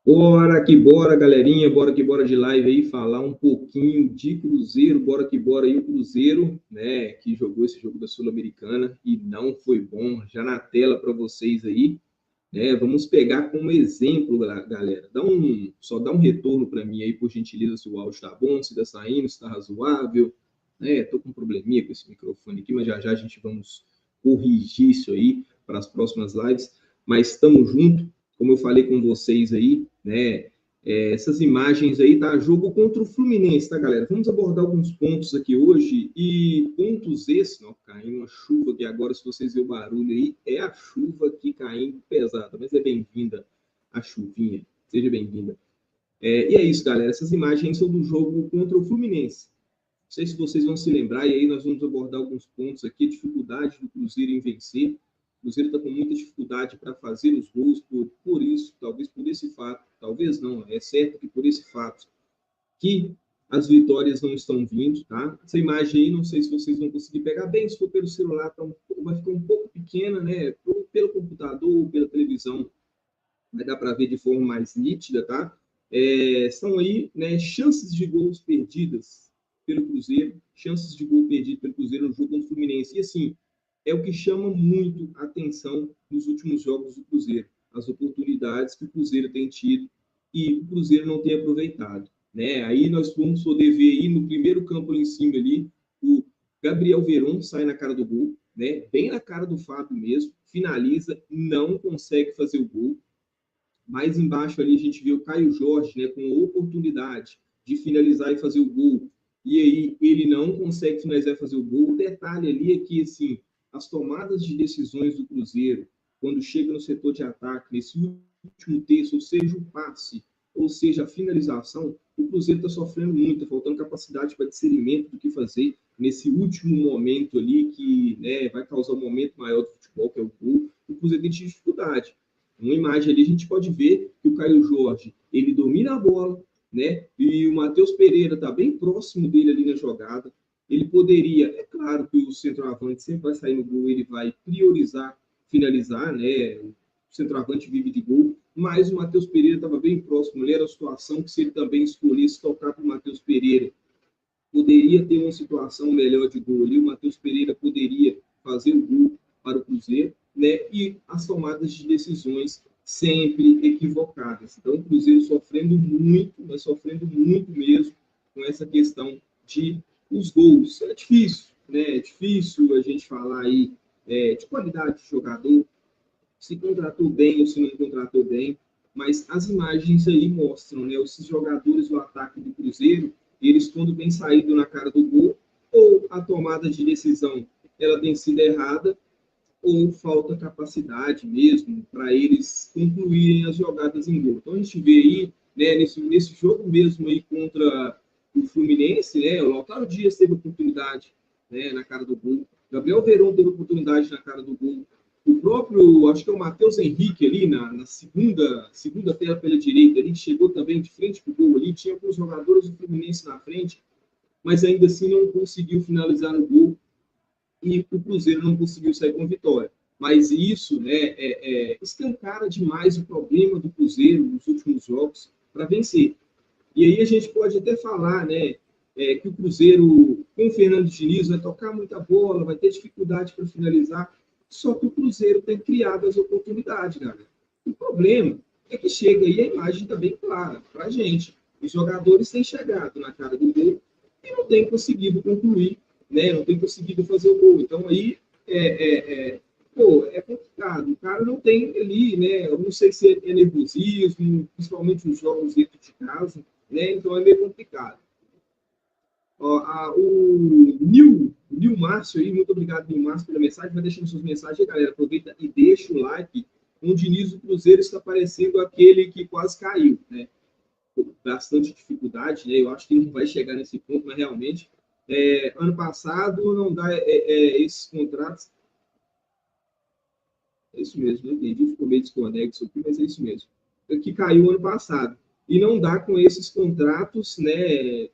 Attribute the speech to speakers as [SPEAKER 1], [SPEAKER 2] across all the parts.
[SPEAKER 1] Bora que bora, galerinha, bora que bora de live aí, falar um pouquinho de Cruzeiro, bora que bora aí o Cruzeiro, né, que jogou esse jogo da Sul-Americana e não foi bom, já na tela para vocês aí, né, vamos pegar como exemplo, galera, só dá um retorno para mim aí, por gentileza, se o áudio tá bom, se tá saindo, se tá razoável, né, tô com um probleminha com esse microfone aqui, mas já já a gente vamos corrigir isso aí para as próximas lives, mas estamos juntos, como eu falei com vocês aí, né? Essas imagens aí, tá? Jogo contra o Fluminense, tá, galera? Vamos abordar alguns pontos aqui hoje e pontos esses, ó, caindo uma chuva que agora, se vocês verem o barulho aí, é a chuva aqui caindo pesada, mas é bem-vinda a chuvinha, seja bem-vinda. E é isso, galera. Essas imagens são do jogo contra o Fluminense. Não sei se vocês vão se lembrar, e aí nós vamos abordar alguns pontos aqui, dificuldade do Cruzeiro em vencer. O Cruzeiro está com muita dificuldade para fazer os gols, por isso, talvez por esse fato, talvez não, é certo que por esse fato, que as vitórias não estão vindo, tá? Essa imagem aí, não sei se vocês vão conseguir pegar bem, se for pelo celular, vai ficar um pouco pequena, né? Pelo computador, pela televisão, vai dar para ver de forma mais nítida, tá? São aí, né, chances de gols perdidas pelo Cruzeiro, chances de gol perdido pelo Cruzeiro no jogo contra o Fluminense. E assim, é o que chama muito a atenção nos últimos jogos do Cruzeiro, as oportunidades que o Cruzeiro tem tido e o Cruzeiro não tem aproveitado, né? Aí nós vamos poder ver aí no primeiro campo ali em cima ali, o Gabriel Veron sai na cara do gol, né? Bem na cara do Fábio mesmo, finaliza, não consegue fazer o gol. Mais embaixo ali a gente vê o Caio Jorge, né, com a oportunidade de finalizar e fazer o gol. E aí ele não consegue finalizar e fazer o gol. O detalhe ali é que, assim, as tomadas de decisões do Cruzeiro, quando chega no setor de ataque, nesse último terço, ou seja, o passe, ou seja, a finalização, o Cruzeiro está sofrendo muito, tá faltando capacidade para discernimento do que fazer nesse último momento ali, que, né, vai causar um momento maior do futebol, que é o gol. O Cruzeiro tem dificuldade. Uma imagem ali a gente pode ver que o Caio Jorge, ele domina a bola, né? E o Matheus Pereira está bem próximo dele ali na jogada. Ele poderia, é claro que o centroavante sempre vai sair no gol, ele vai priorizar finalizar, né? O centroavante vive de gol, mas o Matheus Pereira estava bem próximo. Ele era a situação que, se ele também escolhesse tocar para o Matheus Pereira, poderia ter uma situação melhor de gol ali. O Matheus Pereira poderia fazer o gol para o Cruzeiro, né? E as tomadas de decisões sempre equivocadas. Então, o Cruzeiro sofrendo muito, mas sofrendo muito mesmo com essa questão de os gols. É difícil, né? É difícil a gente falar aí de qualidade de jogador, se contratou bem ou se não contratou bem, mas as imagens aí mostram, né, esses jogadores do ataque do Cruzeiro, eles quando bem saído na cara do gol, ou a tomada de decisão ela tem sido errada, ou falta capacidade mesmo para eles concluírem as jogadas em gol. Então a gente vê aí, né, nesse jogo mesmo aí contra o Fluminense, né, o Lautaro Dias teve oportunidade, né, na cara do gol, Gabriel Veron teve oportunidade na cara do gol, o próprio, acho que é o Matheus Henrique ali na segunda tela pela direita, ele chegou também de frente para o gol ali, tinha alguns jogadores do Fluminense na frente, mas ainda assim não conseguiu finalizar no gol e o Cruzeiro não conseguiu sair com vitória. Mas isso, né, escancara demais o problema do Cruzeiro nos últimos jogos para vencer. E aí a gente pode até falar, né, que o Cruzeiro, com o Fernando Diniz, vai tocar muita bola, vai ter dificuldade para finalizar, só que o Cruzeiro tem criado as oportunidades, galera. O problema é que chega aí a imagem está bem clara para a gente. Os jogadores têm chegado na cara do gol e não têm conseguido concluir, né, não têm conseguido fazer o gol. Então aí é complicado. O cara não tem ali, né? Eu não sei se é nervosismo, principalmente nos jogos dentro de casa, né? Então é meio complicado. Ó, o Nil Márcio aí, muito obrigado, Nil Márcio, pela mensagem. Vai deixando suas mensagens aí, galera. Aproveita e deixa o like. O Diniz do Cruzeiro está parecendo aquele que quase caiu, né? Com bastante dificuldade, né? Eu acho que não vai chegar nesse ponto, mas realmente, ano passado não dá esses contratos. É isso mesmo, não entendi, ficou meio desconexo aqui, mas é isso mesmo. Que caiu ano passado. E não dá com esses contratos, né?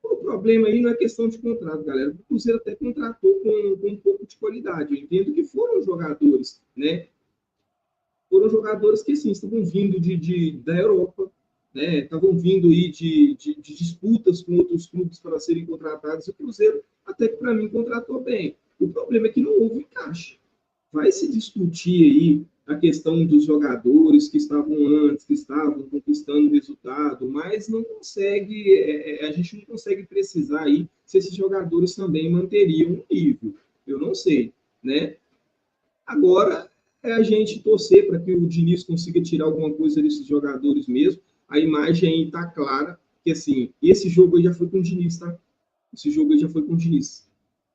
[SPEAKER 1] O problema aí não é questão de contrato, galera. O Cruzeiro até contratou com um pouco de qualidade. Eu entendo que foram jogadores, né? foram jogadores que, sim, estavam vindo da Europa, né? Estavam vindo aí de disputas com outros clubes para serem contratados. O Cruzeiro, até que para mim, contratou bem. O problema é que não houve encaixe. Vai se discutir aí a questão dos jogadores que estavam antes, que estavam conquistando resultado, mas não consegue, a gente não consegue precisar aí se esses jogadores também manteriam o nível. Eu não sei, né? Agora é a gente torcer para que o Diniz consiga tirar alguma coisa desses jogadores mesmo. A imagem aí está clara que assim, esse jogo aí já foi com o Diniz, tá? Esse jogo aí já foi com o Diniz.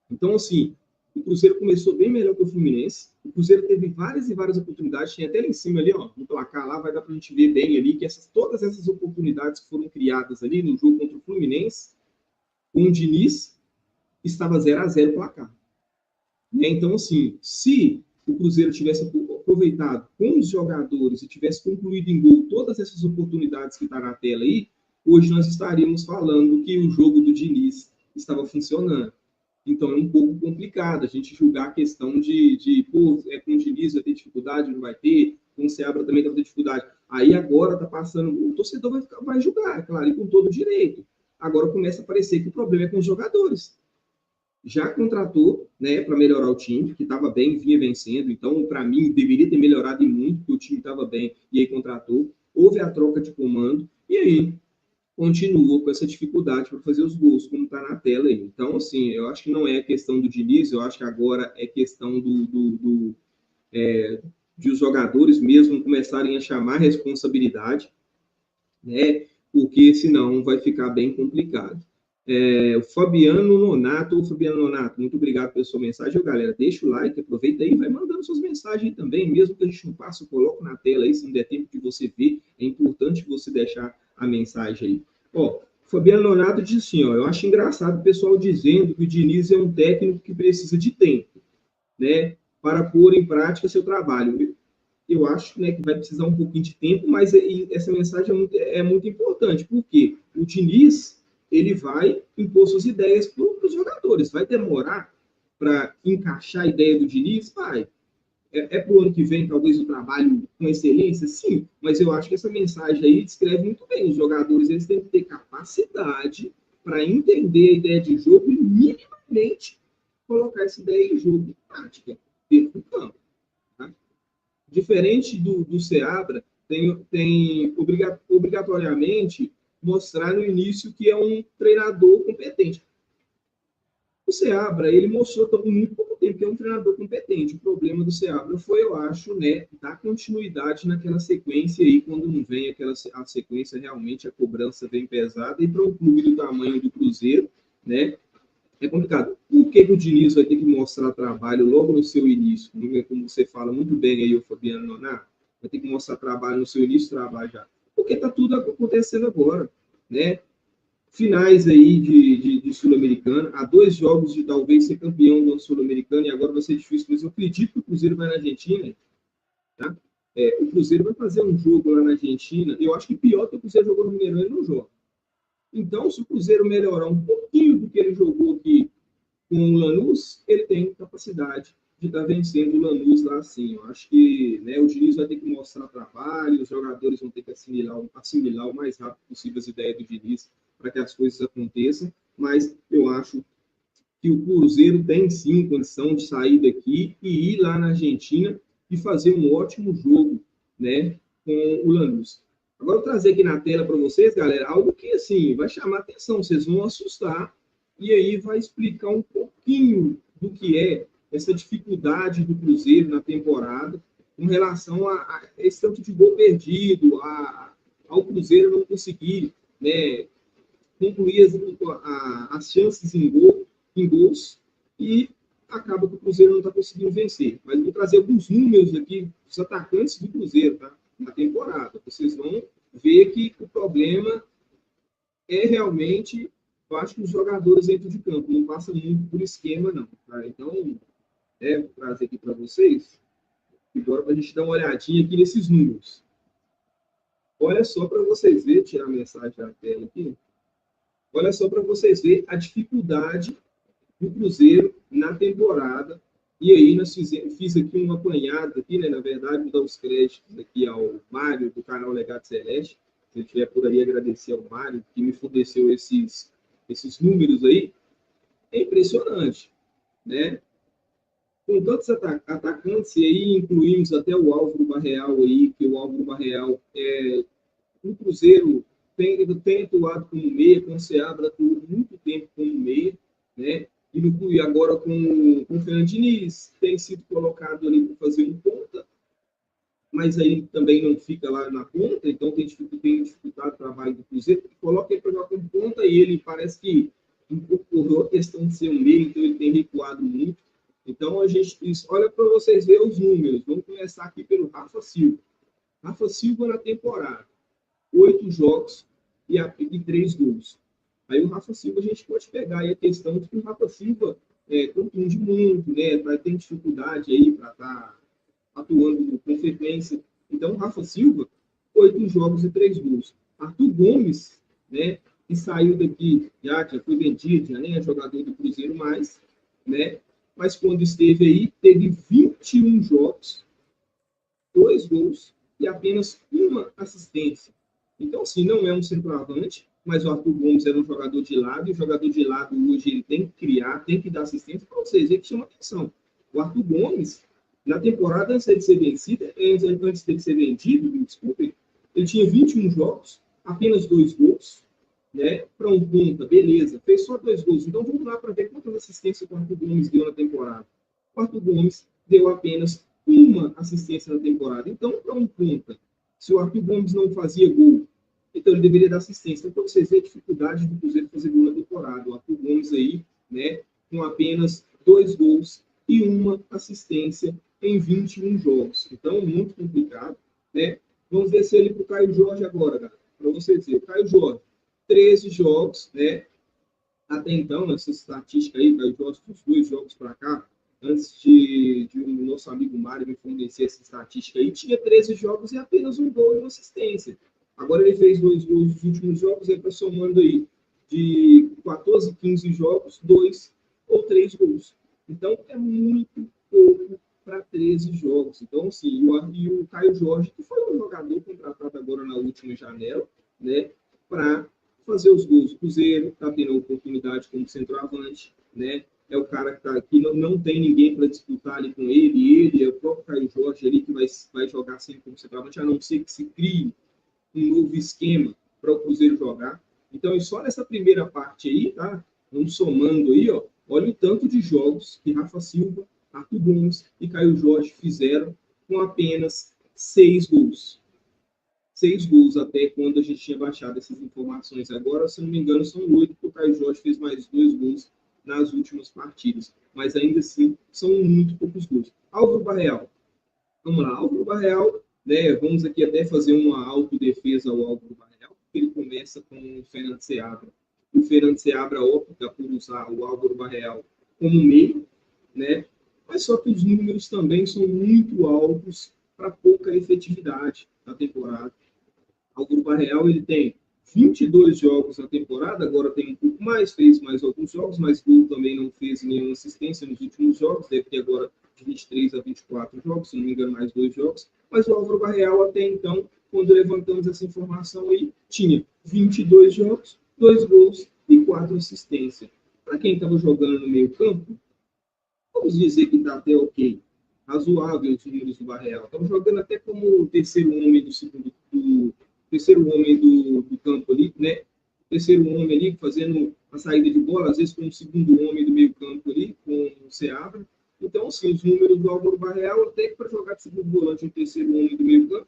[SPEAKER 1] Então, assim, o Cruzeiro começou bem melhor que o Fluminense. O Cruzeiro teve várias e várias oportunidades. Tinha até lá em cima, ali, ó, no placar lá, vai dar para a gente ver bem ali que todas essas oportunidades que foram criadas ali no jogo contra o Fluminense, com o Diniz, estava 0-0 o placar. Então, assim, se o Cruzeiro tivesse aproveitado com os jogadores e tivesse concluído em gol todas essas oportunidades que está na tela aí, hoje nós estaríamos falando que o jogo do Diniz estava funcionando. Então é um pouco complicado a gente julgar a questão pô, com o Diniz vai ter dificuldade, não vai ter, com o Seabra também vai ter dificuldade. Aí agora está passando, o torcedor vai julgar, é claro, e com todo direito. Agora começa a parecer que o problema é com os jogadores. Já contratou, né, para melhorar o time, que estava bem, vinha vencendo, então para mim deveria ter melhorado muito, porque o time estava bem, e aí contratou. Houve a troca de comando, e aí continuou com essa dificuldade para fazer os gols, como está na tela aí. Então, assim, eu acho que não é questão do Diniz, eu acho que agora é questão de os jogadores mesmo começarem a chamar responsabilidade, né? Porque senão vai ficar bem complicado. O Fabiano Nonato, muito obrigado pela sua mensagem. Galera, deixa o like, aproveita aí, vai mandando suas mensagens também, mesmo que a gente não passe, eu coloco na tela aí, se não der tempo de você ver, é importante você deixar a mensagem aí. Ó, Fabiano Nonato diz assim, ó, eu acho engraçado o pessoal dizendo que o Diniz é um técnico que precisa de tempo, né, para pôr em prática seu trabalho. Eu acho, né, que vai precisar um pouquinho de tempo, mas essa mensagem é muito importante, porque o Diniz, ele vai impor suas ideias para os jogadores. Vai demorar para encaixar a ideia do Diniz? Vai. Para o ano que vem, talvez, o trabalho com excelência? Sim, mas eu acho que essa mensagem aí descreve muito bem. Os jogadores, eles têm que ter capacidade para entender a ideia de jogo e, minimamente, colocar essa ideia em jogo em prática, dentro do campo. Tá? Diferente do Seabra, tem obrigatoriamente mostrar no início que é um treinador competente. O Seabra, ele mostrou em muito pouco tempo que é um treinador competente. O problema do Seabra foi, eu acho, né, dar continuidade naquela sequência aí, quando não vem a sequência, realmente a cobrança vem pesada, e para um clube do tamanho do Cruzeiro, né, é complicado. Por que o Diniz vai ter que mostrar trabalho logo no seu início? Como você fala muito bem aí, o Fabiano Nonato, vai ter que mostrar trabalho no seu início, trabalho já. Porque está tudo acontecendo agora, né? Finais aí de Sul-Americana, há 2 jogos de talvez ser campeão do Sul-Americana, e agora vai ser difícil, mas eu acredito que o Cruzeiro vai na Argentina, tá? O Cruzeiro vai fazer um jogo lá na Argentina, eu acho que pior que o Cruzeiro jogou no Mineirão, ele não joga. Então, se o Cruzeiro melhorar um pouquinho do que ele jogou aqui com o Lanús, ele tem capacidade de estar vencendo o Lanús lá assim. Eu acho que, né, o Diniz vai ter que mostrar trabalho, os jogadores vão ter que assimilar o mais rápido possível as ideias do Diniz para que as coisas aconteçam, mas eu acho que o Cruzeiro tem sim condição de sair daqui e ir lá na Argentina e fazer um ótimo jogo, né, com o Lanús. Agora eu vou trazer aqui na tela para vocês, galera, algo que assim vai chamar atenção, vocês vão assustar, e aí vai explicar um pouquinho do que é essa dificuldade do Cruzeiro na temporada com relação a esse tanto de gol perdido, ao Cruzeiro não conseguir, né, concluir as chances em gols, e acaba que o Cruzeiro não está conseguindo vencer. Mas vou trazer alguns números aqui dos atacantes do Cruzeiro, tá? Na temporada. Vocês vão ver que o problema é realmente, eu acho que os jogadores dentro de campo não passam muito por esquema, não. Tá? Então, vou trazer aqui para vocês, agora para a gente dar uma olhadinha aqui nesses números. Olha só para vocês verem, tirar a mensagem da tela aqui. Olha só para vocês verem a dificuldade do Cruzeiro na temporada E aí fiz aqui um apanhado, aqui, né, na verdade, vou dar os créditos aqui ao Mário, do canal Legado Celeste. Se ele estiver por aí, agradecer ao Mário, que me forneceu esses números aí. É impressionante, né? Com tantos atacantes, e aí incluímos até o Álvaro Barreal aí, que o Álvaro Barreal o Cruzeiro tem atuado como meia, com o Seabra atuou muito tempo como meia, né? E agora com o Fernando Diniz tem sido colocado ali para fazer um ponta, mas aí também não fica lá na ponta, então tem dificultado o trabalho do Cruzeiro, coloca ele para jogar com ponta e ele parece que incorporou a questão de ser um meio, então ele tem recuado muito. Então a gente olha para vocês verem os números. Vamos começar aqui pelo Rafa Silva. Rafa Silva na temporada, 8 jogos e 3 gols. Aí o Rafa Silva, a gente pode pegar aí a questão de que o Rafa Silva contunde muito, né? Tem dificuldade aí para estar atuando com frequência. Então, o Rafa Silva, 8 jogos e 3 gols. Arthur Gomes, né? Que saiu daqui, já foi vendido, já nem é jogador do Cruzeiro mais, né? Mas quando esteve aí, teve 21 jogos, 2 gols e apenas uma assistência. Então, assim, não é um centroavante, mas o Arthur Gomes era um jogador de lado, e o jogador de lado hoje ele tem que criar, tem que dar assistência para vocês, ele chama atenção. O Arthur Gomes, na temporada antes dele ser vencido, antes dele ser vendido, desculpe, ele tinha 21 jogos, apenas 2 gols, né? Para um ponta, beleza, fez só 2 gols. Então vamos lá para ver quantas assistências o Arthur Gomes deu na temporada. O Arthur Gomes deu apenas uma assistência na temporada. Então, para um ponta, se o Arthur Gomes não fazia gol, então ele deveria dar assistência. Então, para vocês verem a dificuldade do Cruzeiro fazer gol na temporada. O Arthur Gomes aí, né, com apenas 2 gols e uma assistência em 21 jogos. Então, muito complicado, né? Vamos descer ali para o Caio Jorge agora, galera, para vocês verem. O Caio Jorge, 13 jogos, né? Até então, nessa estatística aí, Caio Jorge, dos 2 jogos para cá, antes de o nosso amigo Mário me fornecer essa estatística aí, tinha 13 jogos e apenas um gol e uma assistência. Agora ele fez 2 gols nos últimos jogos, ele está somando aí de 14, 15 jogos, 2 ou 3 gols. Então, é muito pouco para 13 jogos. Então, assim, e o Caio Jorge, que foi um jogador contratado agora na última janela, né, para fazer os gols. O Cruzeiro está tendo a oportunidade como centroavante, né? É o cara que está aqui, não tem ninguém para disputar ali com ele é o próprio Caio Jorge ali que vai jogar sempre como centroavante, a não ser que se crie um novo esquema para o Cruzeiro jogar. Então, e só nessa primeira parte aí, tá? Vamos somando aí, ó. Olha o tanto de jogos que Rafa Silva, Arthur Gomes e Caio Jorge fizeram com apenas 6 gols. 6 gols até quando a gente tinha baixado essas informações. Agora, se não me engano, são 8, porque o Caio Jorge fez mais 2 gols nas últimas partidas. Mas ainda assim, são muito poucos gols. Álvaro Barreal. Vamos lá, Álvaro Barreal, né? Vamos aqui até fazer uma autodefesa ao Álvaro Barreal, porque ele começa com o Fernando Seabra. O Fernando Seabra opta por usar o Álvaro Barreal como meio, né? Mas só que os números também são muito altos para pouca efetividade na temporada. O Grupo Real ele tem 22 jogos na temporada, agora tem um pouco mais, fez mais alguns jogos, mas gol também não fez nenhuma assistência nos últimos jogos, deve ter agora de 23 a 24 jogos, se não me engano, mais 2 jogos. Mas o Álvaro Barreal, até então, quando levantamos essa informação aí, tinha 22 jogos, 2 gols e 4 assistências. Para quem estava jogando no meio campo, vamos dizer que está até ok, razoável os números do Barreal. Estamos jogando até como o terceiro homem do campo ali, né? O terceiro homem ali fazendo a saída de bola, às vezes com o segundo homem do meio campo ali, com o Seabra. Então, assim, os números do Álvaro Barreal, até para jogar de segundo volante o terceiro homem do meio campo,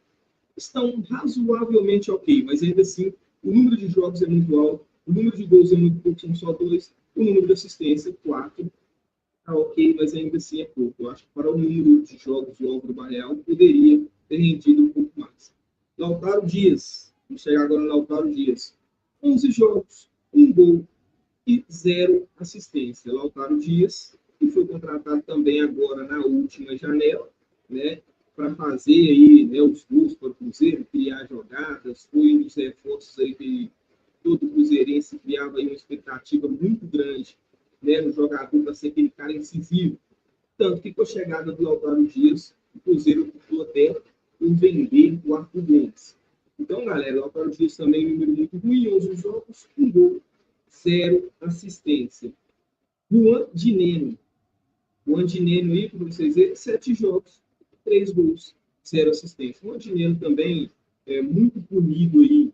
[SPEAKER 1] estão razoavelmente ok, mas ainda assim, o número de jogos é muito alto, o número de gols é muito pouco, são só 2, o número de assistência, 4, tá ok, mas ainda assim é pouco. Eu acho que para o número de jogos do Álvaro Barreal, poderia ter rendido um pouco mais. Lautaro Dias, vamos chegar agora no Lautaro Dias. 11 jogos, 1 gol e 0 assistência. Lautaro Dias, que foi contratado também agora na última janela, né, para fazer aí, né, os gols para o Cruzeiro, criar jogadas, foi um dos reforços aí que todo cruzeirense criava aí uma expectativa muito grande, né, no jogador para ser aquele cara incisivo. Tanto que com a chegada do Lautaro Dias, o Cruzeiro optou até por vender o Arthur Gomes. Então, galera, o Lautaro Dias também é um número muito ruim, 11 jogos, 1 gol, 0 assistência. Juan Dineno. Juan Dineno aí, para vocês verem, 7 jogos, 3 gols, 0 assistência. O Juan Dineno também é muito punido aí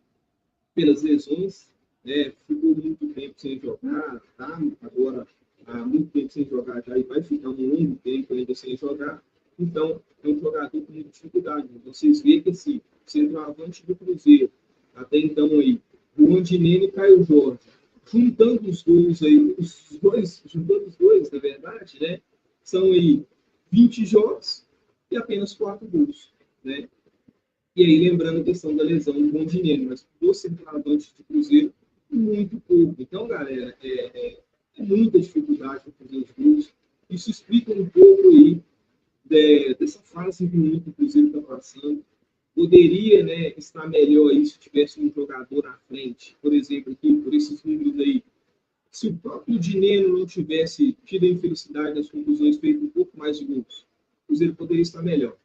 [SPEAKER 1] pelas lesões, né? Ficou muito tempo sem jogar, tá? Agora há muito tempo sem jogar já e vai ficar um longo tempo ainda sem jogar. Então, é um jogador com muita dificuldade. Vocês veem que assim, o centroavante do Cruzeiro, até então aí, o Andinene e Caio Jorge, juntando os gols aí, juntando os dois, na verdade, né? São aí 20 jogos e apenas 4 gols, né? E aí, lembrando a questão da lesão do bom dinheiro, mas do centroavante do Cruzeiro, muito pouco. Então, galera, é muita dificuldade para fazer os gols. Isso explica um pouco aí dessa fase ruim que o Cruzeiro está passando. Poderia, né, estar melhor aí se tivesse um jogador na frente. Por exemplo, aqui, por esses números aí. Se o próprio Dinheiro não tivesse tido a infelicidade das conclusões, feito um pouco mais de gols, o Cruzeiro poderia estar melhor.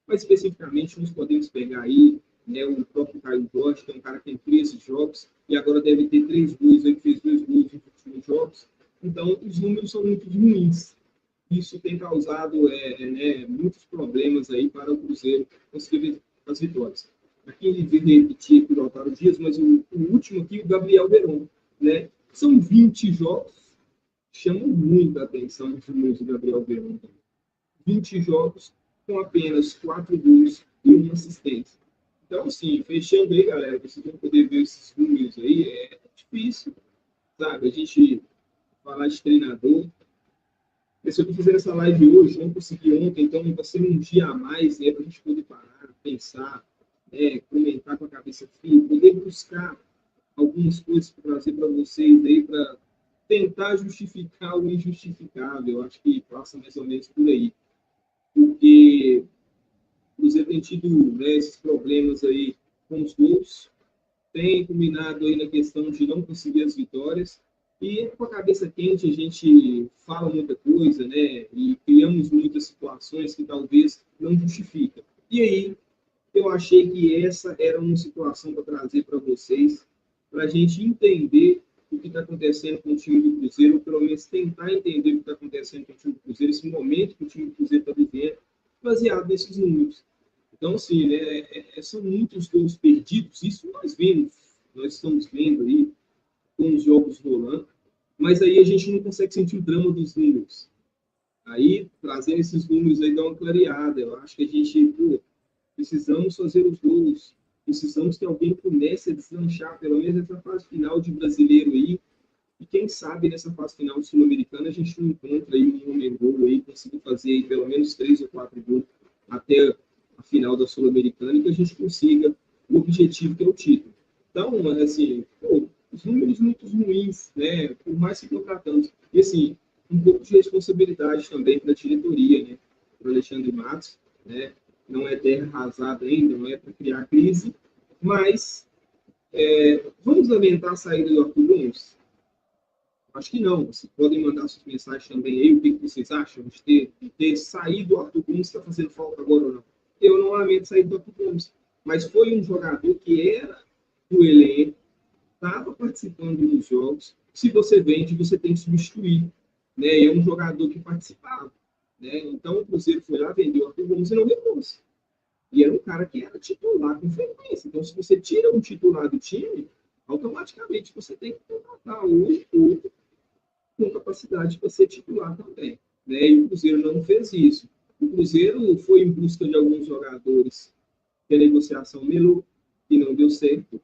[SPEAKER 1] Mas, especificamente, nós podemos pegar aí, né, o próprio Caio Jorge, que é um cara que tem 13 jogos, e agora deve ter 3 gols, ele fez 2 gols nos últimos jogos. Então, os números são muito ruins. Isso tem causado né, muitos problemas aí para o Cruzeiro conseguir as vitórias. Aqui ele veio repetir aqui o Lautaro Dias, mas o último aqui, o Gabriel Veron, né? São 20 jogos, chamam muito a atenção os números do Gabriel Veron. 20 jogos, com apenas 4 gols e 1 assistência. Então, assim, fechando aí, galera, vocês vão poder ver esses números aí, é difícil, sabe? A gente falar de treinador. Se eu estou fazendo essa live hoje, não consegui ontem, então vai ser um dia a mais, né, para a gente poder parar, pensar, né, comentar com a cabeça fria, poder buscar algumas coisas para trazer para vocês aí, para tentar justificar o injustificável. Eu acho que passa mais ou menos por aí. Porque o Cruzeiro tem tido, né, esses problemas aí com os gols, tem culminado aí na questão de não conseguir as vitórias, e com a cabeça quente a gente fala muita coisa, né, e criamos muitas situações que talvez não justificam. E aí, eu achei que essa era uma situação para trazer para vocês, para a gente entender o que está acontecendo com o time do Cruzeiro, ou pelo menos tentar entender o que está acontecendo com o time do Cruzeiro, esse momento que o time do Cruzeiro está vivendo, baseado nesses números. Então, assim, né, são muitos gols perdidos, isso nós vemos, nós estamos vendo aí com os jogos rolando, mas aí a gente não consegue sentir o drama dos números. Aí, trazendo esses números aí, dá uma clareada. Eu acho que a gente, pô, precisamos fazer os gols, precisamos que alguém comece a deslanchar, pelo menos nessa fase final de brasileiro aí, e quem sabe nessa fase final de Sul-Americana a gente não encontra aí um homem gol aí, conseguir fazer aí pelo menos 3 ou 4 gols até a final da Sul-Americana e que a gente consiga o objetivo que é o título. Então, assim, pô, os números muito ruins, né, por mais que contratamos. E, assim, um pouco de responsabilidade também para a diretoria, né, para o Alexandre Matos, né, não é terra arrasada ainda, não é para criar crise, mas vamos lamentar a saída do Arthur Gomes? Acho que não. Vocês podem mandar suas mensagens também aí. O que vocês acham de ter saído o Arthur Gomes? Está fazendo falta agora ou não? Eu não lamento sair do Arthur Gomes. Mas foi um jogador que era do elenco, estava participando dos jogos. Se você vende, você tem que substituir. Né? E é um jogador que participava. Né? Então o Cruzeiro foi lá, vendeu o Arthur Gomes e não vendeu. E era um cara que era titular com frequência. Então, se você tira um titular do time, automaticamente você tem que contratar hoje outro com capacidade para ser titular também. Né? E o Cruzeiro não fez isso. O Cruzeiro foi em busca de alguns jogadores que a negociação melou, que não deu certo,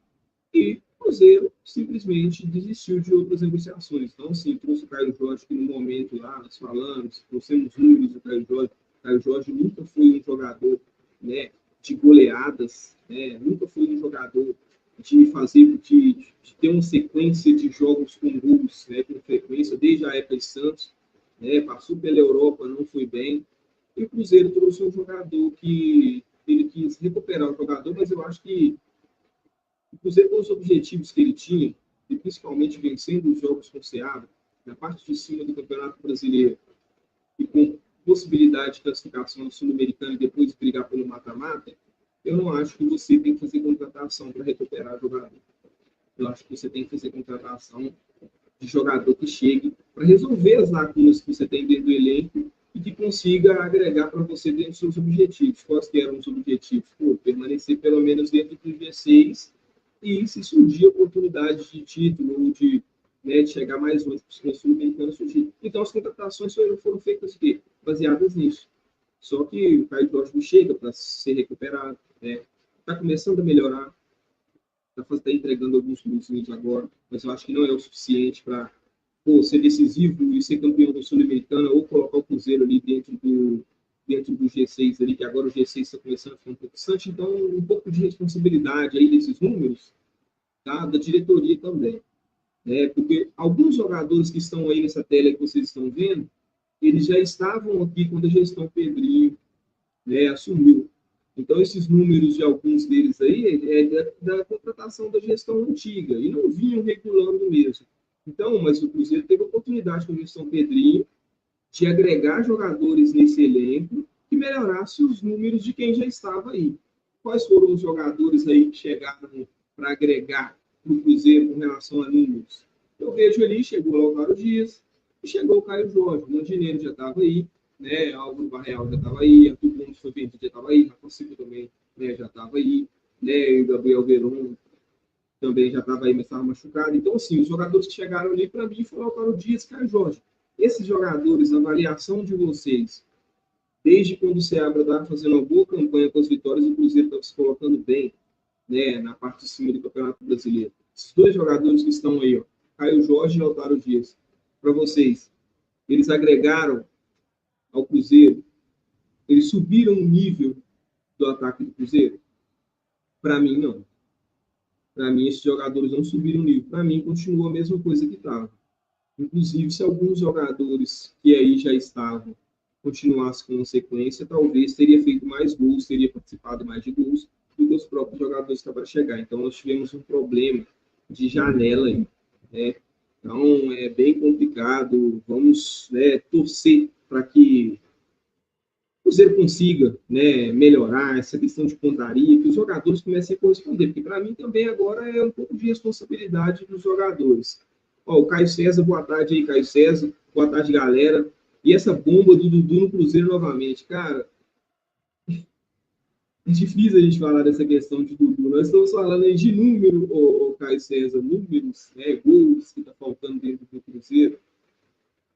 [SPEAKER 1] e o Cruzeiro simplesmente desistiu de outras negociações. Então, sim, trouxe o Caio Jorge, que no momento lá nós falamos, trouxemos números do Caio Jorge. O Caio Jorge nunca foi um jogador, né, de goleadas, né? Nunca foi um jogador de fazer, de ter uma sequência de jogos com gols, né, com frequência, desde a época de Santos, né, passou pela Europa, não foi bem, e o Cruzeiro trouxe um jogador que ele quis recuperar o jogador, mas eu acho que o Cruzeiro, com os objetivos que ele tinha, e principalmente vencendo os jogos com o Ceará, na parte de cima do Campeonato Brasileiro, e com possibilidade de classificação no Sul-Americano e depois brigar pelo mata-mata, eu não acho que você tem que fazer contratação para recuperar jogador. Eu acho que você tem que fazer contratação de jogador que chegue para resolver as lacunas que você tem dentro do elenco e que consiga agregar para você dentro dos seus objetivos. Quais que eram os objetivos? Pô, permanecer pelo menos dentro do G6 e, se surgir oportunidade de título ou de chegar mais longe no Sul-Americano surgir. Então, as contratações foram feitas baseadas nisso. Só que o Caio Jorge não chega para ser recuperado, né? Está começando a melhorar, está entregando alguns golzinhos agora, mas eu acho que não é o suficiente para ser decisivo e ser campeão do Sul-Americana ou colocar o Cruzeiro ali dentro do G6 ali, que agora o G6 está começando a ficar um pouco distante, então um pouco de responsabilidade aí desses números, tá? Da diretoria também, né? Porque alguns jogadores que estão aí nessa tela que vocês estão vendo, eles já estavam aqui quando a gestão Pedrinho, né, assumiu. Então, esses números de alguns deles aí é da contratação da gestão antiga, e não vinham regulando mesmo. Então, mas o Cruzeiro teve a oportunidade com a gestão Pedrinho de agregar jogadores nesse elenco que melhorasse os números de quem já estava aí. Quais foram os jogadores aí que chegaram para agregar para o Cruzeiro com relação a números? Eu vejo ali, chegou o Lautaro Dias e chegou o Caio Jorge. O Mandineiro já estava aí, né? Álvaro Barreal já estava aí, Arthur Gomes foi vendido, já estava aí, Rafa Silva também, né, já estava aí, né? E o Gabriel Veron também já estava aí, mas estava machucado. Então, assim, os jogadores que chegaram ali para mim foram Lautaro Dias e Caio Jorge. Esses jogadores, a avaliação de vocês, desde quando o Seabra estava fazendo uma boa campanha com as vitórias, o Cruzeiro estava se colocando bem, né, na parte de cima do Campeonato Brasileiro. Esses dois jogadores que estão aí, ó, Caio Jorge e Lautaro Dias, para vocês, eles agregaram ao Cruzeiro, eles subiram o nível do ataque do Cruzeiro? Para mim, não. Para mim, esses jogadores não subiram o nível. Para mim, continua a mesma coisa que estava. Inclusive, se alguns jogadores que aí já estavam continuassem com sequência, talvez teria feito mais gols, teria participado mais de gols do que os próprios jogadores que estavam a chegar. Então, nós tivemos um problema de janela aí, né? Então, é bem complicado. Vamos, né, torcer para que o Cruzeiro consiga, né, melhorar essa questão de pontaria, que os jogadores comecem a corresponder, porque para mim também agora é um pouco de responsabilidade dos jogadores. Ó, o Caio César, boa tarde aí, Caio César, boa tarde, galera. E essa bomba do Dudu no Cruzeiro novamente, cara, é difícil a gente falar dessa questão de Dudu. Nós estamos falando aí de número, o Caio César, números, né, gols que tá faltando dentro do Cruzeiro.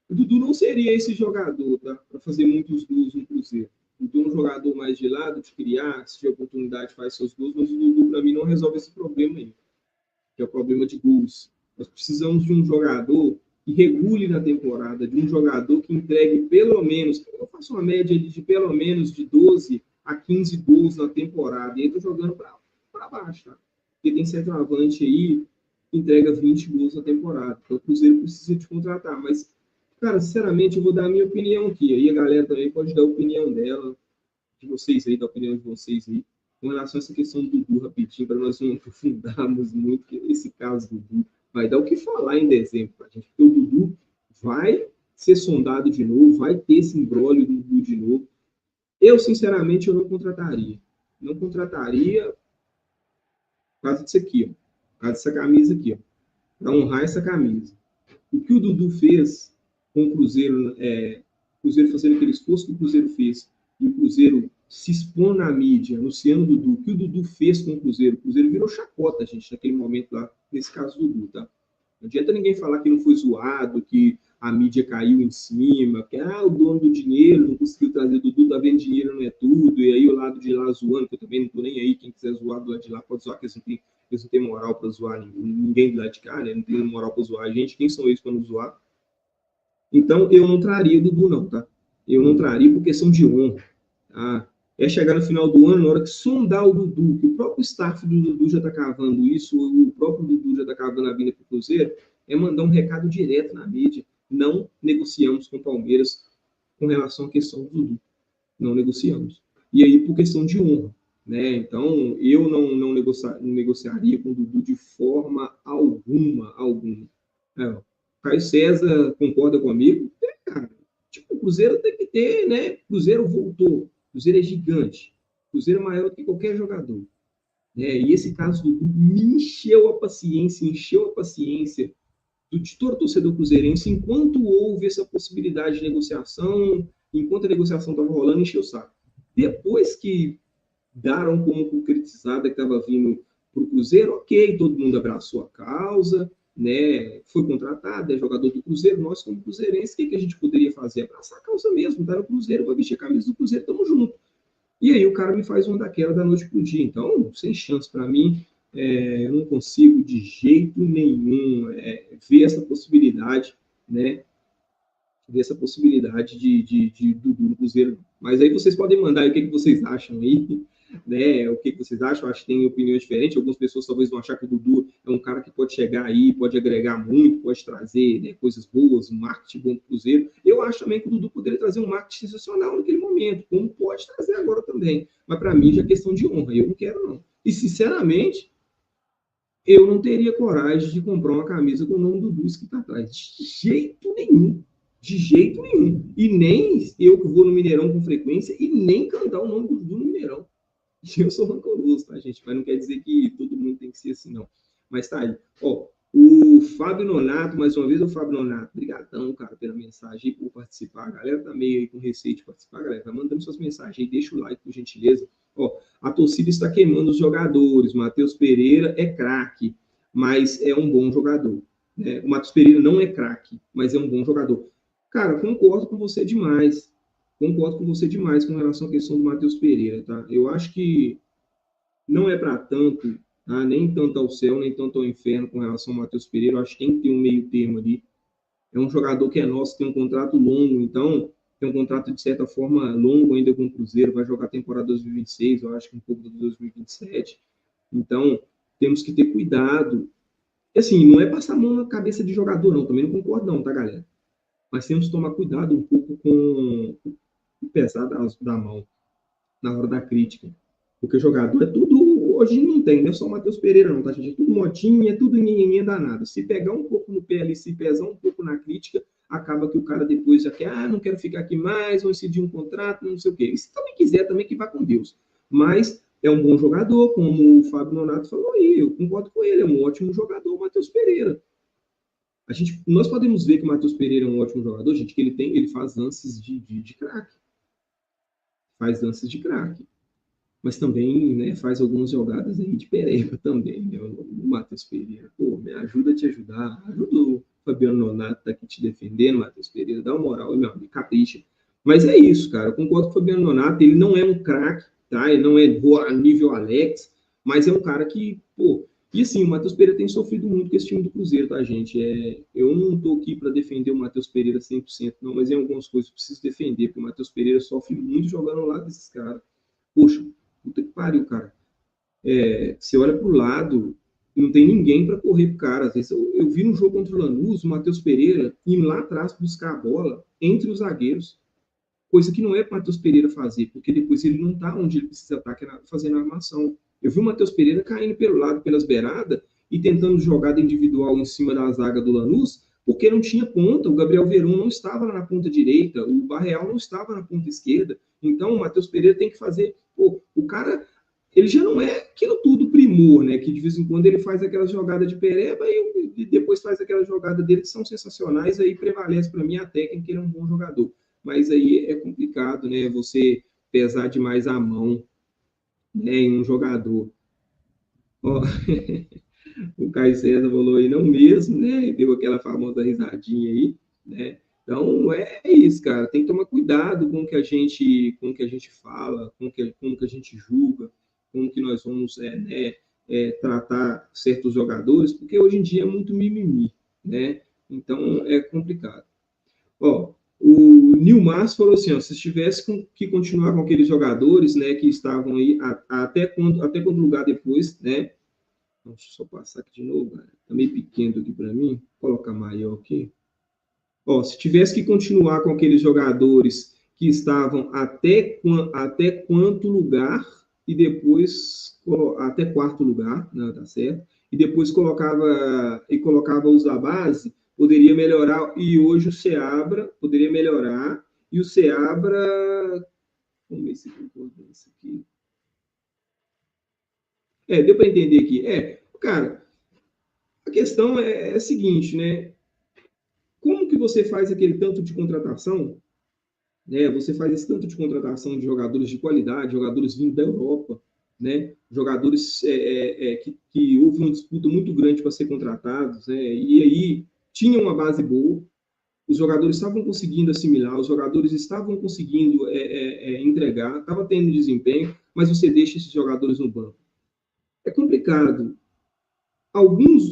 [SPEAKER 1] O Dudu não seria esse jogador, tá? Para fazer muitos gols no Cruzeiro. O Dudu é um jogador mais de lado, de criar, se tiver oportunidade faz seus gols, mas o Dudu, para mim, não resolve esse problema aí, que é o problema de gols. Nós precisamos de um jogador que regule na temporada, de um jogador que entregue pelo menos, eu faço uma média de pelo menos de 12 a 15 gols na temporada, e aí tô jogando para baixo, tá? Porque tem centroavante aí que entrega 20 gols na temporada. Então o Cruzeiro precisa de contratar, mas cara, sinceramente, eu vou dar a minha opinião aqui. Aí a galera também pode dar a opinião dela, de vocês aí, da opinião de vocês aí, com relação a essa questão do Dudu, rapidinho, para nós não aprofundarmos muito, que esse caso do Dudu vai dar o que falar em dezembro, pra gente, porque o Dudu vai ser sondado de novo, vai ter esse imbróglio do Dudu de novo. Eu, sinceramente, eu não contrataria. Não contrataria por causa disso aqui, ó, por causa dessa camisa aqui, ó, para honrar essa camisa. O que o Dudu fez com o Cruzeiro, o Cruzeiro fazendo aquele esforço que o Cruzeiro fez, e o Cruzeiro se expor na mídia, anunciando o Dudu, o que o Dudu fez com o Cruzeiro virou chacota, gente, naquele momento lá, nesse caso do Dudu, tá? Não adianta ninguém falar que não foi zoado, que a mídia caiu em cima, que o dono do dinheiro não conseguiu trazer o Dudu, tá vendo, dinheiro não é tudo, e aí o lado de lá zoando, que eu também não tô nem aí, quem quiser zoar do lado de lá pode zoar, que eles não têm moral para zoar ninguém do lado de cá, né? Não tem moral para zoar a gente, quem são eles para nos zoar? Então, eu não traria o Dudu, não, tá? Eu não traria por questão de honra. Tá? É chegar no final do ano, na hora que sondar o Dudu, que o próprio staff do Dudu já está cavando isso, o próprio Dudu já está cavando a vinda para o Cruzeiro, é mandar um recado direto na mídia. Não negociamos com o Palmeiras com relação à questão do Dudu. Não negociamos. E aí, por questão de honra. Né? Então, eu não negociaria com o Dudu de forma alguma. É, Caio César concorda comigo? Cara, tipo, Cruzeiro tem que ter, né? Cruzeiro voltou. Cruzeiro é gigante. Cruzeiro é maior do que qualquer jogador. E esse caso do Dudu me encheu a paciência de todo torcedor cruzeirense, enquanto houve essa possibilidade de negociação, enquanto a negociação estava rolando, encheu o saco. Depois que deram como concretizada que estava vindo para o Cruzeiro, ok, todo mundo abraçou a causa, né? Foi contratado, é jogador do Cruzeiro, nós como cruzeirenses, o que a gente poderia fazer? Abraçar a causa mesmo, tá no Cruzeiro, vai vestir a camisa do Cruzeiro, tamo junto. E aí o cara me faz uma daquela da noite pro dia. Então, sem chance para mim, eu não consigo de jeito nenhum ver essa possibilidade, né? Ver essa possibilidade de Dudu no Cruzeiro. Mas aí vocês podem mandar aí o que vocês acham aí, né? O que vocês acham? Acho que tem opiniões diferentes. Algumas pessoas talvez vão achar que o Dudu é um cara que pode chegar aí, pode agregar muito, pode trazer, né, coisas boas, um marketing bom para o Cruzeiro. Eu acho também que o Dudu poderia trazer um marketing sensacional naquele momento, como pode trazer agora também. Mas para mim já é questão de honra. Eu não quero, não. E, sinceramente, eu não teria coragem de comprar uma camisa com o nome do Dudu escrito atrás. De jeito nenhum. De jeito nenhum. E nem eu que vou no Mineirão com frequência e nem cantar o nome do Dudu no Mineirão. Eu sou rancoroso, tá, gente? Mas não quer dizer que todo mundo tem que ser assim, não. Mas tá aí. Ó, o Fábio Nonato, mais uma vez, o Fábio Nonato, brigadão, cara, pela mensagem, por participar. A galera tá meio aí com receio de participar, galera. Tá mandando suas mensagens aí, deixa o like, por gentileza. Ó, a torcida está queimando os jogadores. Matheus Pereira é craque, mas é um bom jogador. Né? O Matheus Pereira não é craque, mas é um bom jogador. Cara, concordo com você demais. Concordo com você demais com relação à questão do Matheus Pereira, tá? Eu acho que não é para tanto, tá? Nem tanto ao céu, nem tanto ao inferno com relação ao Matheus Pereira. Eu acho que tem que ter um meio termo ali. É um jogador que é nosso, tem um contrato longo, então tem um contrato de certa forma longo ainda com o Cruzeiro, vai jogar a temporada 2026, eu acho que um pouco de 2027. Então, temos que ter cuidado. E assim, não é passar a mão na cabeça de jogador, não. Também não concordo, não, tá, galera? Mas temos que tomar cuidado um pouco com o pesar da mão na hora da crítica. Porque jogador é tudo, hoje não tem, não é só o Matheus Pereira não, tá, gente? É tudo motinha, é tudo ninguém danado. Se pegar um pouco no pé ali, se pesar um pouco na crítica, acaba que o cara depois já quer, não quero ficar aqui mais, vou incidir um contrato, não sei o quê. E se também quiser, também que vá com Deus. Mas é um bom jogador, como o Fábio Nonato falou aí, eu concordo com ele, é um ótimo jogador, o Matheus Pereira. Nós podemos ver que o Matheus Pereira é um ótimo jogador, gente, que ele faz lances de craque. Faz lances de craque. Mas também, né, faz algumas jogadas aí de pereba também, né, o Matheus Pereira. Pô, me ajuda a te ajudar. Ajuda o Fabiano Nonato tá aqui te defendendo, Matheus Pereira. Dá uma moral, meu amigo, capricha. Mas é isso, cara. Eu concordo com o Fabiano Nonato. Ele não é um craque, tá? Ele não é nível Alex, mas é um cara que, pô... E assim, o Matheus Pereira tem sofrido muito com esse time do Cruzeiro, tá, gente? Eu não tô aqui para defender o Matheus Pereira 100%, não, mas em algumas coisas eu preciso defender, porque o Matheus Pereira sofre muito jogando ao lado desses caras. Poxa, puta que pariu, cara. Você olha pro lado, não tem ninguém para correr pro cara. Às vezes eu vi no jogo contra o Lanús, o Matheus Pereira indo lá atrás buscar a bola entre os zagueiros. Coisa que não é para o Matheus Pereira fazer, porque depois ele não está onde ele precisa estar, que é fazendo a armação. Eu vi o Matheus Pereira caindo pelo lado, pelas beiradas, e tentando jogada individual em cima da zaga do Lanús, porque não tinha ponta. O Gabriel Veron não estava lá na ponta direita, o Barreal não estava na ponta esquerda. Então o Matheus Pereira tem que fazer... Pô, o cara, ele já não é aquilo tudo primor, né? Que de vez em quando ele faz aquelas jogadas de pereba e depois faz aquelas jogadas dele que são sensacionais, aí prevalece para mim a técnica, ele é um bom jogador. Mas aí é complicado, né? Você pesar demais a mão, né, em um jogador. Ó, o Caio César falou aí, não mesmo, né? E deu aquela famosa risadinha aí, né? Então é isso, cara. Tem que tomar cuidado com o que a gente fala, como que a gente julga, como que nós vamos tratar certos jogadores, porque hoje em dia é muito mimimi, né? Então é complicado. Ó, o Nilmar falou assim, ó, se tivesse que continuar com aqueles jogadores, né, que estavam aí até quando lugar depois, né? Deixa eu só passar aqui de novo, cara. Tá meio pequeno aqui para mim. Vou colocar maior aqui. Ó, se tivesse que continuar com aqueles jogadores que estavam até quanto lugar e depois até quarto lugar, né, tá certo? E depois colocava os da base, poderia melhorar, e hoje o Seabra poderia melhorar E o Seabra... Vamos ver se concordou isso aqui. Deu para entender aqui. Cara, a questão é a seguinte, né? Como que você faz aquele tanto de contratação, né? Você faz esse tanto de contratação de jogadores de qualidade, jogadores vindo da Europa, né? Jogadores que houve uma disputa muito grande para ser contratados, né? E aí tinha uma base boa, os jogadores estavam conseguindo assimilar, os jogadores estavam conseguindo entregar, estava tendo desempenho, mas você deixa esses jogadores no banco. É complicado.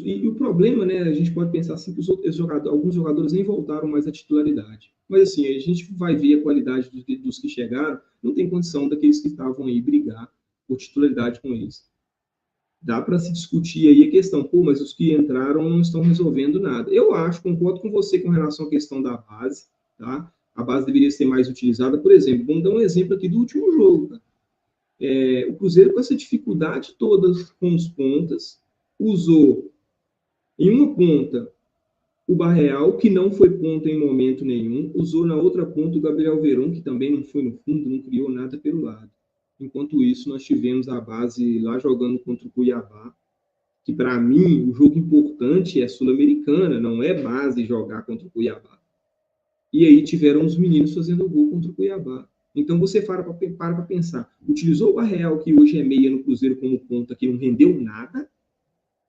[SPEAKER 1] E o problema, né, a gente pode pensar assim, que alguns jogadores nem voltaram mais à titularidade. Mas assim, a gente vai ver a qualidade dos que chegaram, não tem condição daqueles que estavam aí brigar por titularidade com eles. Dá para se discutir aí a questão, mas os que entraram não estão resolvendo nada. Eu acho, concordo com você com relação à questão da base, tá? A base deveria ser mais utilizada. Por exemplo, vamos dar um exemplo aqui do último jogo, tá? O Cruzeiro, com essa dificuldade toda com os pontas, usou em uma ponta o Barreal, que não foi ponta em momento nenhum, usou na outra ponta o Gabriel Veron, que também não foi no fundo, não criou nada pelo lado. Enquanto isso, nós tivemos a base lá jogando contra o Cuiabá, que para mim o jogo importante é Sul-Americana, não é base jogar contra o Cuiabá. E aí tiveram os meninos fazendo gol contra o Cuiabá. Então você para pensar, utilizou o Barreal, que hoje é meia no Cruzeiro como ponta, que não rendeu nada,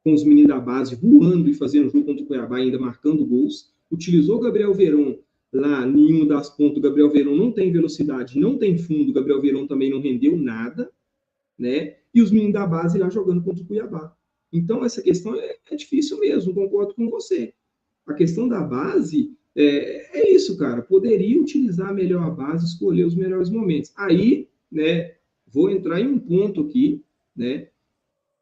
[SPEAKER 1] com os meninos da base voando e fazendo jogo contra o Cuiabá, ainda marcando gols. Utilizou o Gabriel Veron lá em uma das pontas. O Gabriel Veron não tem velocidade, não tem fundo. O Gabriel Veron também não rendeu nada, né? E os meninos da base lá jogando contra o Cuiabá. Então, essa questão é difícil mesmo, concordo com você. A questão da base é isso, cara. Poderia utilizar melhor a base, escolher os melhores momentos. Aí, né, vou entrar em um ponto aqui, né,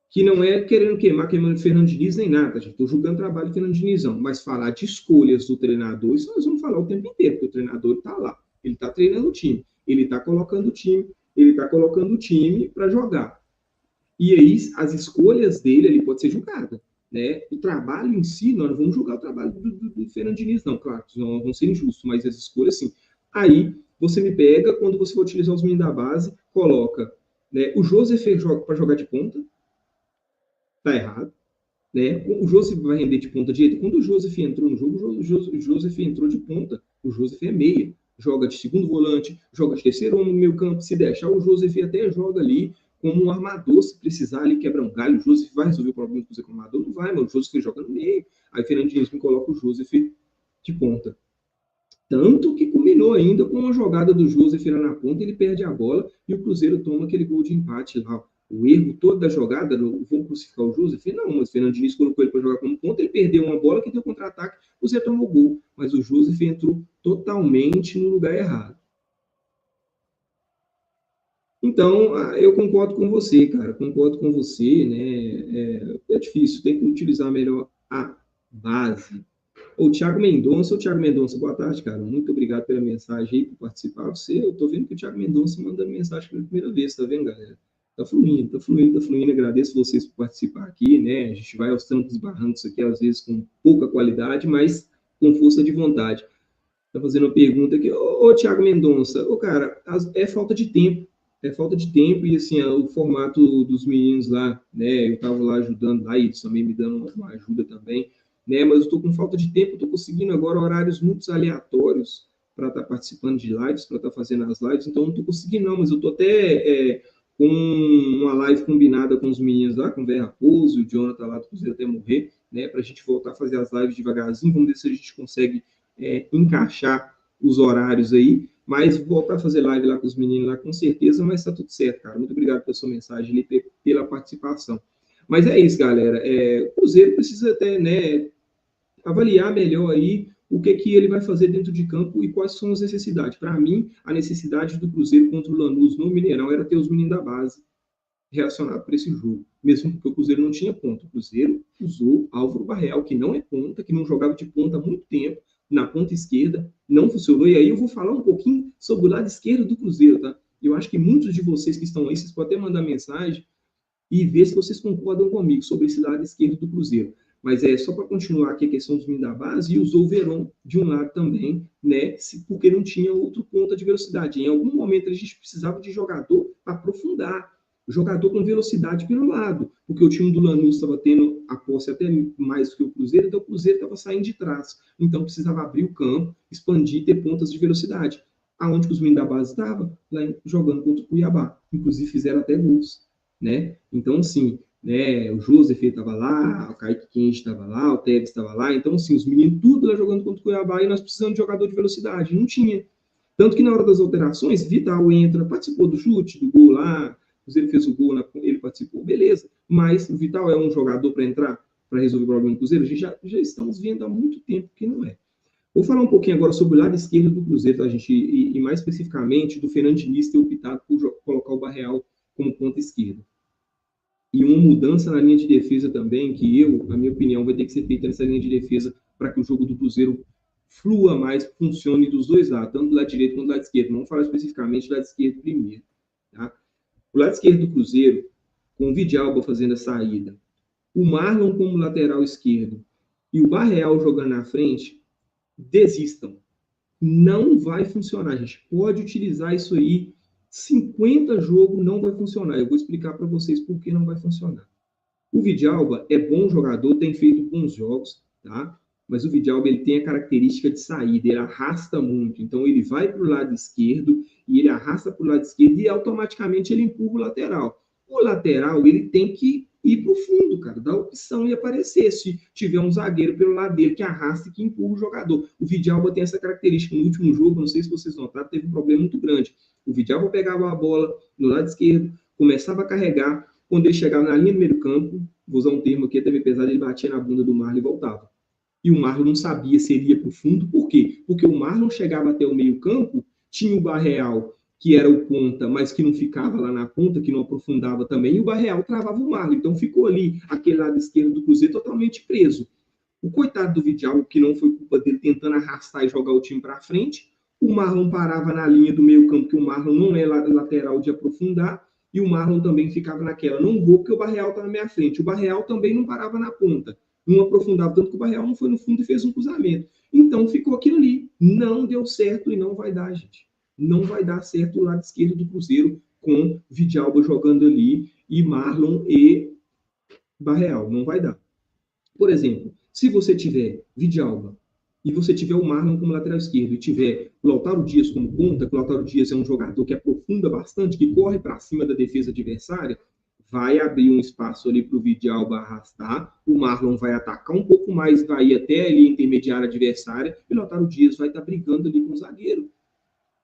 [SPEAKER 1] que não é querendo queimar o Fernando Diniz nem nada, gente. Estou julgando o trabalho do Fernando Dinizão, mas falar de escolhas do treinador, isso nós vamos falar o tempo inteiro, porque o treinador está lá, ele está treinando o time, ele está colocando o time para jogar. E aí, as escolhas dele, ele pode ser julgada, né? O trabalho em si, nós não vamos julgar o trabalho do Fernando Diniz, não, claro, não vão ser injustos, mas as escolhas, sim. Aí, você me pega, quando você for utilizar os meninos da base, coloca, né, o Joseph joga para jogar de ponta, tá errado, né? O Joseph vai render de ponta direita. Quando o Joseph entrou no jogo, o Joseph entrou de ponta. O Joseph é meia. Joga de segundo volante, joga de terceiro homem no meio campo. Se deixar, o Joseph até joga ali como um armador, se precisar ali quebrar um galho. O Joseph vai resolver o problema com o armador? Não vai, mas o Joseph joga no meio. Aí o Fernandinho me coloca o Joseph de ponta. Tanto que combinou ainda com uma jogada do Joseph lá na ponta, ele perde a bola e o Cruzeiro toma aquele gol de empate lá. O erro todo da jogada, vão crucificar o Joseph? Não, mas o Fernando Diniz colocou ele para jogar como ponta, ele perdeu uma bola que deu contra-ataque, o Cruzeiro tomou gol. Mas o Joseph entrou totalmente no lugar errado. Então, eu concordo com você, cara, concordo com você, né? É difícil, tem que utilizar melhor a base. O Thiago Mendonça, boa tarde, cara. Muito obrigado pela mensagem aí, por participar. Eu tô vendo que o Thiago Mendonça mandando mensagem pela primeira vez, tá vendo, galera? Tá fluindo, tá fluindo, tá fluindo. Agradeço vocês por participar aqui, né? A gente vai aos trancos e barrancos aqui, às vezes com pouca qualidade, mas com força de vontade. Tá fazendo uma pergunta aqui. Ô Thiago Mendonça, cara, é falta de tempo. É falta de tempo e, assim, o formato dos meninos lá, né? Eu tava lá ajudando lá, e eles também me dando uma ajuda também, né? Mas eu estou com falta de tempo, estou conseguindo agora horários muito aleatórios para estar participando de lives, para estar fazendo as lives, então não estou conseguindo não, mas eu estou até com uma live combinada com os meninos lá, com o Vé Raposo, o Jonathan lá do Cruzeiro até morrer, né? Para a gente voltar a fazer as lives devagarzinho, vamos ver se a gente consegue encaixar os horários aí, mas vou voltar a fazer live lá com os meninos lá, com certeza, mas está tudo certo, cara. Muito obrigado pela sua mensagem e pela participação. Mas é isso, galera. O Cruzeiro precisa até, né, avaliar melhor aí o que ele vai fazer dentro de campo e quais são as necessidades. Para mim, a necessidade do Cruzeiro contra o Lanús no Mineirão era ter os meninos da base reacionado para esse jogo, mesmo porque o Cruzeiro não tinha ponta. O Cruzeiro usou Álvaro Barreal, que não é ponta, que não jogava de ponta há muito tempo, na ponta esquerda, não funcionou. E aí eu vou falar um pouquinho sobre o lado esquerdo do Cruzeiro, tá? Eu acho que muitos de vocês que estão aí, vocês podem até mandar mensagem e ver se vocês concordam comigo sobre esse lado esquerdo do Cruzeiro. Mas é só para continuar aqui a questão dos meninos da base, e usou o Verón de um lado também, né? Porque não tinha outro ponta de velocidade. Em algum momento a gente precisava de jogador para aprofundar, jogador com velocidade pelo lado, porque o time do Lanús estava tendo a posse até mais do que o Cruzeiro, então o Cruzeiro estava saindo de trás. Então precisava abrir o campo, expandir e ter pontas de velocidade. Aonde que os meninos da base estavam? Lá jogando contra o Cuiabá. Inclusive fizeram até gols, né? Então, assim, né, o Joseph estava lá, o Kaique Quente estava lá, o Tevez estava lá. Então, assim, os meninos tudo lá jogando contra o Cuiabá e nós precisamos de jogador de velocidade. Não tinha. Tanto que na hora das alterações, Vidal entra, participou do chute, do gol lá, o Cruzeiro fez o gol, ele participou, beleza. Mas o Vidal é um jogador para entrar, para resolver o problema do Cruzeiro? A gente já estamos vendo há muito tempo que não é. Vou falar um pouquinho agora sobre o lado esquerdo do Cruzeiro, tá, gente? E mais especificamente do Fernando Diniz ter optado por colocar o Barreal como ponta esquerda. E uma mudança na linha de defesa também, que na minha opinião, vai ter que ser feita nessa linha de defesa para que o jogo do Cruzeiro flua mais, funcione dos dois lados, tanto do lado direito quanto do lado esquerdo. Vamos falar especificamente do lado esquerdo primeiro. Tá? O lado esquerdo do Cruzeiro, com o Vidalba fazendo a saída, o Marlon como lateral esquerdo e o Barreal jogando na frente, desistam. Não vai funcionar, gente. Pode utilizar isso aí. 50 jogos não vai funcionar. Eu vou explicar para vocês por que não vai funcionar. O Vidalba é bom jogador, tem feito bons jogos, tá? Mas o Vidalba ele tem a característica de saída, ele arrasta muito. Então ele vai para o lado esquerdo e ele arrasta para o lado esquerdo e automaticamente ele empurra o lateral. O lateral ele tem que ir para o fundo, cara, dá opção e aparecer se tiver um zagueiro pelo lado dele que arrasta e que empurra o jogador. O Vidalba tem essa característica. No último jogo, não sei se vocês notaram, teve um problema muito grande. O Vidalba pegava a bola no lado esquerdo, começava a carregar, quando ele chegava na linha do meio campo, vou usar um termo aqui até meio pesado, ele batia na bunda do Marlon e voltava. E o Marlon não sabia se ele ia para o fundo, por quê? Porque o Marlon chegava até o meio campo, tinha o Barreal, que era o ponta, mas que não ficava lá na ponta, que não aprofundava também, e o Barreal travava o Marlon. Então ficou ali, aquele lado esquerdo do Cruzeiro, totalmente preso. O coitado do Vidal, que não foi culpa dele, tentando arrastar e jogar o time para frente, o Marlon parava na linha do meio campo, que o Marlon não é lateral de aprofundar, e o Marlon também ficava naquela, não vou porque o Barreal está na minha frente. O Barreal também não parava na ponta, não aprofundava, tanto que o Barreal não foi no fundo e fez um cruzamento. Então ficou aquilo ali, não deu certo e não vai dar, gente. Não vai dar certo o lado esquerdo do Cruzeiro com Vidalba jogando ali e Marlon e Barreal, não vai dar. Por exemplo, se você tiver Vidalba e você tiver o Marlon como lateral esquerdo e tiver o Lautaro Dias como ponta, que o Lautaro Dias é um jogador que aprofunda bastante, que corre para cima da defesa adversária, vai abrir um espaço ali para o Vidalba arrastar, o Marlon vai atacar um pouco mais, vai ir até ali intermediária adversária, e o Lautaro Dias vai estar brigando ali com o zagueiro.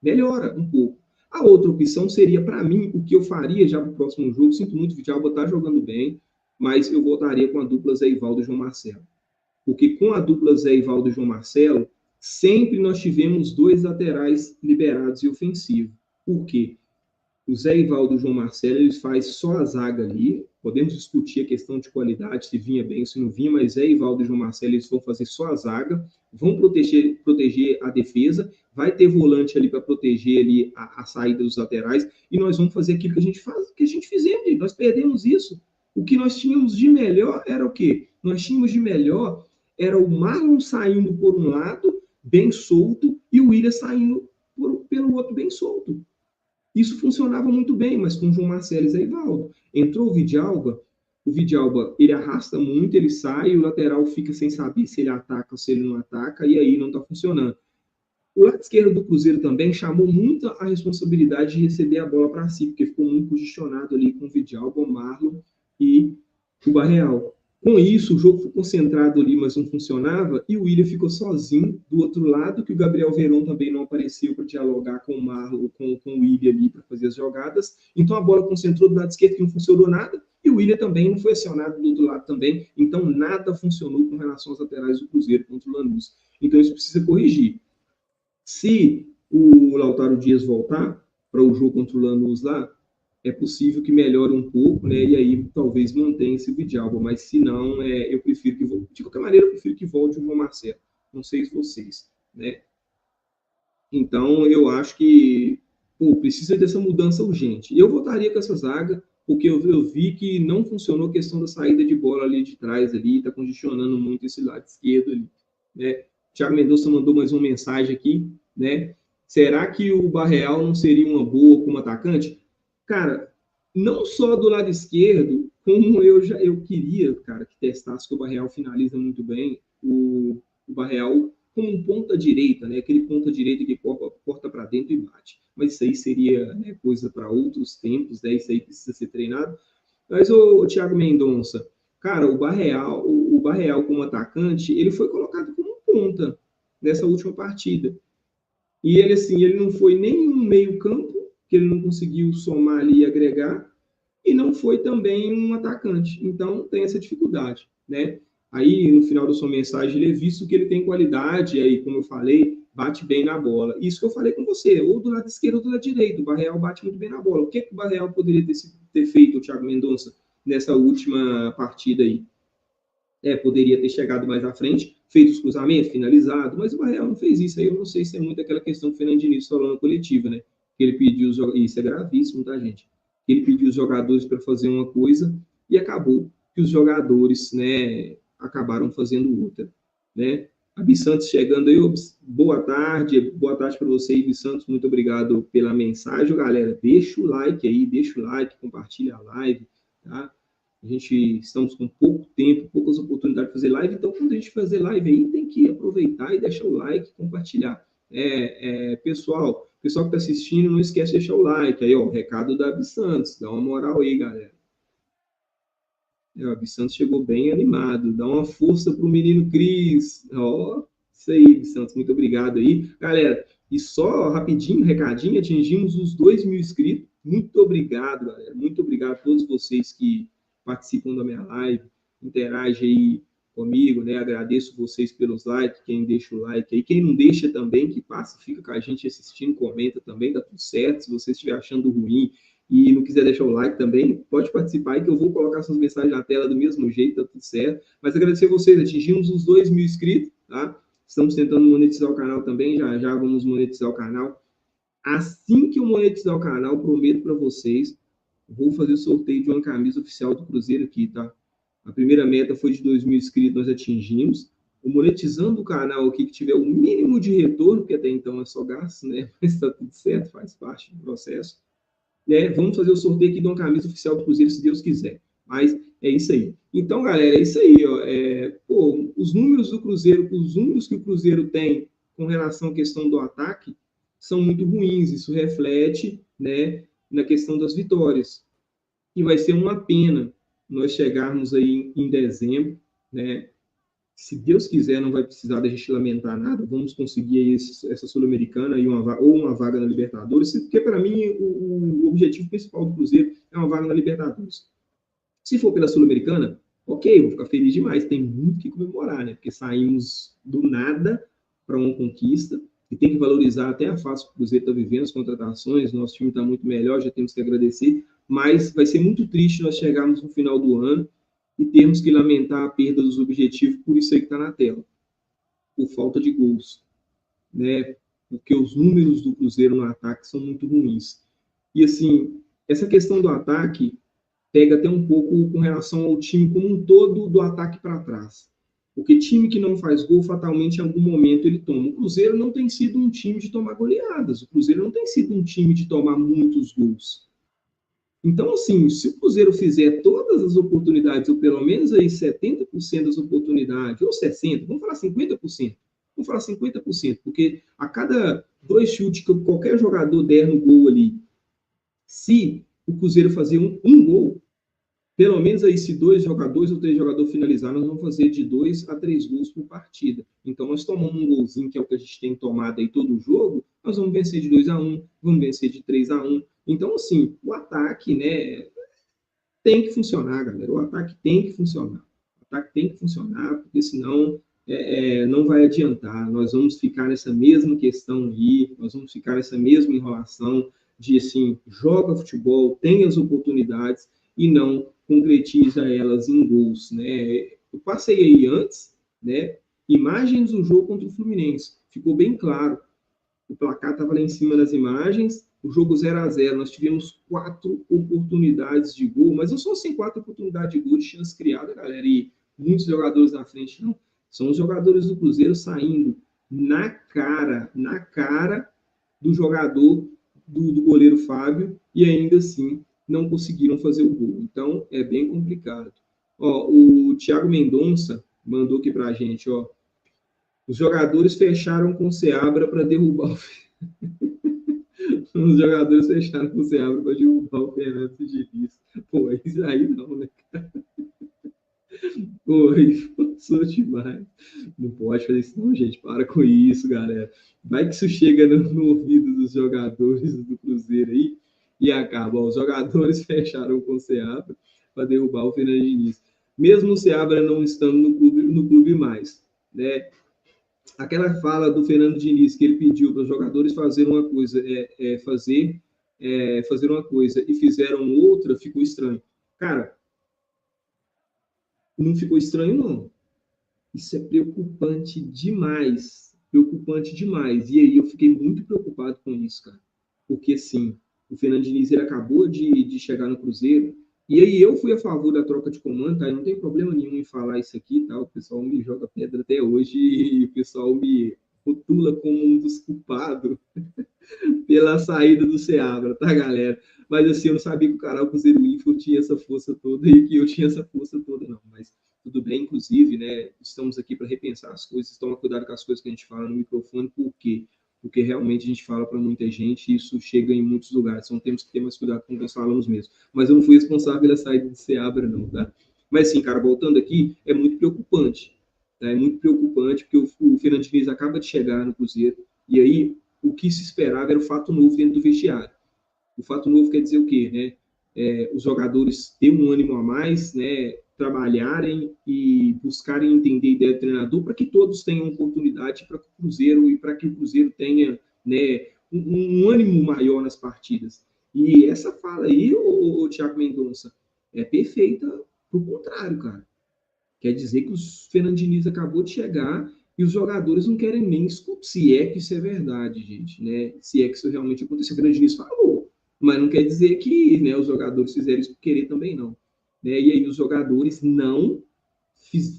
[SPEAKER 1] Melhora um pouco. A outra opção seria, para mim, o que eu faria já para o próximo jogo, sinto muito, o Vidalba está jogando bem, mas eu voltaria com a dupla Zé Ivaldo e João Marcelo. Porque com a dupla Zé Ivaldo e João Marcelo, sempre nós tivemos dois laterais liberados e ofensivos. Por quê? O Zé Ivaldo e o João Marcelo, eles fazem só a zaga ali. Podemos discutir a questão de qualidade, se vinha bem ou se não vinha, mas Zé Ivaldo e João Marcelo, eles vão fazer só a zaga, vão proteger a defesa, vai ter volante ali para proteger ali a saída dos laterais, e nós vamos fazer aquilo que a gente faz, que a gente fizemos, nós perdemos isso. O que nós tínhamos de melhor era o quê? Nós tínhamos de melhor era o Marlon saindo por um lado, bem solto, e o Willian saindo pelo outro, bem solto. Isso funcionava muito bem, mas com o João Marcelo e Zé Ivaldo. Entrou o Vidalba ele arrasta muito, ele sai, o lateral fica sem saber se ele ataca ou se ele não ataca, e aí não está funcionando. O lado esquerdo do Cruzeiro também chamou muito a responsabilidade de receber a bola para si, porque ficou muito congestionado ali com o Vidalba, o Marlon e o Barreal. Com isso, o jogo foi concentrado ali, mas não funcionava, e o Willian ficou sozinho do outro lado, que o Gabriel Verón também não apareceu para dialogar com o Marlon, com o Willian ali para fazer as jogadas. Então a bola concentrou do lado esquerdo, que não funcionou nada, e o Willian também não foi acionado do outro lado também. Então nada funcionou com relação às laterais do Cruzeiro contra o Lanús. Então isso precisa corrigir. Se o Lautaro Dias voltar para o jogo contra o Lanús lá, é possível que melhore um pouco, né? E aí talvez mantenha esse Vidalba, mas se não, eu prefiro que volte. De qualquer maneira, eu prefiro que volte o João Marcelo. Não sei se vocês, né? Então, eu acho que precisa dessa mudança urgente. Eu voltaria com essa zaga, porque eu vi que não funcionou a questão da saída de bola ali de trás, ali, está congestionando muito esse lado esquerdo ali, né? Thiago Mendonça mandou mais uma mensagem aqui, né? Será que o Barreal não seria uma boa como atacante? Cara, não só do lado esquerdo, como eu queria, cara, que testasse que o Barreal finaliza muito bem, o Barreal como um ponta direita, né? Aquele ponta direita que corta para dentro e bate. Mas isso aí seria, né, coisa para outros tempos, né? Isso aí precisa ser treinado. Mas o Thiago Mendonça, cara, o Barreal como atacante, ele foi colocado como ponta nessa última partida. E ele, assim, ele não foi nem um meio-campo, que ele não conseguiu somar ali e agregar, e não foi também um atacante. Então, tem essa dificuldade, né? Aí, no final da sua mensagem, ele é visto que ele tem qualidade, aí, como eu falei, bate bem na bola. Isso que eu falei com você, ou do lado esquerdo ou do lado direito. O Barreal bate muito bem na bola. O que o Barreal poderia ter feito, o Thiago Mendonça, nessa última partida aí? Poderia ter chegado mais à frente, feito os cruzamentos, finalizado, mas o Barreal não fez isso. Aí eu não sei se é muito aquela questão que o Fernando Diniz falou na coletiva, né? Que ele pediu, isso é gravíssimo, tá, gente? Ele pediu os jogadores para fazer uma coisa e acabou que os jogadores, né, acabaram fazendo outra, né? A Bi Santos chegando aí, boa tarde para você, Bi Santos, muito obrigado pela mensagem, galera. Deixa o like aí, deixa o like, compartilha a live, tá? A gente estamos com pouco tempo, poucas oportunidades de fazer live, então quando a gente fazer live aí, tem que aproveitar e deixar o like, compartilhar. Pessoal que está assistindo, não esquece de deixar o like. Aí, ó, recado da Abi Santos, dá uma moral aí, galera. O Abi Santos chegou bem animado, dá uma força pro menino Cris. Ó, isso aí, Abi Santos, muito obrigado aí. Galera, e só rapidinho, recadinho, atingimos os 2.000 inscritos. Muito obrigado, galera. Muito obrigado a todos vocês que participam da minha live, interagem aí comigo, né? Agradeço vocês pelos likes, quem deixa o like aí, quem não deixa também, que passa, fica com a gente assistindo, comenta também, dá tudo certo. Se você estiver achando ruim e não quiser deixar o like também, pode participar aí que eu vou colocar suas mensagens na tela do mesmo jeito, tá tudo certo. Mas agradecer a vocês, atingimos os 2.000 inscritos, tá? Estamos tentando monetizar o canal também, já vamos monetizar o canal. Assim que eu monetizar o canal, prometo para vocês, vou fazer o sorteio de uma camisa oficial do Cruzeiro aqui, tá? A primeira meta foi de 2.000 inscritos, nós atingimos. O monetizando o canal aqui, que tiver o mínimo de retorno, porque até então é só gasto, né? Mas está tudo certo, faz parte do processo. Vamos fazer o sorteio aqui de uma camisa oficial do Cruzeiro, se Deus quiser. Mas é isso aí. Então, galera, é isso aí. Ó, os números do Cruzeiro, os números que o Cruzeiro tem com relação à questão do ataque são muito ruins. Isso reflete, né, na questão das vitórias. E vai ser uma pena nós chegarmos aí em dezembro, né? Se Deus quiser, não vai precisar da gente lamentar nada, vamos conseguir essa Sul-Americana ou uma vaga na Libertadores, porque para mim o objetivo principal do Cruzeiro é uma vaga na Libertadores. Se for pela Sul-Americana, ok, vou ficar feliz demais, tem muito que comemorar, né? Porque saímos do nada para uma conquista e tem que valorizar até a fase que o Cruzeiro está vivendo, as contratações, nosso time está muito melhor, já temos que agradecer, mas vai ser muito triste nós chegarmos no final do ano e termos que lamentar a perda dos objetivos por isso aí que está na tela, por falta de gols, né? Porque os números do Cruzeiro no ataque são muito ruins. E assim, essa questão do ataque pega até um pouco com relação ao time como um todo, do ataque para trás. Porque time que não faz gol, fatalmente em algum momento ele toma. O Cruzeiro não tem sido um time de tomar goleadas, o Cruzeiro não tem sido um time de tomar muitos gols. Então, assim, se o Cruzeiro fizer todas as oportunidades, ou pelo menos aí 70% das oportunidades, ou 60%, vamos falar 50%, vamos falar 50%, porque a cada 2 chutes que qualquer jogador der no gol ali, se o Cruzeiro fazer um gol, pelo menos aí se 2 jogadores ou 3 jogadores finalizar, nós vamos fazer de 2 a 3 gols por partida. Então, nós tomamos um golzinho, que é o que a gente tem tomado aí todo o jogo, nós vamos vencer de 2-1, vamos vencer de 3-1. Então, assim, o ataque, né, tem que funcionar, galera. O ataque tem que funcionar. O ataque tem que funcionar, porque senão não vai adiantar. Nós vamos ficar nessa mesma questão aí, nós vamos ficar nessa mesma enrolação de, assim, joga futebol, tem as oportunidades e não concretiza elas em gols, né? Eu passei aí antes, né, imagens do jogo contra o Fluminense. Ficou bem claro. O placar estava lá em cima das imagens, o jogo 0-0, nós tivemos 4 oportunidades de gol, mas não são assim 4 oportunidades de gol de chance criada, galera, e muitos jogadores na frente, não. São os jogadores do Cruzeiro saindo na cara do jogador, do goleiro Fábio, e ainda assim não conseguiram fazer o gol. Então, é bem complicado. Ó, o Thiago Mendonça mandou aqui pra gente, ó. Os jogadores fecharam com o Seabra para derrubar o... Os jogadores fecharam com o Seabra para derrubar o Fernando Diniz. Pô, isso aí não, né? Pô, forçou demais. Não pode fazer isso não, gente. Para com isso, galera. Vai que isso chega no ouvido dos jogadores do Cruzeiro aí e acaba. Ó, os jogadores fecharam com o Seabra para derrubar o Fernando Diniz. Mesmo o Seabra não estando no clube mais, né? Aquela fala do Fernando Diniz que ele pediu para os jogadores fazer uma coisa, fazer uma coisa e fizeram outra, ficou estranho. Cara, não ficou estranho, não. Isso é preocupante demais. Preocupante demais. E aí eu fiquei muito preocupado com isso, cara. Porque, sim, o Fernando Diniz ele acabou de chegar no Cruzeiro. E aí eu fui a favor da troca de comando, tá? Eu não tem problema nenhum em falar isso aqui, tá? O pessoal me joga pedra até hoje e o pessoal me rotula como um dos culpados pela saída do Seabra, tá, galera? Mas assim, eu não sabia que o canal Cruzeiro Info tinha essa força toda e que eu tinha essa força toda, não. Mas tudo bem, inclusive, né? Estamos aqui para repensar as coisas, tomar cuidado com as coisas que a gente fala no microfone, por quê? Porque realmente a gente fala para muita gente e isso chega em muitos lugares. Então temos que ter mais cuidado com o que nós falamos mesmo. Mas eu não fui responsável pela saída de Seabra, não, tá? Mas assim, cara, voltando aqui, é muito preocupante. Tá? É muito preocupante, porque o Fernando Diniz acaba de chegar no Cruzeiro, e aí o que se esperava era o fato novo dentro do vestiário. O fato novo quer dizer o quê, né? Os jogadores terem um ânimo a mais, né? Trabalharem e buscarem entender a ideia do treinador para que todos tenham oportunidade para que o Cruzeiro e para que o Cruzeiro tenha, né, um ânimo maior nas partidas. E essa fala aí, o Thiago Mendonça, é perfeita pro contrário, cara. Quer dizer que o Fernando Diniz acabou de chegar e os jogadores não querem nem escutar, se é que isso é verdade, gente, né? Se é que isso realmente aconteceu. O Fernando Diniz falou, mas não quer dizer que, né, os jogadores fizeram isso por querer também, não. Né? E aí os jogadores não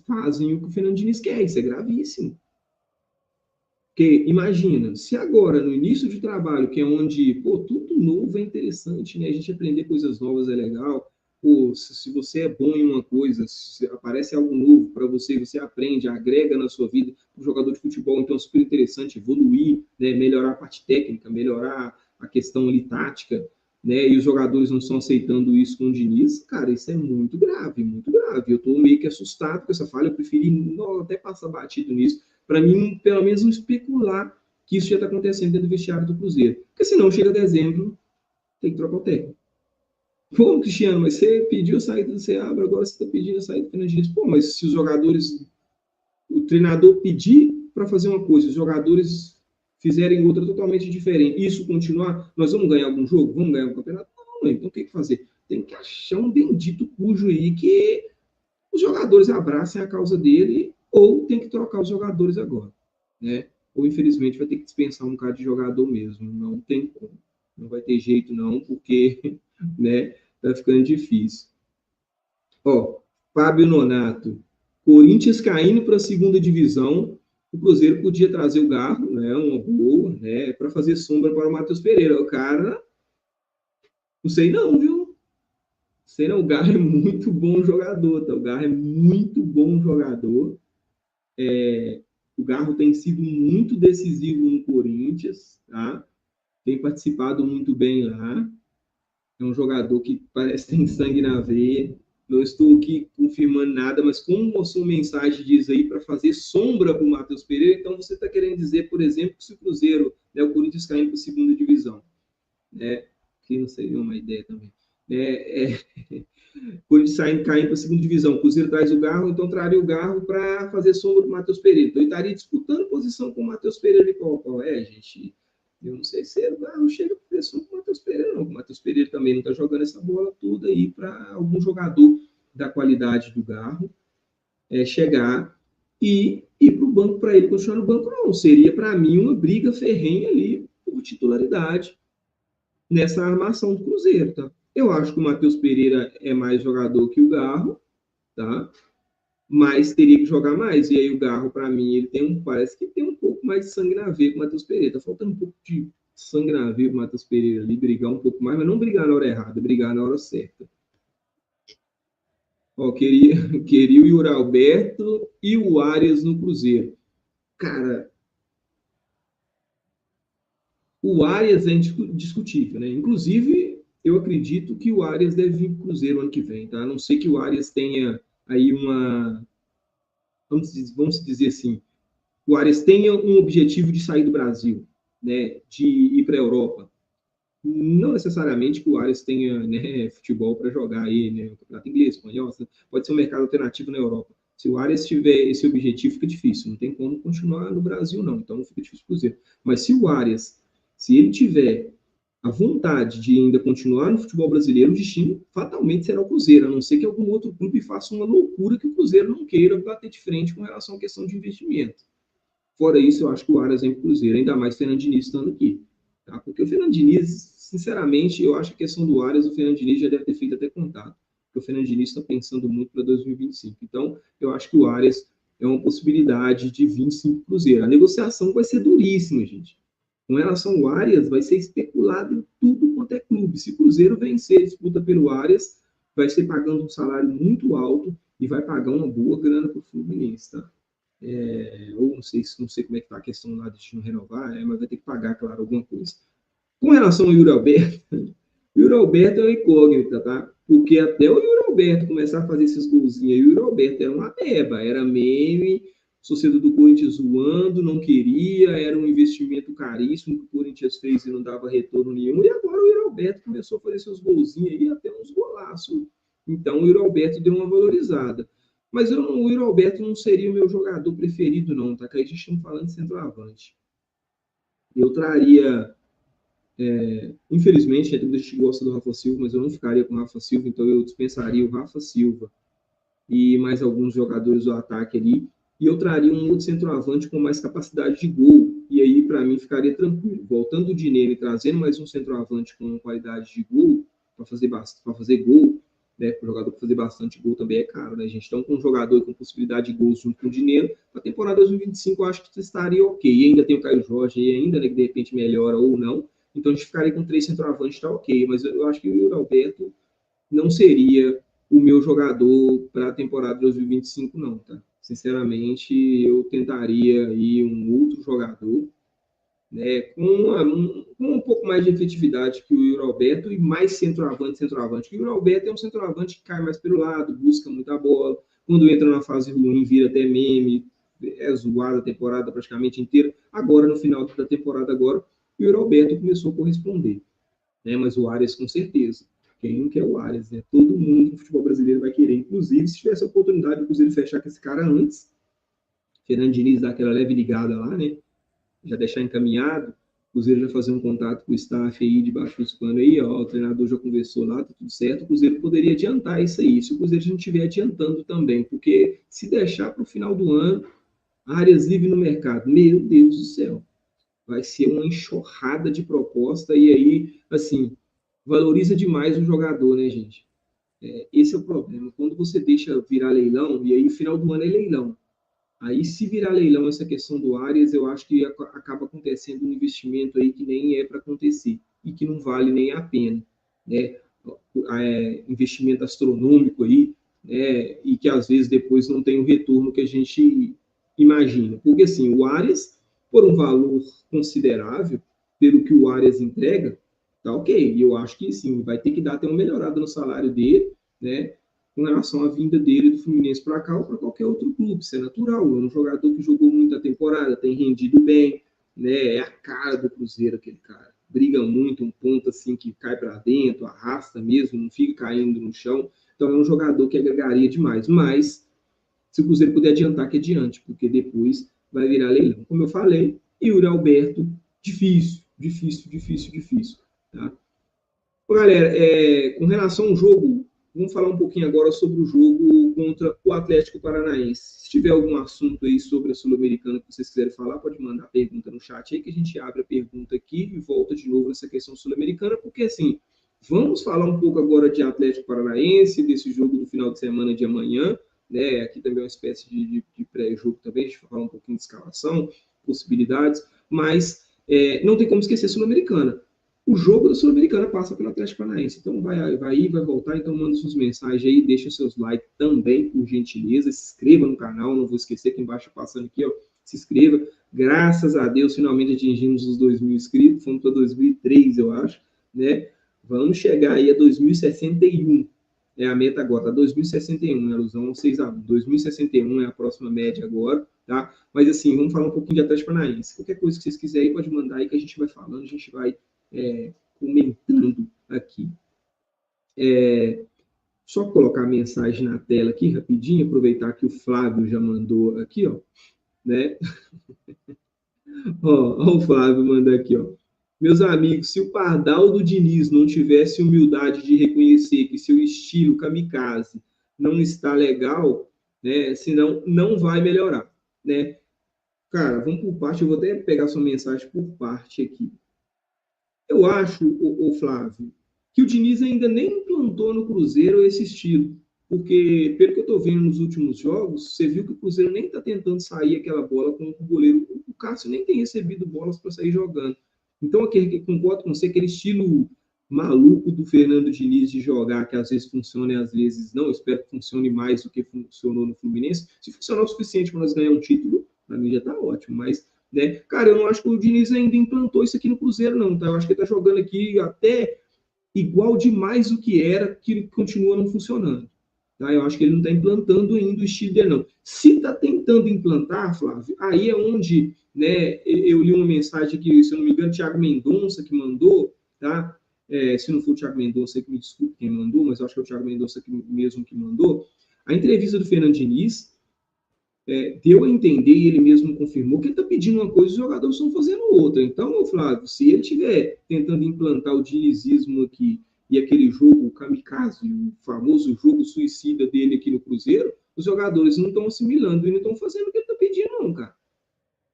[SPEAKER 1] fazem o que o Fernando Diniz quer, isso é gravíssimo. Porque imagina, se agora, no início de trabalho, que é onde, pô, tudo novo é interessante, né? A gente aprender coisas novas é legal. Pô, se você é bom em uma coisa, se aparece algo novo para você, você aprende, agrega na sua vida, um jogador de futebol, então é super interessante evoluir, né? Melhorar a parte técnica, melhorar a questão ali tática, né? E os jogadores não estão aceitando isso com o Diniz, cara, isso é muito grave, muito grave. Eu estou meio que assustado com essa falha, eu preferi não, até passar batido nisso, para mim, pelo menos, não especular que isso já está acontecendo dentro do vestiário do Cruzeiro. Porque senão, chega dezembro, tem que trocar o técnico. Pô, Cristiano, mas você pediu a saída do Seabra, agora você está pedindo a saída do Fernando Diniz. Pô, mas se os jogadores, o treinador pedir para fazer uma coisa, os jogadores fizerem outra totalmente diferente, isso continuar, nós vamos ganhar algum jogo? Vamos ganhar um campeonato? Não, então o que fazer? Tem que achar um bendito cujo aí que os jogadores abracem a causa dele ou tem que trocar os jogadores agora, né? Ou infelizmente vai ter que dispensar um cara de jogador mesmo, não tem como, não vai ter jeito não, porque, né, tá ficando difícil. Ó, Fábio Nonato, Corinthians caindo para a segunda divisão, o Cruzeiro podia trazer o Garro, né, uma boa, né, para fazer sombra para o Matheus Pereira. O cara, não sei não, viu? Sei não, o Garro é muito bom jogador, tá? O Garro é muito bom jogador. O Garro tem sido muito decisivo no Corinthians, tá? Tem participado muito bem lá. É um jogador que parece que tem sangue na veia. Não estou aqui confirmando nada, mas como a sua mensagem diz aí para fazer sombra para o Matheus Pereira, então você está querendo dizer, por exemplo, que se o Cruzeiro, né, o Corinthians caindo para a segunda divisão, né? Que não seria uma ideia também. Corinthians saindo, caindo para a segunda divisão, o Cruzeiro traz o Garro, então traria o Garro para fazer sombra do Matheus Pereira. Então ele estaria disputando posição com o Matheus Pereira de qual é, gente? Eu não sei se o Garro chega para fazer sombra com o Matheus Pereira, não. O Matheus Pereira também não está jogando essa bola toda aí para algum jogador da qualidade do Garro chegar e ir para o banco para ele continuar no banco, não. Seria, para mim, uma briga ferrenha ali por titularidade. nessa armação do Cruzeiro, tá? Eu acho que o Matheus Pereira é mais jogador que o Garro, tá? Mas teria que jogar mais. E aí o Garro, para mim, parece que tem um pouco mais de sangue na veia com o Matheus Pereira. Tá faltando um pouco de sangue na veia com o Matheus Pereira ali, brigar um pouco mais, mas não brigar na hora errada, brigar na hora certa. Ó, queria o Yuri Alberto e o Arias no Cruzeiro. Cara, o Arias é indiscutível, né? Inclusive, eu acredito que o Arias deve vir para o Cruzeiro ano que vem, tá? A não ser que o Arias tenha aí vamos dizer assim, o Arias tenha um objetivo de sair do Brasil, né? De ir para a Europa. Não necessariamente que o Arias tenha, né, futebol para jogar aí, né? O campeonato inglês, espanhol, pode ser um mercado alternativo na Europa. Se o Arias tiver esse objetivo, fica difícil. Não tem como continuar no Brasil, não. Então fica difícil para o Cruzeiro. Mas se o Arias, se ele tiver a vontade de ainda continuar no futebol brasileiro, o destino fatalmente será o Cruzeiro, a não ser que algum outro clube faça uma loucura que o Cruzeiro não queira bater de frente com relação à questão de investimento. Fora isso, eu acho que o Arias vem para o Cruzeiro, ainda mais o Fernando Diniz estando aqui. Tá? Porque o Fernando Diniz, sinceramente, eu acho que a questão do Arias, o Fernando Diniz já deve ter feito até contato. Porque o Fernando Diniz está pensando muito para 2025. Então, eu acho que o Arias é uma possibilidade de 25 Cruzeiro. A negociação vai ser duríssima, gente. Com relação ao Arias, vai ser especulado em tudo quanto é clube. Se o Cruzeiro vencer a disputa pelo Arias, vai ser pagando um salário muito alto e vai pagar uma boa grana para o Fluminense, tá? Ou não sei como é que está a questão lá de não renovar, mas vai ter que pagar, claro, alguma coisa. Com relação ao Yuri Alberto, Yuri Alberto é uma incógnita, tá? Porque até o Yuri Alberto começar a fazer esses golzinhos, o Yuri Alberto era uma beba, era meme, torcedor do Corinthians zoando, não queria, era um investimento caríssimo que o Corinthians fez e não dava retorno nenhum, e agora o Yuri Alberto começou a fazer seus golzinhos aí, até uns golaços. Então o Yuri Alberto deu uma valorizada. Mas o Yuri Alberto não seria o meu jogador preferido, não, tá? Que a gente está falando de centroavante. Eu traria, infelizmente, a gente gosta do Rafa Silva, mas eu não ficaria com o Rafa Silva, então eu dispensaria o Rafa Silva e mais alguns jogadores do ataque ali, e eu traria um outro centroavante com mais capacidade de gol, e aí para mim ficaria tranquilo. Voltando o Dinheiro e trazendo mais um centroavante com qualidade de gol, para fazer gol, né, para o jogador fazer bastante gol também é caro, né, gente? Então, com um jogador com possibilidade de gols junto com o Dinheiro, para a temporada 2025 eu acho que estaria ok. E ainda tem o Caio Jorge, e ainda, né, que de repente melhora ou não, então a gente ficaria com 3 centroavantes, está ok, mas eu acho que o Yuri Alberto não seria o meu jogador para a temporada 2025, não, tá? Sinceramente, eu tentaria aí um outro jogador, né, com um pouco mais de efetividade que o Yuri Alberto e mais centroavante. O Yuri Alberto é um centroavante que cai mais pelo lado, busca muita bola, quando entra na fase ruim, vira até meme, é zoado a temporada praticamente inteira. Agora, no final da temporada, agora, o Yuri Alberto começou a corresponder, né? Mas o Arias, com certeza. Quem não quer o Arias, né? Todo mundo no futebol brasileiro vai querer. Inclusive, se tivesse a oportunidade de o Cruzeiro fechar com esse cara antes, Fernando Diniz dar aquela leve ligada lá, né? Já deixar encaminhado, o Cruzeiro já fazer um contato com o staff aí debaixo dos panos aí, ó, o treinador já conversou lá, tá tudo certo, o Cruzeiro poderia adiantar isso aí, se o Cruzeiro não estiver adiantando também, porque se deixar para o final do ano, áreas livres no mercado, meu Deus do céu, vai ser uma enxurrada de proposta e aí, assim, valoriza demais o jogador, né, gente? Esse é o problema. Quando você deixa virar leilão, e aí o final do ano é leilão, aí, se virar leilão essa questão do Arias, eu acho que acaba acontecendo um investimento aí que nem é para acontecer e que não vale nem a pena, né? Investimento astronômico aí, né? E que às vezes depois não tem o retorno que a gente imagina. Porque assim, o Arias, por um valor considerável, pelo que o Arias entrega, tá ok. E eu acho que sim, vai ter que dar até uma melhorada no salário dele, né? Com relação à vinda dele do Fluminense para cá ou para qualquer outro clube. Isso é natural. É um jogador que jogou muita temporada, tem rendido bem, né? É a cara do Cruzeiro, aquele cara. Briga muito, um ponto assim que cai para dentro, arrasta mesmo, não fica caindo no chão. Então é um jogador que agregaria demais. Mas se o Cruzeiro puder adiantar, que adiante, porque depois vai virar leilão. Como eu falei, Yuri Alberto, difícil, difícil, difícil, difícil. Tá? Galera, com relação ao jogo vamos falar um pouquinho agora sobre o jogo contra o Atlético Paranaense. Se tiver algum assunto aí sobre a Sul-Americana que vocês quiserem falar, pode mandar pergunta no chat aí, que a gente abre a pergunta aqui e volta de novo nessa questão sul-americana, porque assim, vamos falar um pouco agora de Atlético Paranaense, desse jogo do final de semana de amanhã, né? Aqui também é uma espécie de pré-jogo também, a gente vai falar um pouquinho de escalação, possibilidades, mas não tem como esquecer a Sul-Americana. O jogo da Sul-Americana passa pelo Atlético Paranaense. Então vai ir, vai voltar. Então manda suas mensagens aí, deixa seus likes também, por gentileza. Se inscreva no canal, não vou esquecer aqui embaixo passando aqui, ó. Se inscreva. Graças a Deus, finalmente atingimos os 2.000 inscritos. Fomos para 2003, eu acho, né? Vamos chegar aí a 2061. É a meta agora, tá? 2061, né, Luzão? 6-1. 2061 é a próxima média agora, tá? Mas assim, vamos falar um pouquinho de Atlético Paranaense. Qualquer coisa que vocês quiserem, pode mandar aí que a gente vai falando, a gente vai comentando aqui. Só colocar a mensagem na tela aqui rapidinho, aproveitar que o Flávio já mandou aqui, ó, né? Ó, o Flávio manda aqui, ó. Meus amigos, se o Pardal do Diniz não tivesse humildade de reconhecer que seu estilo kamikaze não está legal, né? Senão não vai melhorar, né? Cara, vamos por parte, eu vou até pegar sua mensagem por parte aqui. Eu acho, o Flávio, que o Diniz ainda nem implantou no Cruzeiro esse estilo. Porque, pelo que eu estou vendo nos últimos jogos, você viu que o Cruzeiro nem está tentando sair aquela bola com o goleiro. O Cássio nem tem recebido bolas para sair jogando. Então, concordo com você, aquele estilo maluco do Fernando Diniz de jogar, que às vezes funciona e às vezes não, eu espero que funcione mais do que funcionou no Fluminense. Se funcionar o suficiente para nós ganhar um título, para mim já está ótimo, mas né? Cara, eu não acho que o Diniz ainda implantou isso aqui no Cruzeiro, não, tá? Eu acho que ele tá jogando aqui até igual demais do que era, que continua não funcionando. Tá? Eu acho que ele não está implantando ainda o estilo dele, não. Se está tentando implantar, Flávio, aí é onde, né, eu li uma mensagem que, se eu não me engano, o Thiago Mendonça que mandou, tá? Se não for o Thiago Mendonça, que me desculpe quem mandou, mas eu acho que é o Thiago Mendonça mesmo que mandou. A entrevista do Fernando Diniz, deu a entender, e ele mesmo confirmou, que ele está pedindo uma coisa e os jogadores estão fazendo outra. Então, Flávio, se ele estiver tentando implantar o dinizismo aqui e aquele jogo kamikaze, o famoso jogo suicida dele aqui no Cruzeiro, os jogadores não estão assimilando e não estão fazendo o que ele está pedindo, não, cara.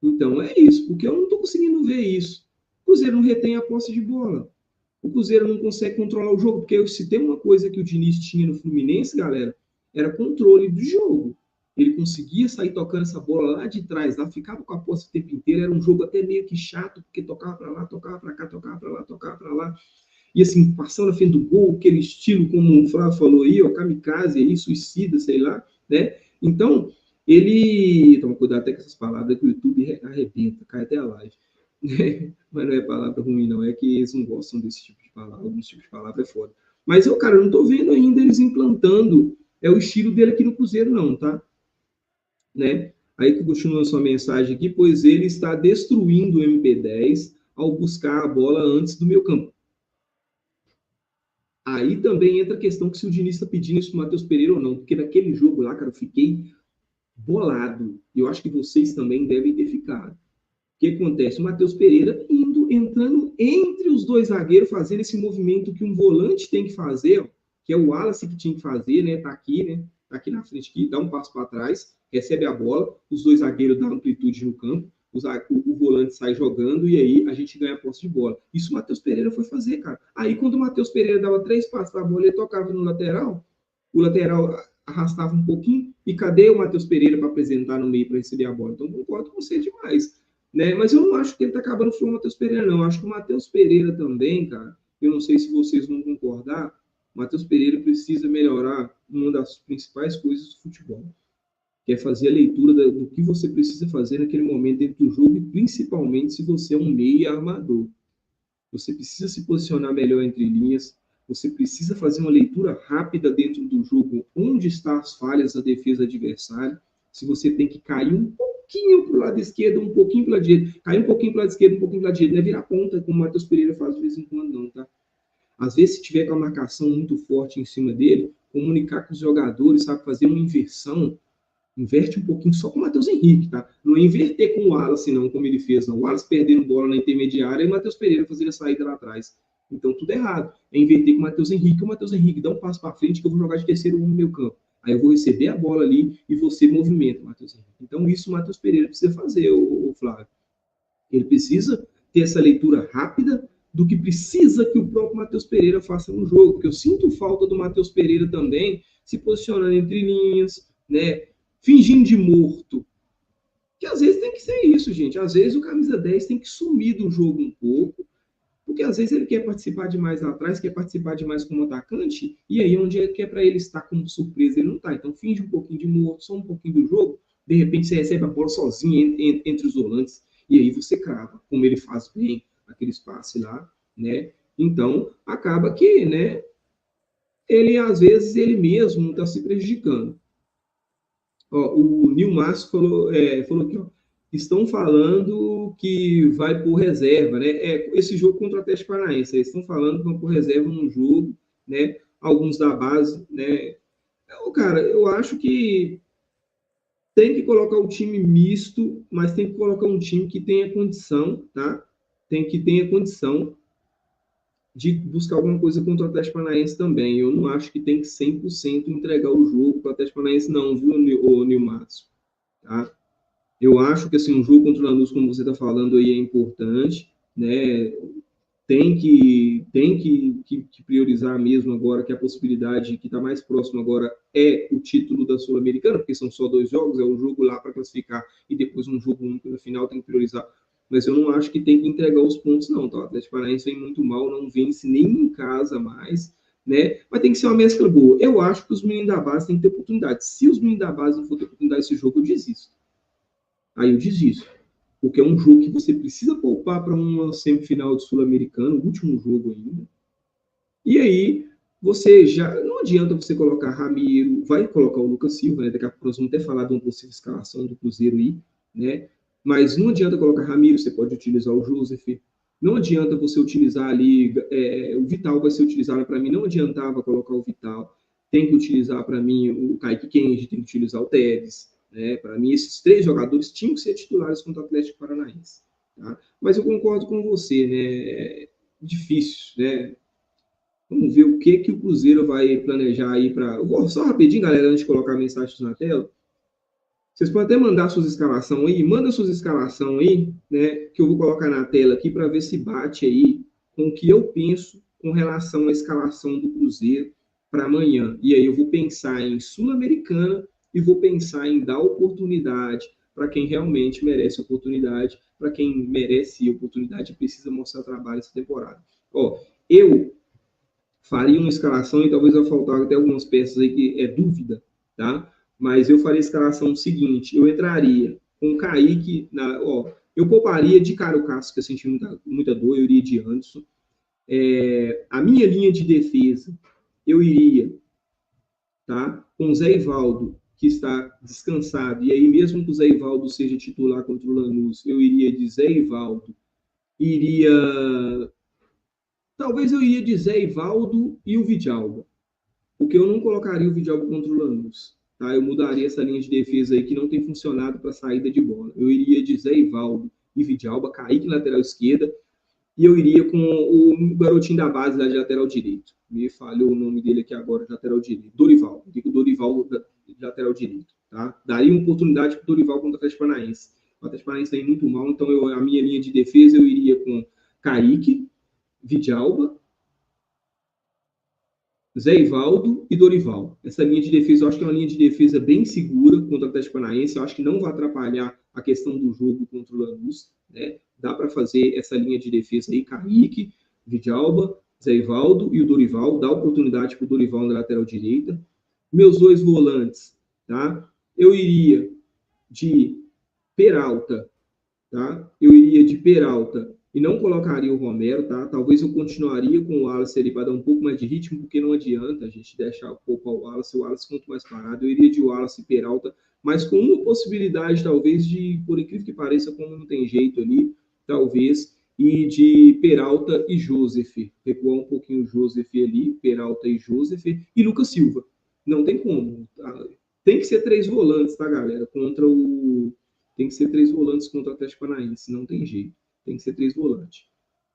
[SPEAKER 1] Então, é isso, porque eu não estou conseguindo ver isso. O Cruzeiro não retém a posse de bola. O Cruzeiro não consegue controlar o jogo, porque se tem uma coisa que o Diniz tinha no Fluminense, galera, era controle do jogo. Ele conseguia sair tocando essa bola lá de trás, lá ficava com a posse o tempo inteiro, era um jogo até meio que chato, porque tocava para lá, tocava para cá, tocava para lá, tocava para lá. E assim, passando na frente do gol, aquele estilo, como o Flávio falou aí, ó, kamikaze aí, suicida, sei lá, né? Então, ele... Toma cuidado até com essas palavras que o YouTube arrebenta, cai até a live. Mas não é palavra ruim, não. É que eles não gostam desse tipo de palavra. Alguns tipos de palavra é foda. Mas eu, cara, não tô vendo ainda eles implantando o estilo dele aqui no Cruzeiro, não, tá? Né? Aí continua a sua mensagem aqui, pois ele está destruindo o MP10 ao buscar a bola antes do meio campo. Aí também entra a questão que se o Diniz está pedindo isso para o Matheus Pereira ou não, porque naquele jogo lá, cara, eu fiquei bolado. E eu acho que vocês também devem ter ficado. O que acontece? O Matheus Pereira entrando entre os dois zagueiros, fazendo esse movimento que um volante tem que fazer, ó, que é o Wallace que tinha que fazer, né? Tá aqui, né? Tá aqui na frente, aqui, dá um passo para trás, recebe a bola, os dois zagueiros dão amplitude no campo, o volante sai jogando e aí a gente ganha a posse de bola. Isso o Matheus Pereira foi fazer, cara. Aí quando o Matheus Pereira dava 3 passos para a bola, ele tocava no lateral, o lateral arrastava um pouquinho, e cadê o Matheus Pereira para apresentar no meio para receber a bola? Então concordo com você demais. Né? Mas eu não acho que ele está acabando com o Matheus Pereira, não. Eu acho que o Matheus Pereira também, cara, eu não sei se vocês vão concordar, o Matheus Pereira precisa melhorar uma das principais coisas do futebol, que é fazer a leitura do que você precisa fazer naquele momento dentro do jogo, e principalmente se você é um meia armador. Você precisa se posicionar melhor entre linhas, você precisa fazer uma leitura rápida dentro do jogo, onde estão as falhas da defesa adversária, se você tem que cair um pouquinho para o lado esquerdo, um pouquinho para o lado direito, cair um pouquinho para o lado esquerdo, um pouquinho para o lado direito, não é virar ponta, como o Matheus Pereira faz de vez em quando, não, tá? Às vezes, se tiver com a marcação muito forte em cima dele, comunicar com os jogadores, sabe, fazer uma inversão, inverte um pouquinho só com o Matheus Henrique, tá? Não é inverter com o Wallace, não, como ele fez, não. O Wallace perdendo bola na intermediária e o Matheus Pereira fazendo a saída lá atrás. Então, tudo errado. É inverter com o Matheus Henrique. O Matheus Henrique dá um passo para frente que eu vou jogar de terceiro no meu campo. Aí eu vou receber a bola ali e você movimenta, Matheus Henrique. Então, isso o Matheus Pereira precisa fazer, o Flávio. Ele precisa ter essa leitura rápida do que precisa que o próprio Matheus Pereira faça no jogo. Porque eu sinto falta do Matheus Pereira também se posicionando entre linhas, né? Fingindo de morto. Que às vezes tem que ser isso, gente. Às vezes o camisa 10 tem que sumir do jogo um pouco, porque às vezes ele quer participar demais lá atrás, quer participar demais como atacante, e aí onde é que é para ele estar como surpresa, ele não está. Então finge um pouquinho de morto, só um pouquinho do jogo, de repente você recebe a bola sozinho entre os volantes, e aí você crava, como ele faz bem aquele espaço lá, né? Então acaba que, né, ele às vezes ele mesmo está se prejudicando. Ó, o Nilmar falou aqui, ó, estão falando que vai por reserva, né? Esse jogo contra o Atlético Paranaense, eles estão falando que vão por reserva no jogo, né? Alguns da base, né? Cara, eu acho que tem que colocar o time misto, mas tem que colocar um time que tenha condição, tá? Tem que ter condição de buscar alguma coisa contra o Atlético Paranaense também. Eu não acho que tem que 100% entregar o jogo para o Atlético Paranaense, não, viu, o Nilmar? Tá? Eu acho que assim, um jogo contra o Lanús, como você está falando aí, é importante, né? Tem que priorizar mesmo agora que a possibilidade que está mais próxima agora é o título da Sul-Americana, porque são só 2 jogos, é um jogo lá para classificar e depois um jogo único no final, tem que priorizar. Mas eu não acho que tem que entregar os pontos, não, tá? O Atlético Paranaense vem muito mal, não vence nem em casa mais, né? Mas tem que ser uma mescla boa. Eu acho que os meninos da base têm que ter oportunidade. Se os meninos da base não for ter oportunidade nesse jogo, eu desisto. Aí eu desisto. Porque é um jogo que você precisa poupar para uma semifinal de Sul-Americano, o último jogo ainda. E aí, você já. Não adianta você colocar Ramiro, vai colocar o Lucas Silva, né? Daqui a pouco nós vamos até falar de uma possível escalação do Cruzeiro aí, né? Mas não adianta colocar Ramiro, você pode utilizar o Joseph. Não adianta você utilizar ali. O Vital vai ser utilizado para mim, não adiantava colocar o Vital. Tem que utilizar para mim o Kaique Kenji, tem que utilizar o Tevez. Né? Para mim, esses 3 jogadores tinham que ser titulares contra o Atlético Paranaense. Tá? Mas eu concordo com você, né? É difícil, né? Vamos ver o que o Cruzeiro vai planejar aí para. Só rapidinho, galera, antes de colocar mensagens na tela. Vocês podem até mandar suas escalações aí, manda suas escalações aí, né? Que eu vou colocar na tela aqui para ver se bate aí com o que eu penso com relação à escalação do Cruzeiro para amanhã. E aí eu vou pensar em Sul-Americana e vou pensar em dar oportunidade para quem realmente merece oportunidade, para quem merece oportunidade e precisa mostrar trabalho essa temporada. Ó, eu faria uma escalação e talvez vai faltar até algumas peças aí que é dúvida, tá? Mas eu faria a escalação seguinte: eu entraria com o Kaique, eu pouparia de Caro Castro, que eu senti muita dor, eu iria de Anderson. A minha linha de defesa, eu iria, tá? Com o Zé Ivaldo, que está descansado, e aí mesmo que o Zé Ivaldo seja titular contra o Lanús, eu iria de Zé Ivaldo, iria talvez eu iria de Zé Ivaldo e o Vidalba, porque eu não colocaria o Vidalba contra o Lanús. Tá? Eu mudaria essa linha de defesa aí que não tem funcionado para saída de bola. Eu iria de Zé Ivaldo e Vidalba, Kaique lateral esquerda, e eu iria com o garotinho da base lá de lateral direito. Me falhou o nome dele aqui agora, de lateral direito. Dorival. Eu digo Dorival de lateral direito. Tá? Daria uma oportunidade para o Dorival contra o Atlético Paranaense. O Atlético Paranaense está muito mal, então a minha linha de defesa eu iria com Kaique, Vidalba, Zé Ivaldo e Dorival. Essa linha de defesa, eu acho que é uma linha de defesa bem segura contra o Atlético Paranaense. Eu acho que não vai atrapalhar a questão do jogo contra o Lanús. Né? Dá para fazer essa linha de defesa aí, Kaique, Vidalba, Zé Ivaldo e o Dorival. Dá oportunidade para o Dorival na lateral direita. Meus 2 volantes, tá? Eu iria de Peralta, tá? Eu iria de Peralta e não colocaria o Romero, tá? Talvez eu continuaria com o Wallace ali para dar um pouco mais de ritmo, porque não adianta a gente deixar um pouco o Wallace muito mais parado. Eu iria de Wallace e Peralta, mas com uma possibilidade, talvez, de, por incrível que pareça, como não tem jeito ali, talvez, e de Peralta e Joseph. Recuar um pouquinho o Joseph ali, Peralta e Joseph, e Lucas Silva. Não tem como. Tá? Tem que ser 3 volantes, tá, galera? Tem que ser 3 volantes contra o Atlético Paranaense, não tem jeito. Tem que ser 3 volantes,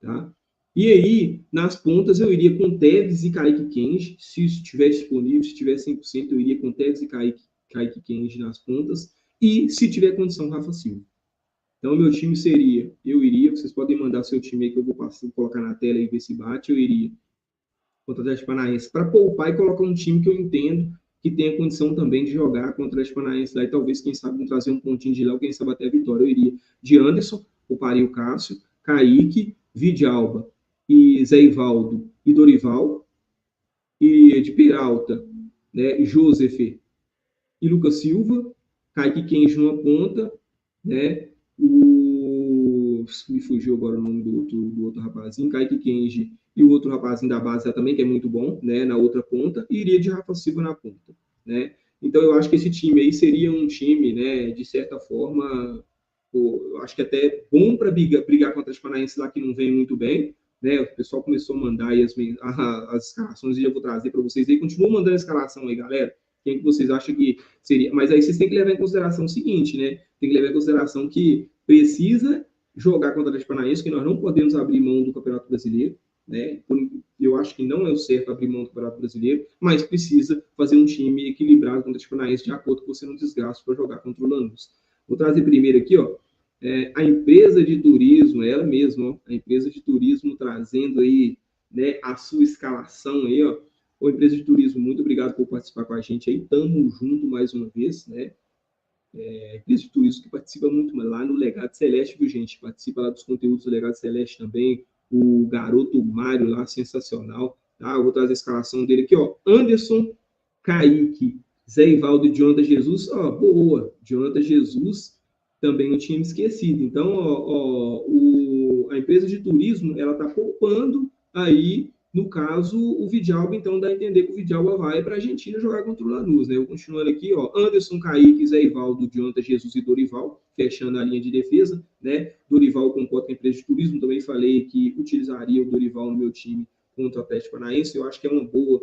[SPEAKER 1] tá? E aí, nas pontas, eu iria com Tevez e Kaique Kenji. Se estiver disponível, se estiver 100%, eu iria com Tevez e Kaique Kenji nas pontas. E, se tiver condição, Rafa Silva. Então, meu time seria, eu iria, vocês podem mandar seu time aí que eu vou colocar na tela e ver se bate, eu iria contra o Atlético Paranaense para poupar e colocar um time que eu entendo que tenha condição também de jogar contra o Atlético Paranaense lá e talvez, quem sabe, trazer um pontinho de lá, ou quem sabe até a vitória. Eu iria de Anderson, pouparia o Cássio, Kaique, Vidalba e Zé Ivaldo e Dorival, e de Peralta, né, Joseph e Lucas Silva, Kaique Kenji numa ponta, né, me fugiu agora o nome do outro rapazinho, Kaique Kenji e o outro rapazinho da base também, que é muito bom, né, na outra ponta, e iria de Rafa Silva na ponta, né. Então, eu acho que esse time aí seria um time, né, de certa forma, eu acho que até bom para brigar contra os Paranaenses lá que não vem muito bem, né? O pessoal começou a mandar aí as escalações e eu vou trazer para vocês aí. Continua mandando a escalação aí, galera. Quem que vocês acham que seria? Mas aí vocês têm que levar em consideração o seguinte, né? Tem que levar em consideração que precisa jogar contra o Atlético Paranaense, que nós não podemos abrir mão do Campeonato Brasileiro, né? Eu acho que não é o certo abrir mão do Campeonato Brasileiro, mas precisa fazer um time equilibrado contra o Atlético Paranaense de acordo com você não desgaste para jogar contra o Lanús. Vou trazer primeiro aqui, ó, a empresa de turismo, ela mesma, ó, a empresa de turismo trazendo aí, né, a sua escalação aí, ó. Ô, empresa de turismo, muito obrigado por participar com a gente aí. Tamo junto mais uma vez, né? A empresa de turismo que participa muito lá no Legado Celeste, viu, gente? Participa lá dos conteúdos do Legado Celeste também. O garoto Mário lá, sensacional. Tá? Eu vou trazer a escalação dele aqui, ó. Anderson, Kaique, Zé Ivaldo e Jonathan Jesus. Ó, boa. Jonathan Jesus também eu tinha me esquecido. Então, a empresa de turismo, ela tá poupando aí, no caso, o Vidalba, então dá a entender que o Vidalba vai para a Argentina jogar contra o Lanús, né? Eu continuando aqui, ó, Anderson, Kaique, Zé Ivaldo, Jonathan Jesus e Dorival, fechando a linha de defesa, né? Dorival concorda com a empresa de turismo, também falei que utilizaria o Dorival no meu time contra o Atlético Paranaense, eu acho que é uma boa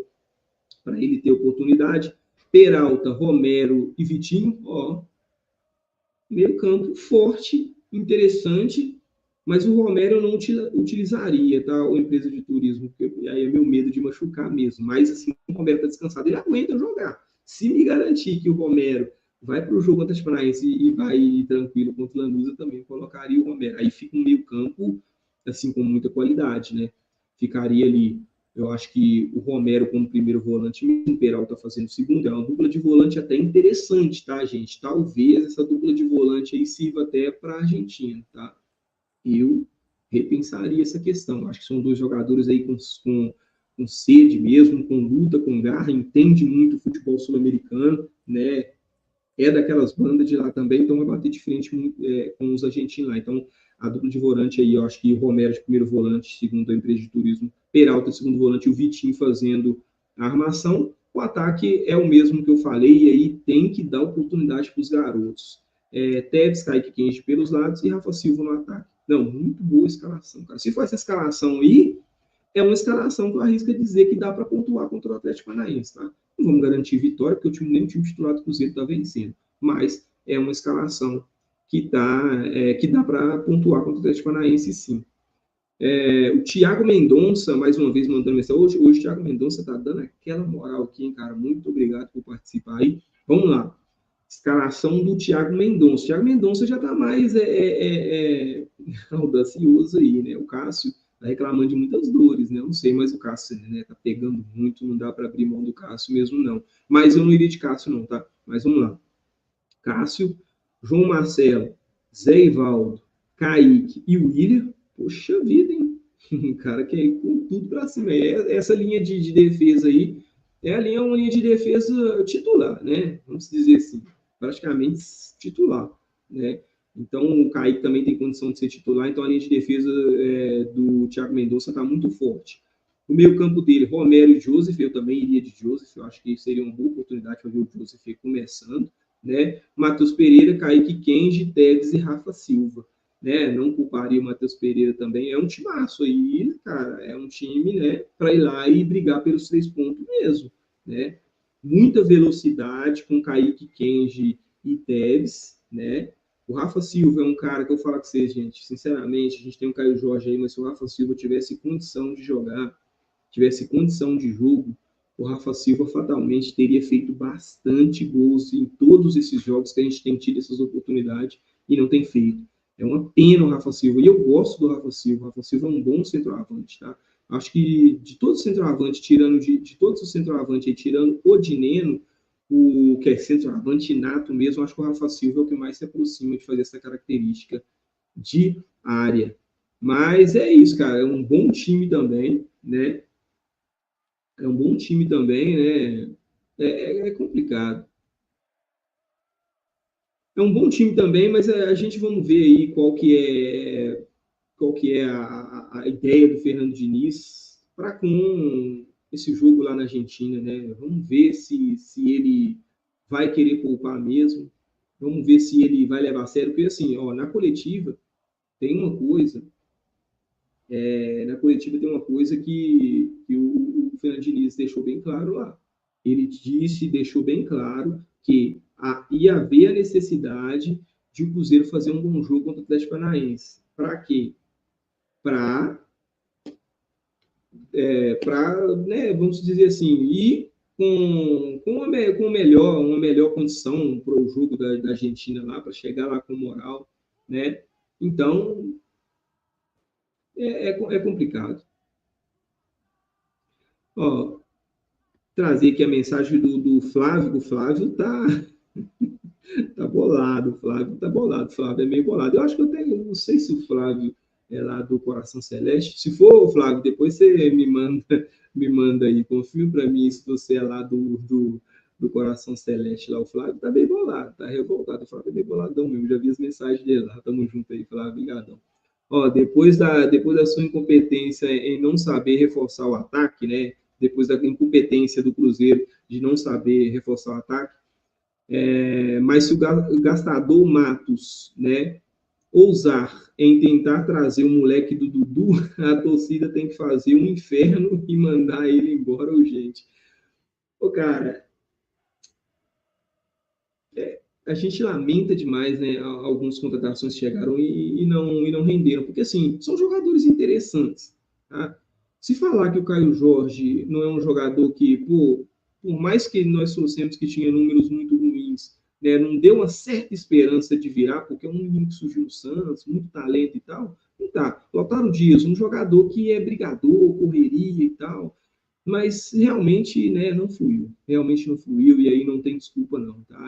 [SPEAKER 1] para ele ter oportunidade. Peralta, Romero e Vitinho, ó, meio campo forte, interessante, mas o Romero eu não utilizaria, tá? A empresa de turismo, porque aí é meu medo de machucar mesmo. Mas assim, o Romero está descansado, ele aguenta jogar. Se me garantir que o Romero vai para o jogo contra o Paranaense e vai tranquilo contra o Lanús, eu também colocaria o Romero. Aí fica um meio campo, assim, com muita qualidade, né? Ficaria ali, eu acho que o Romero como primeiro volante, o Peralta fazendo segundo, é uma dupla de volante até interessante, tá, gente? Talvez essa dupla de volante aí sirva até para a Argentina, tá? Eu repensaria essa questão. Acho que são dois jogadores aí com sede mesmo, com luta, com garra, entende muito o futebol sul-americano, né? É daquelas bandas de lá também, então vai bater de frente com os argentinos lá. Então, a dupla de volante aí, eu acho que o Romero de primeiro volante, segundo a empresa de turismo, Peralta de segundo volante, e o Vitinho fazendo a armação. O ataque é o mesmo que eu falei, e aí tem que dar oportunidade para os garotos. Tevez, Kaique Kenji pelos lados e Rafa Silva no ataque. Não, muito boa escalação, cara. Se for essa escalação aí, é uma escalação que eu arrisco dizer que dá para pontuar contra o Atlético Paranaense, tá? Não vamos garantir vitória, porque o time, nem o time titular do Cruzeiro está vencendo, mas é uma escalação que dá para pontuar contra o Atlético Paranaense, sim. O Thiago Mendonça, mais uma vez, mandando mensagem. Hoje o Thiago Mendonça está dando aquela moral aqui, hein, cara? Muito obrigado por participar aí. Vamos lá. Escalação do Thiago Mendonça. O Thiago Mendonça já está mais audacioso aí, né? O Cássio está reclamando de muitas dores, né? Eu não sei, mas o Cássio, né, tá pegando muito, não dá para abrir mão do Cássio mesmo, não. Mas eu não iria de Cássio, não, tá? Mas vamos lá. Cássio, João Marcelo, Zé Ivaldo, Kaique e William. Poxa vida, hein? Cara, que é com tudo para cima. Essa linha de defesa aí uma linha de defesa titular, né? Vamos dizer assim, praticamente titular, né? Então, o Kaique também tem condição de ser titular, então a linha de defesa do Thiago Mendonça está muito forte. O meio campo dele, Romero e Joseph, eu também iria de Joseph, eu acho que seria uma boa oportunidade para ver o Joseph começando, né? Matheus Pereira, Kaique Kenji, Tevez e Rafa Silva, né? Não culparia o Matheus Pereira também, é um timaço aí, cara, é um time, né, para ir lá e brigar pelos 3 pontos mesmo, né? Muita velocidade com Kaique Kenji e Tevez, né? O Rafa Silva é um cara que eu falo com vocês, gente, sinceramente, a gente tem um Caio Jorge aí, mas se o Rafa Silva tivesse condição de jogar, tivesse condição de jogo, o Rafa Silva fatalmente teria feito bastante gols em todos esses jogos que a gente tem tido essas oportunidades e não tem feito. É uma pena o Rafa Silva. E eu gosto do Rafa Silva. O Rafa Silva é um bom centroavante, tá? Acho que de todos os centroavantes, tirando de todos os centroavantes, tirando o Dineno, o que é centroavante nato mesmo, acho que o Rafa Silva é o que mais se aproxima de fazer essa característica de área. Mas é isso, cara. É um bom time também, né? É um bom time também, né? É complicado. É um bom time também, mas a gente vamos ver aí qual que é a ideia do Fernando Diniz para com esse jogo lá na Argentina, né? Vamos ver se ele vai querer poupar mesmo. Vamos ver se ele vai levar a sério, porque assim, ó, na coletiva tem uma coisa, na coletiva tem uma coisa que o Fernando Diniz deixou bem claro lá. Ele disse, deixou bem claro que ia haver a necessidade de o Cruzeiro fazer um bom jogo contra o Atlético Paranaense. Para quê? Para né, vamos dizer assim, ir uma melhor condição para o jogo da Argentina lá, para chegar lá com moral, né? Então, é complicado. Ó, trazer aqui a mensagem do Flávio. O Flávio tá bolado, o Flávio tá bolado. O Flávio é meio bolado. Eu acho que eu tenho, não sei se o Flávio é lá do Coração Celeste. Se for, Flávio, depois você me manda aí, confirma para mim se você é lá do Coração Celeste lá. O Flávio tá bem bolado, tá revoltado. O Flávio é bem boladão mesmo. Já vi as mensagens dele lá. Tamo junto aí, Flávio, obrigadão. Ó, depois da sua incompetência em não saber reforçar o ataque, né? Depois da incompetência do Cruzeiro de não saber reforçar o ataque, mas se o gastador Matos, né, ousar em tentar trazer o moleque do Dudu, a torcida tem que fazer um inferno e mandar ele embora urgente. Ô, cara, a gente lamenta demais, né? Algumas contratações chegaram e não renderam, porque assim, são jogadores interessantes. Tá? Se falar que o Caio Jorge não é um jogador que, pô, por mais que nós trouxemos que tinha números muito ruins, né, não deu uma certa esperança de virar, porque é um menino que surgiu no Santos, muito talento e tal. Não tá. Lautaro Dias, um jogador que é brigador, correria e tal, mas realmente, né, não fluiu. Realmente não fluiu e aí não tem desculpa não, tá?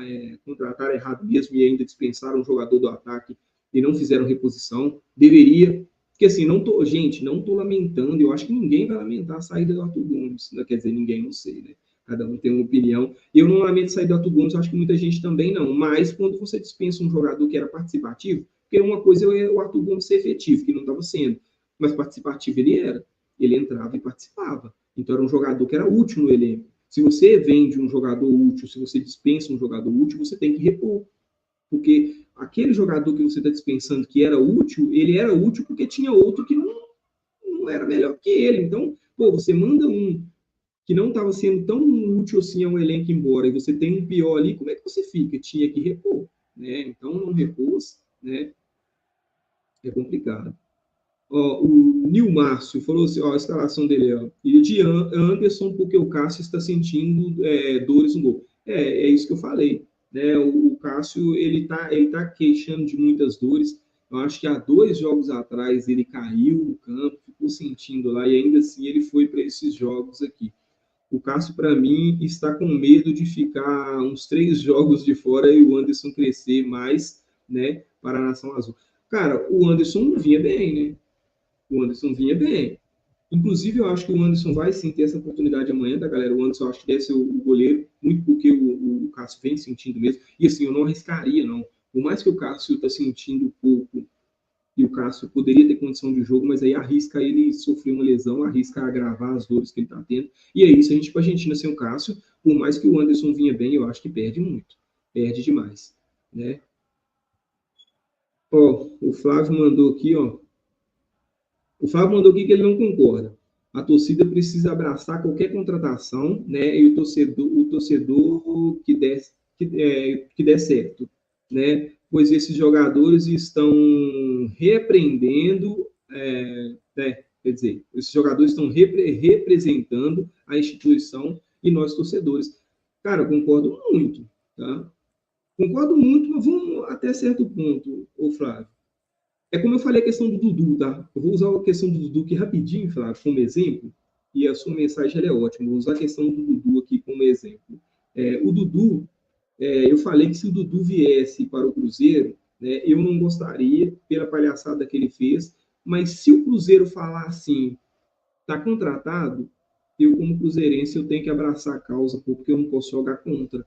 [SPEAKER 1] Contrataram errado mesmo e ainda dispensaram um jogador do ataque e não fizeram reposição. Deveria, porque assim, não tô lamentando, eu acho que ninguém vai lamentar a saída do Arthur Gomes, quer dizer, ninguém, não sei, né? Cada um tem uma opinião. Eu não lamento a saída do Arthur Gomes, acho que muita gente também não, mas quando você dispensa um jogador que era participativo, porque uma coisa é o Arthur Gomes ser efetivo, que não estava sendo, mas participativo ele era, ele entrava e participava. Então era um jogador que era útil no elenco. Se você vende um jogador útil, se você dispensa um jogador útil, você tem que repor. Porque aquele jogador que você está dispensando que era útil, ele era útil porque tinha outro que não era melhor que ele. Então, pô, você manda um que não estava sendo tão útil assim ao elenco embora, e você tem um pior ali, como é que você fica? Tinha que repor. Né? Então, não repôs, né? É complicado. Ó, o Nil Márcio falou assim, ó, a escalação dele, ó, e de Anderson, porque o Cássio está sentindo dores no gol. É isso que eu falei, né? O Cássio, ele tá queixando de muitas dores. Eu acho que há 2 jogos atrás ele caiu no campo, ficou sentindo lá, e ainda assim ele foi para esses jogos aqui. O Cássio, para mim, está com medo de ficar uns 3 jogos de fora e o Anderson crescer mais, né, para a Nação Azul. Cara, o Anderson não vinha bem, né? O Anderson vinha bem. Inclusive, eu acho que o Anderson vai sim ter essa oportunidade amanhã, tá, galera? O Anderson, eu acho que deve ser o goleiro, muito porque o Cássio vem sentindo mesmo. E assim, eu não arriscaria, não. Por mais que o Cássio está sentindo pouco e o Cássio poderia ter condição de jogo, mas aí arrisca ele sofrer uma lesão, arrisca agravar as dores que ele está tendo. E é isso, a gente, para a Argentina sem o Cássio, por mais que o Anderson vinha bem, eu acho que perde muito. Perde demais, né? Ó, o Flávio mandou aqui, ó. O Fábio mandou aqui que ele não concorda. A torcida precisa abraçar qualquer contratação, né? E o torcedor que der certo, né? pois esses jogadores estão repreendendo, quer dizer, esses jogadores estão representando a instituição e nós torcedores. Cara, eu concordo muito, tá? Concordo muito, mas vamos até certo ponto, ô Flávio. É como eu falei a questão do Dudu, tá? Eu vou usar a questão do Dudu aqui rapidinho, Flávio, como exemplo, e a sua mensagem é ótima. Vou usar a questão do Dudu aqui como exemplo. O Dudu, eu falei que se o Dudu viesse para o Cruzeiro, né, eu não gostaria pela palhaçada que ele fez, mas se o Cruzeiro falar assim, tá contratado, eu como cruzeirense eu tenho que abraçar a causa, porque eu não posso jogar contra.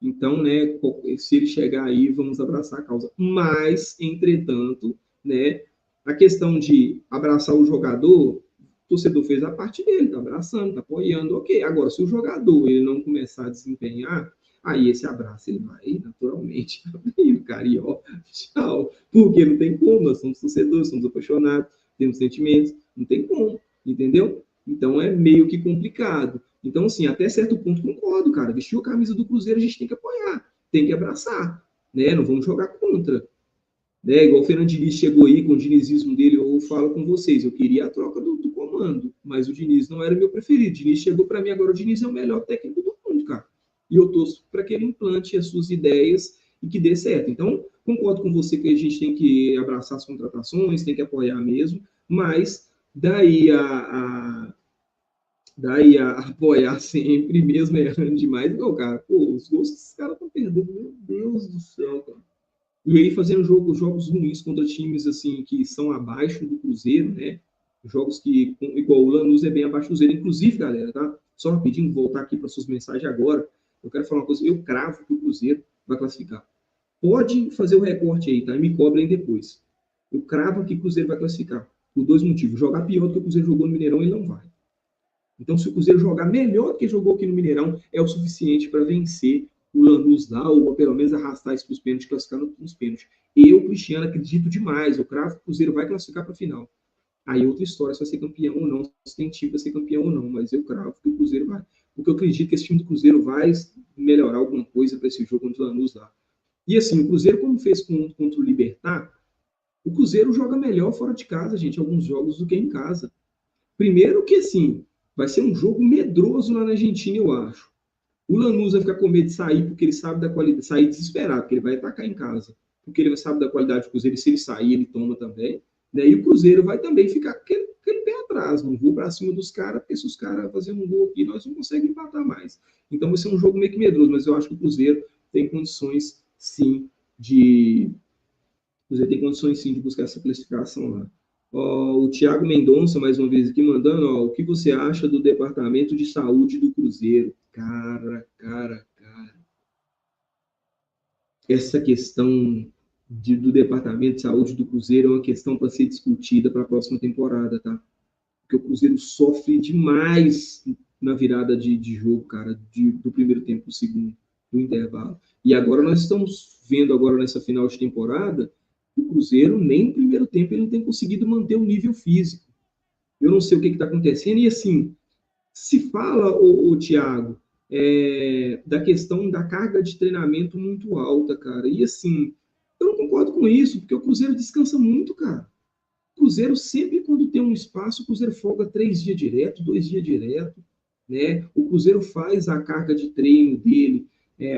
[SPEAKER 1] Então, né, se ele chegar aí, vamos abraçar a causa. Mas, entretanto, né, a questão de abraçar o jogador, o torcedor fez a parte dele, está abraçando, está apoiando, ok. Agora, se o jogador ele não começar a desempenhar, aí esse abraço ele vai naturalmente abrir, cara, e ó, tchau. Porque não tem como, nós somos torcedores, somos apaixonados, temos sentimentos, não tem como, entendeu? Então é meio que complicado. Então, assim, até certo ponto concordo, cara. Vestiu a camisa do Cruzeiro, a gente tem que apoiar, tem que abraçar, né? Não vamos jogar contra. Né? Igual o Fernando Diniz chegou aí com o dinizismo dele, eu falo com vocês, eu queria a troca do comando, mas o Diniz não era meu preferido. O Diniz chegou para mim agora, o Diniz é o melhor técnico do mundo, cara. E eu torço para que ele implante as suas ideias e que dê certo. Então, concordo com você que a gente tem que abraçar as contratações, tem que apoiar mesmo, mas daí a apoiar sempre, mesmo errando demais, não, cara, pô, os gols que esses caras estão perdendo, meu Deus do céu, cara. E aí fazendo jogos ruins contra times assim que são abaixo do Cruzeiro, né? Jogos que, igual o Lanús é bem abaixo do Cruzeiro. Inclusive, galera, tá? Só rapidinho, voltar aqui para suas mensagens agora. Eu quero falar uma coisa, eu cravo que o Cruzeiro vai classificar. Pode fazer o recorte aí, tá? E me cobrem depois. Eu cravo que o Cruzeiro vai classificar. Por dois motivos. Jogar pior do que o Cruzeiro jogou no Mineirão, ele não vai. Então, se o Cruzeiro jogar melhor do que jogou aqui no Mineirão, é o suficiente para vencer o Lanús lá, ou pelo menos arrastar isso para os pênaltis, classificar nos pênaltis. Eu, Cristiano, acredito demais. Eu cravo que o Cruzeiro vai classificar para a final. Aí outra história, se vai ser campeão ou não, se tem time para ser campeão ou não, mas eu cravo que o Cruzeiro vai. Porque eu acredito que esse time do Cruzeiro vai melhorar alguma coisa para esse jogo contra o Lanús lá. E assim, o Cruzeiro, como fez contra o Libertar, o Cruzeiro joga melhor fora de casa, gente, alguns jogos do que em casa. Primeiro que, assim, vai ser um jogo medroso lá na Argentina, eu acho. O Lanús vai ficar com medo de sair, porque ele sabe da qualidade, sair desesperado, porque ele vai atacar em casa. Porque ele sabe da qualidade do Cruzeiro, e se ele sair, ele toma também. Daí o Cruzeiro vai também ficar com aquele pé atrás, não vou para cima dos caras, porque se os caras fazerem um gol aqui, nós não conseguimos empatar mais. Então vai ser um jogo meio que medroso, mas eu acho que o Cruzeiro tem condições, sim, de você tem condições sim de buscar essa classificação lá. O Thiago Mendonça, mais uma vez aqui, mandando, o que você acha do Departamento de Saúde do Cruzeiro? Cara. Essa questão do Departamento de Saúde do Cruzeiro é uma questão para ser discutida para a próxima temporada, tá? Porque o Cruzeiro sofre demais na virada de jogo, cara, do primeiro tempo para o segundo, do intervalo. E agora nós estamos vendo agora nessa final de temporada o Cruzeiro nem no primeiro tempo ele não tem conseguido manter o nível físico. Eu não sei o que está acontecendo. E assim, se fala, o Thiago, da questão da carga de treinamento muito alta, cara. E assim, eu não concordo com isso, porque o Cruzeiro descansa muito, cara. O Cruzeiro sempre, quando tem um espaço, o Cruzeiro folga 3 dias direto, 2 dias direto, né? O Cruzeiro faz a carga de treino dele,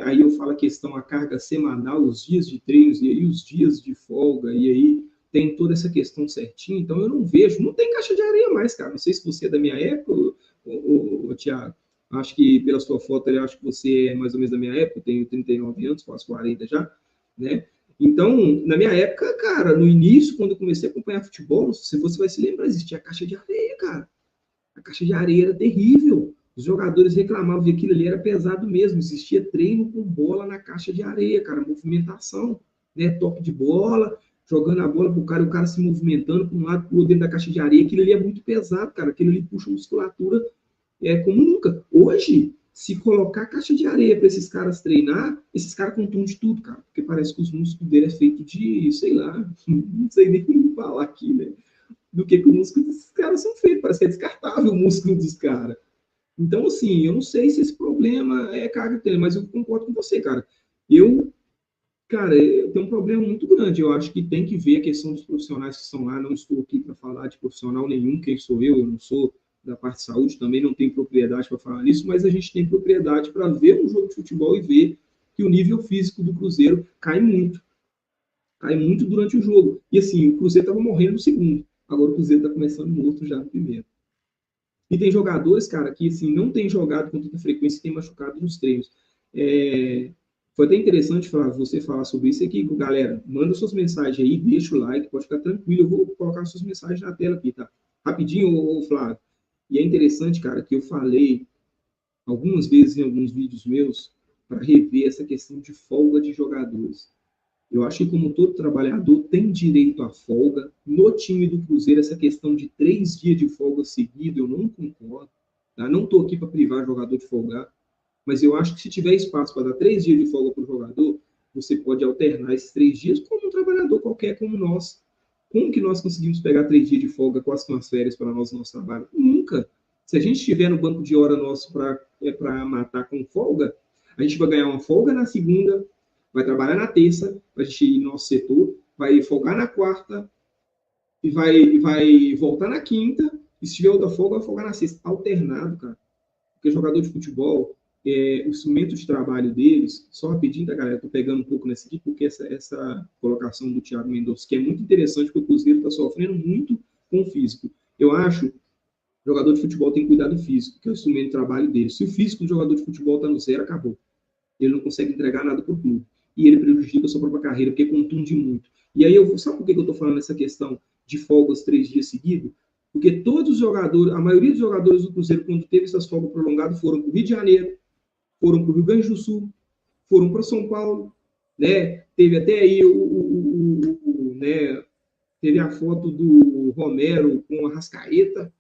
[SPEAKER 1] aí eu falo a questão, a carga semanal, os dias de treinos, e aí os dias de folga, e aí tem toda essa questão certinha, então eu não vejo, não tem caixa de areia mais, cara, não sei se você é da minha época, o Thiago, acho que pela sua foto, eu acho que você é mais ou menos da minha época, eu tenho 39 anos, quase 40 já, né? Então, na minha época, cara, no início, quando eu comecei a acompanhar futebol, se você vai se lembrar, existia a caixa de areia, cara. A caixa de areia era terrível. Os jogadores reclamavam que aquilo ali era pesado mesmo. Existia treino com bola na caixa de areia, cara, movimentação, né? Toque de bola, jogando a bola pro cara, e o cara se movimentando para um lado, pro outro dentro da caixa de areia. Aquilo ali é muito pesado, cara. Aquilo ali puxa a musculatura como nunca. Hoje, se colocar caixa de areia para esses caras treinar, esses caras contam de tudo, cara. Porque parece que os músculos dele é feito de, sei lá, não sei nem como falar aqui, né? Do que os músculos desses caras são feitos. Parece que é descartável o músculo dos caras. Então, assim, eu não sei se esse problema é carga dele, mas eu concordo com você, cara. Eu Cara, eu tenho um problema muito grande. Eu acho que tem que ver a questão dos profissionais que estão lá. Não estou aqui para falar de profissional nenhum, quem sou eu não sou da parte de saúde, também não tenho propriedade para falar nisso, mas a gente tem propriedade para ver um jogo de futebol e ver que o nível físico do Cruzeiro cai muito durante o jogo. E assim, o Cruzeiro estava morrendo no segundo, agora o Cruzeiro está começando morto já no primeiro. E tem jogadores, cara, que assim, não tem jogado com tanta frequência e tem machucado nos treinos. É, foi até interessante você falar sobre isso aqui, galera. Manda suas mensagens aí, deixa o like, pode ficar tranquilo. Eu vou colocar suas mensagens na tela aqui, tá? Rapidinho, Flávio. E é interessante, cara, que eu falei algumas vezes em alguns vídeos meus para rever essa questão de folga de jogadores. Eu acho que, como todo trabalhador tem direito à folga, no time do Cruzeiro, essa questão de 3 dias de folga seguido, eu não concordo. Tá? Não estou aqui para privar o jogador de folgar, mas eu acho que se tiver espaço para dar 3 dias de folga para o jogador, você pode alternar esses 3 dias como um trabalhador qualquer como nós. Como que nós conseguimos pegar 3 dias de folga com as férias para nós no nosso trabalho? Nunca. Se a gente estiver no banco de hora nosso para matar com folga, a gente vai ganhar uma folga na segunda, vai trabalhar na terça, para a gente ir no nosso setor, vai folgar na quarta e vai voltar na quinta, e se tiver outra folga, vai folgar na sexta. Alternado, cara. Porque jogador de futebol, o instrumento de trabalho deles, só rapidinho, tá, galera? Estou pegando um pouco nessa aqui, porque essa colocação do Thiago Mendonça, que é muito interessante, porque o Cruzeiro está sofrendo muito com o físico. Eu acho que o jogador de futebol tem que cuidar do físico, que é o instrumento de trabalho dele. Se o físico do jogador de futebol está no zero, acabou. Ele não consegue entregar nada para o clube. E ele prejudica a sua própria carreira, porque contunde muito. E aí, sabe por que eu estou falando essa questão de folgas 3 dias seguidos? Porque todos os jogadores, a maioria dos jogadores do Cruzeiro, quando teve essas folgas prolongadas, foram para o Rio de Janeiro, foram para o Rio Grande do Sul, foram para São Paulo, né? Teve até aí né? Teve a foto do Romero com a Rascaeta,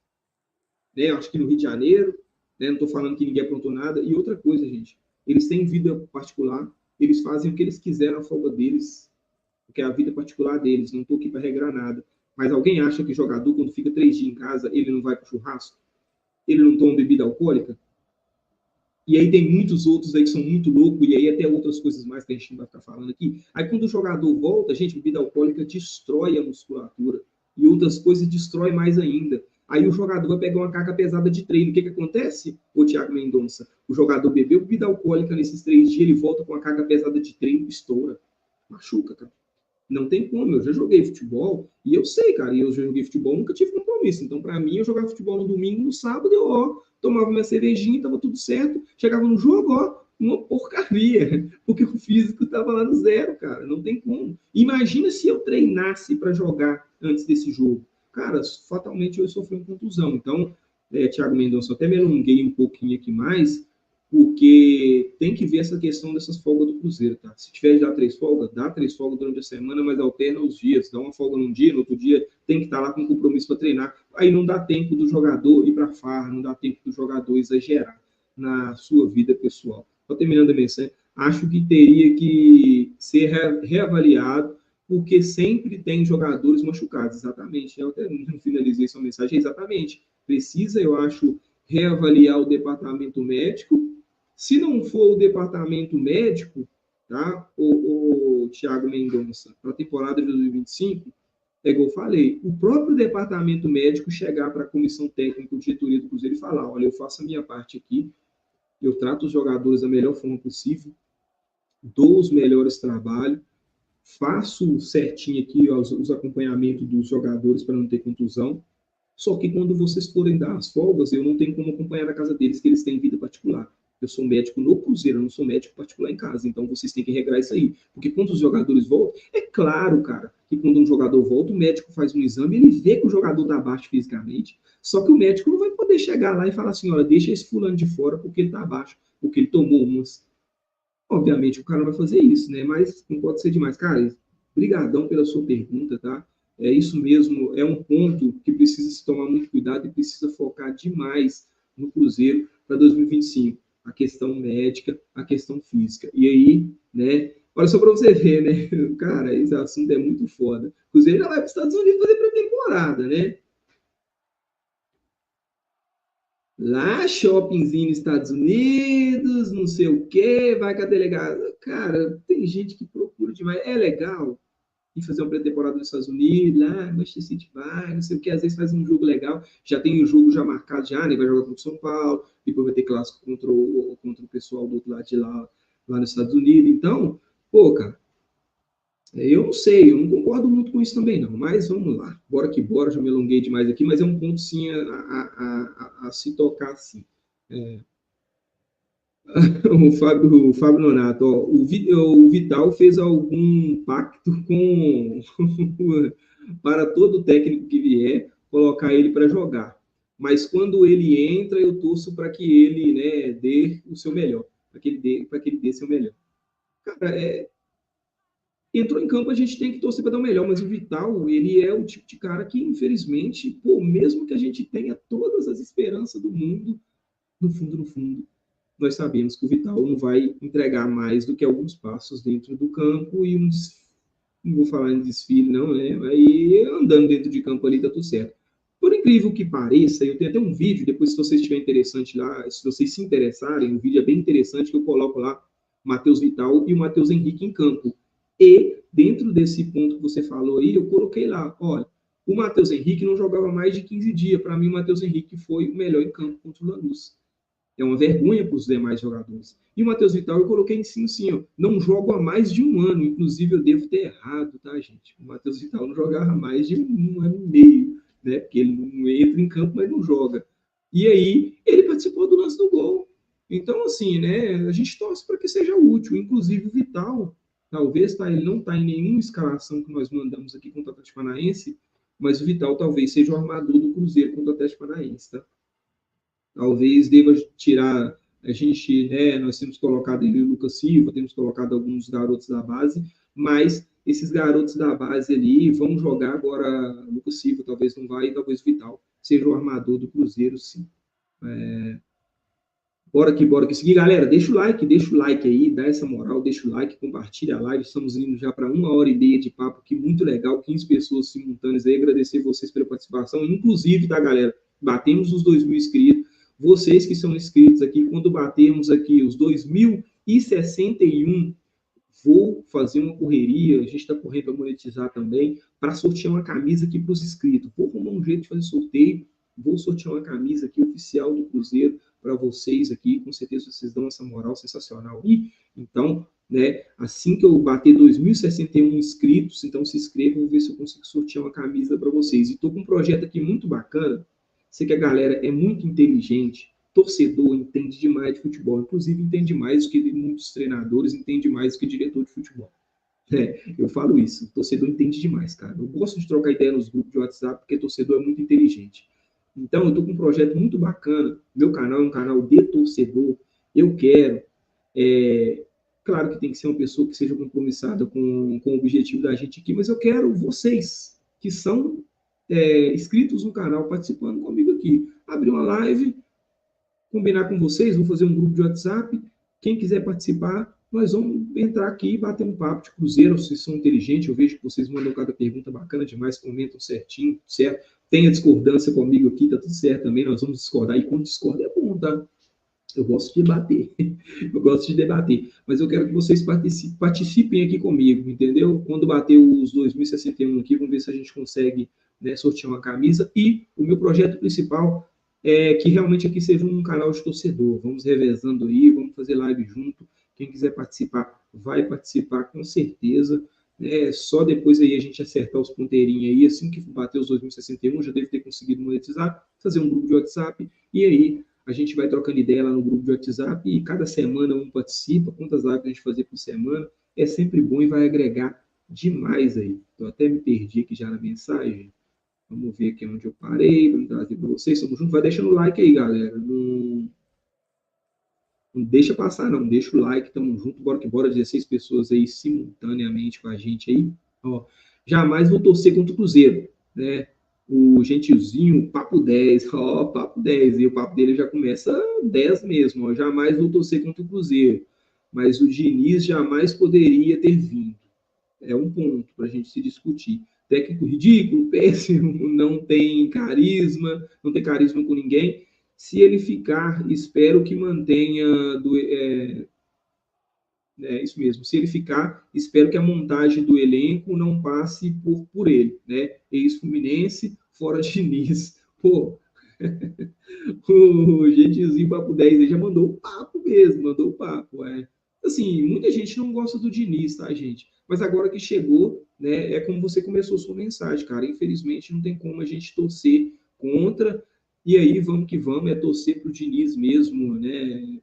[SPEAKER 1] né? Acho que no Rio de Janeiro, né? Não estou falando que ninguém aprontou nada. E outra coisa, gente, eles têm vida particular, eles fazem o que eles quiserem na folga deles, porque é a vida particular deles, não estou aqui para regrar nada. Mas alguém acha que jogador, quando fica 3 dias em casa, ele não vai para o churrasco? Ele não toma bebida alcoólica? E aí tem muitos outros aí que são muito loucos, e aí até outras coisas mais que a gente não vai ficar falando aqui. Aí quando o jogador volta, gente, bebida alcoólica destrói a musculatura. E outras coisas destrói mais ainda. Aí o jogador vai pegar uma carga pesada de treino. O que acontece, o Thiago Mendonça? O jogador bebeu bebida alcoólica nesses 3 dias, ele volta com uma carga pesada de treino, estoura. Machuca, cara. Não tem como, eu já joguei futebol e eu sei, cara, e eu já joguei futebol, nunca tive compromisso. Então, para mim, eu jogava futebol no domingo, no sábado, eu ó, tomava minha cervejinha, tava tudo certo. Chegava no jogo, ó, uma porcaria, porque o físico tava lá no zero, cara, não tem como. Imagina se eu treinasse para jogar antes desse jogo. Cara, fatalmente eu ia sofrer uma contusão. Então, Thiago Mendonça, até me alonguei um pouquinho aqui mais, porque tem que ver essa questão dessas folgas do Cruzeiro, tá? Se tiver de dar 3 folgas, dá 3 folgas durante a semana, mas alterna os dias. Dá uma folga num dia, no outro dia tem que estar lá com compromisso para treinar. Aí não dá tempo do jogador ir para farra, não dá tempo do jogador exagerar na sua vida pessoal. Só terminando a mensagem, acho que teria que ser reavaliado, porque sempre tem jogadores machucados, exatamente. Eu até não finalizei essa mensagem, exatamente. Precisa, eu acho, reavaliar o departamento médico. Se não for o departamento médico, tá, o Thiago Mendonça, para a temporada de 2025, é igual eu falei, o próprio departamento médico chegar para a comissão técnica, a diretoria do Cruzeiro e falar, olha, eu faço a minha parte aqui, eu trato os jogadores da melhor forma possível, dou os melhores trabalhos, faço certinho aqui os acompanhamentos dos jogadores para não ter contusão, só que quando vocês forem dar as folgas, eu não tenho como acompanhar na casa deles, que eles têm vida particular. Eu sou médico no Cruzeiro, eu não sou médico particular em casa. Então vocês têm que regrar isso aí. Porque quando os jogadores voltam, é claro, cara, que quando um jogador volta, o médico faz um exame e ele vê que o jogador está abaixo fisicamente. Só que o médico não vai poder chegar lá e falar assim: olha, deixa esse fulano de fora porque ele está abaixo, porque ele tomou umas. Obviamente o cara não vai fazer isso, né? Mas não pode ser demais. Cara, brigadão pela sua pergunta, tá? É isso mesmo, é um ponto que precisa se tomar muito cuidado e precisa focar demais no Cruzeiro para 2025. A questão médica, a questão física. E aí, né? Olha só para você ver, né? Cara, esse assunto é muito foda. O Cruzeiro já vai para os Estados Unidos fazer pré-temporada, né? Lá, shoppingzinho nos Estados Unidos, não sei o quê, vai com a delegada. Cara, tem gente que procura demais. É legal ir fazer uma pré-temporada nos Estados Unidos, lá, Manchester City vai, não sei o quê, às vezes faz um jogo legal, já tem o jogo já marcado já, né? Vai jogar contra o São Paulo, depois vai ter clássico contra o pessoal do outro lado de lá nos Estados Unidos. Então, pô, cara, eu não sei, eu não concordo muito com isso também, não. Mas vamos lá, bora que bora, já me alonguei demais aqui, mas é um ponto sim a se tocar assim. É, o Fábio Nonato, ó, o Vital fez algum pacto com para todo técnico que vier colocar ele para jogar. Mas quando ele entra, eu torço para que ele, né, dê o seu melhor, para que ele dê seu melhor. Cara, entrou em campo, a gente tem que torcer para dar o melhor, mas o Vital, ele é o tipo de cara que, infelizmente, pô, mesmo que a gente tenha todas as esperanças do mundo, no fundo, nós sabemos que o Vital não vai entregar mais do que alguns passos dentro do campo e não vou falar em desfile, não, né? Aí andando dentro de campo ali tá tudo certo. Por incrível que pareça, eu tenho até um vídeo, depois se vocês estiverem interessante lá, se vocês se interessarem, o vídeo é bem interessante que eu coloco lá Matheus Vital e o Matheus Henrique em campo. E dentro desse ponto que você falou aí, eu coloquei lá, olha, o Matheus Henrique não jogava mais de 15 dias. Para mim, o Matheus Henrique foi o melhor em campo contra o Lanús. É uma vergonha para os demais jogadores. E o Matheus Vital eu coloquei em cima assim, ó, não jogo há mais de um ano, inclusive eu devo ter errado, tá, gente? O Matheus Vital não jogava há mais de um ano e meio, né? Porque ele não entra em campo, mas não joga. E aí ele participou do lance do gol. Então, assim, né? A gente torce para que seja útil. Inclusive o Vital, talvez, tá? Ele não está em nenhuma escalação que nós mandamos aqui contra o Atlético Paranaense, mas o Vital talvez seja o armador do Cruzeiro contra o Atlético Paranaense, tá? Talvez deva tirar a gente, né, nós temos colocado ele o Lucas Silva, temos colocado alguns garotos da base, mas esses garotos da base ali vão jogar agora. Lucas Silva talvez não vai, e talvez o Vital seja o armador do Cruzeiro, sim. Bora que seguir, galera. Deixa o like aí, dá essa moral, deixa o like, compartilha a live. Estamos indo já para 1 hora e meia de papo, que muito legal, 15 pessoas simultâneas aí. Agradecer vocês pela participação, inclusive, tá, galera? Batemos os 2.000 inscritos. Vocês que são inscritos aqui, quando batemos aqui os 2.061, vou fazer uma correria. A gente está correndo para monetizar também, para sortear uma camisa aqui para os inscritos. Vou arrumar um jeito de fazer sorteio. Vou sortear uma camisa aqui oficial do Cruzeiro para vocês aqui. Com certeza vocês dão essa moral sensacional. E então, né, assim que eu bater 2.061 inscritos, então se inscrevam, vou ver se eu consigo sortear uma camisa para vocês. E estou com um projeto aqui muito bacana. Sei que a galera é muito inteligente, torcedor entende demais de futebol, inclusive entende mais do que muitos treinadores, entende mais do que diretor de futebol. Eu falo isso, o torcedor entende demais, cara. Eu gosto de trocar ideia nos grupos de WhatsApp, porque torcedor é muito inteligente. Então, eu estou com um projeto muito bacana. Meu canal é um canal de torcedor. Eu quero. é, Claro que tem que ser uma pessoa que seja compromissada com o objetivo da gente aqui, mas eu quero vocês, que são inscritos no canal, participando comigo aqui. Abrir uma live, combinar com vocês, vou fazer um grupo de WhatsApp. Quem quiser participar, nós vamos entrar aqui e bater um papo de Cruzeiro. Vocês são inteligentes, eu vejo que vocês mandam cada pergunta bacana demais, comentam certinho, certo? Tem a discordância comigo aqui, tá tudo certo também, nós vamos discordar. E quando discorda é bom, tá? Eu gosto de debater, eu gosto de debater, mas eu quero que vocês participem aqui comigo, entendeu? Quando bater os 2.061 aqui, vamos ver se a gente consegue, né, sortear uma camisa. E o meu projeto principal é que realmente aqui seja um canal de torcedor. Vamos revezando aí, vamos fazer live junto. Quem quiser participar, vai participar com certeza. Só depois aí a gente acertar os ponteirinhos aí, assim que bater os 2.061, já deve ter conseguido monetizar, fazer um grupo de WhatsApp, e aí a gente vai trocando ideia lá no grupo de WhatsApp e cada semana um participa, quantas lives a gente fazer por semana, é sempre bom e vai agregar demais aí. Então até me perdi aqui já na mensagem. Vamos ver aqui onde eu parei, vamos trazer para vocês, estamos juntos. Vai deixando o like aí, galera. Não deixa passar, não. Deixa o like, tamo junto. Bora que bora, 16 pessoas aí simultaneamente com a gente aí. Ó, jamais vou torcer contra o Cruzeiro, né? O gentilzinho, papo 10, ó, papo 10. E o papo dele já começa 10 mesmo, ó. Jamais vou torcer contra o Cruzeiro. Mas o Diniz jamais poderia ter vindo. É um ponto para a gente se discutir. Técnico ridículo, péssimo, não tem carisma com ninguém. Se ele ficar, espero que mantenha isso mesmo. Se ele ficar, espero que a montagem do elenco não passe por ele, né? Ex-Fluminense, fora Diniz. Pô, o Gentilzinho Papo 10 aí já mandou o papo mesmo, mandou o papo. Assim, muita gente não gosta do Diniz, tá, gente? Mas agora que chegou, né, é como você começou sua mensagem, cara. Infelizmente, não tem como a gente torcer contra. E aí, vamos que vamos, é torcer pro Diniz mesmo, né?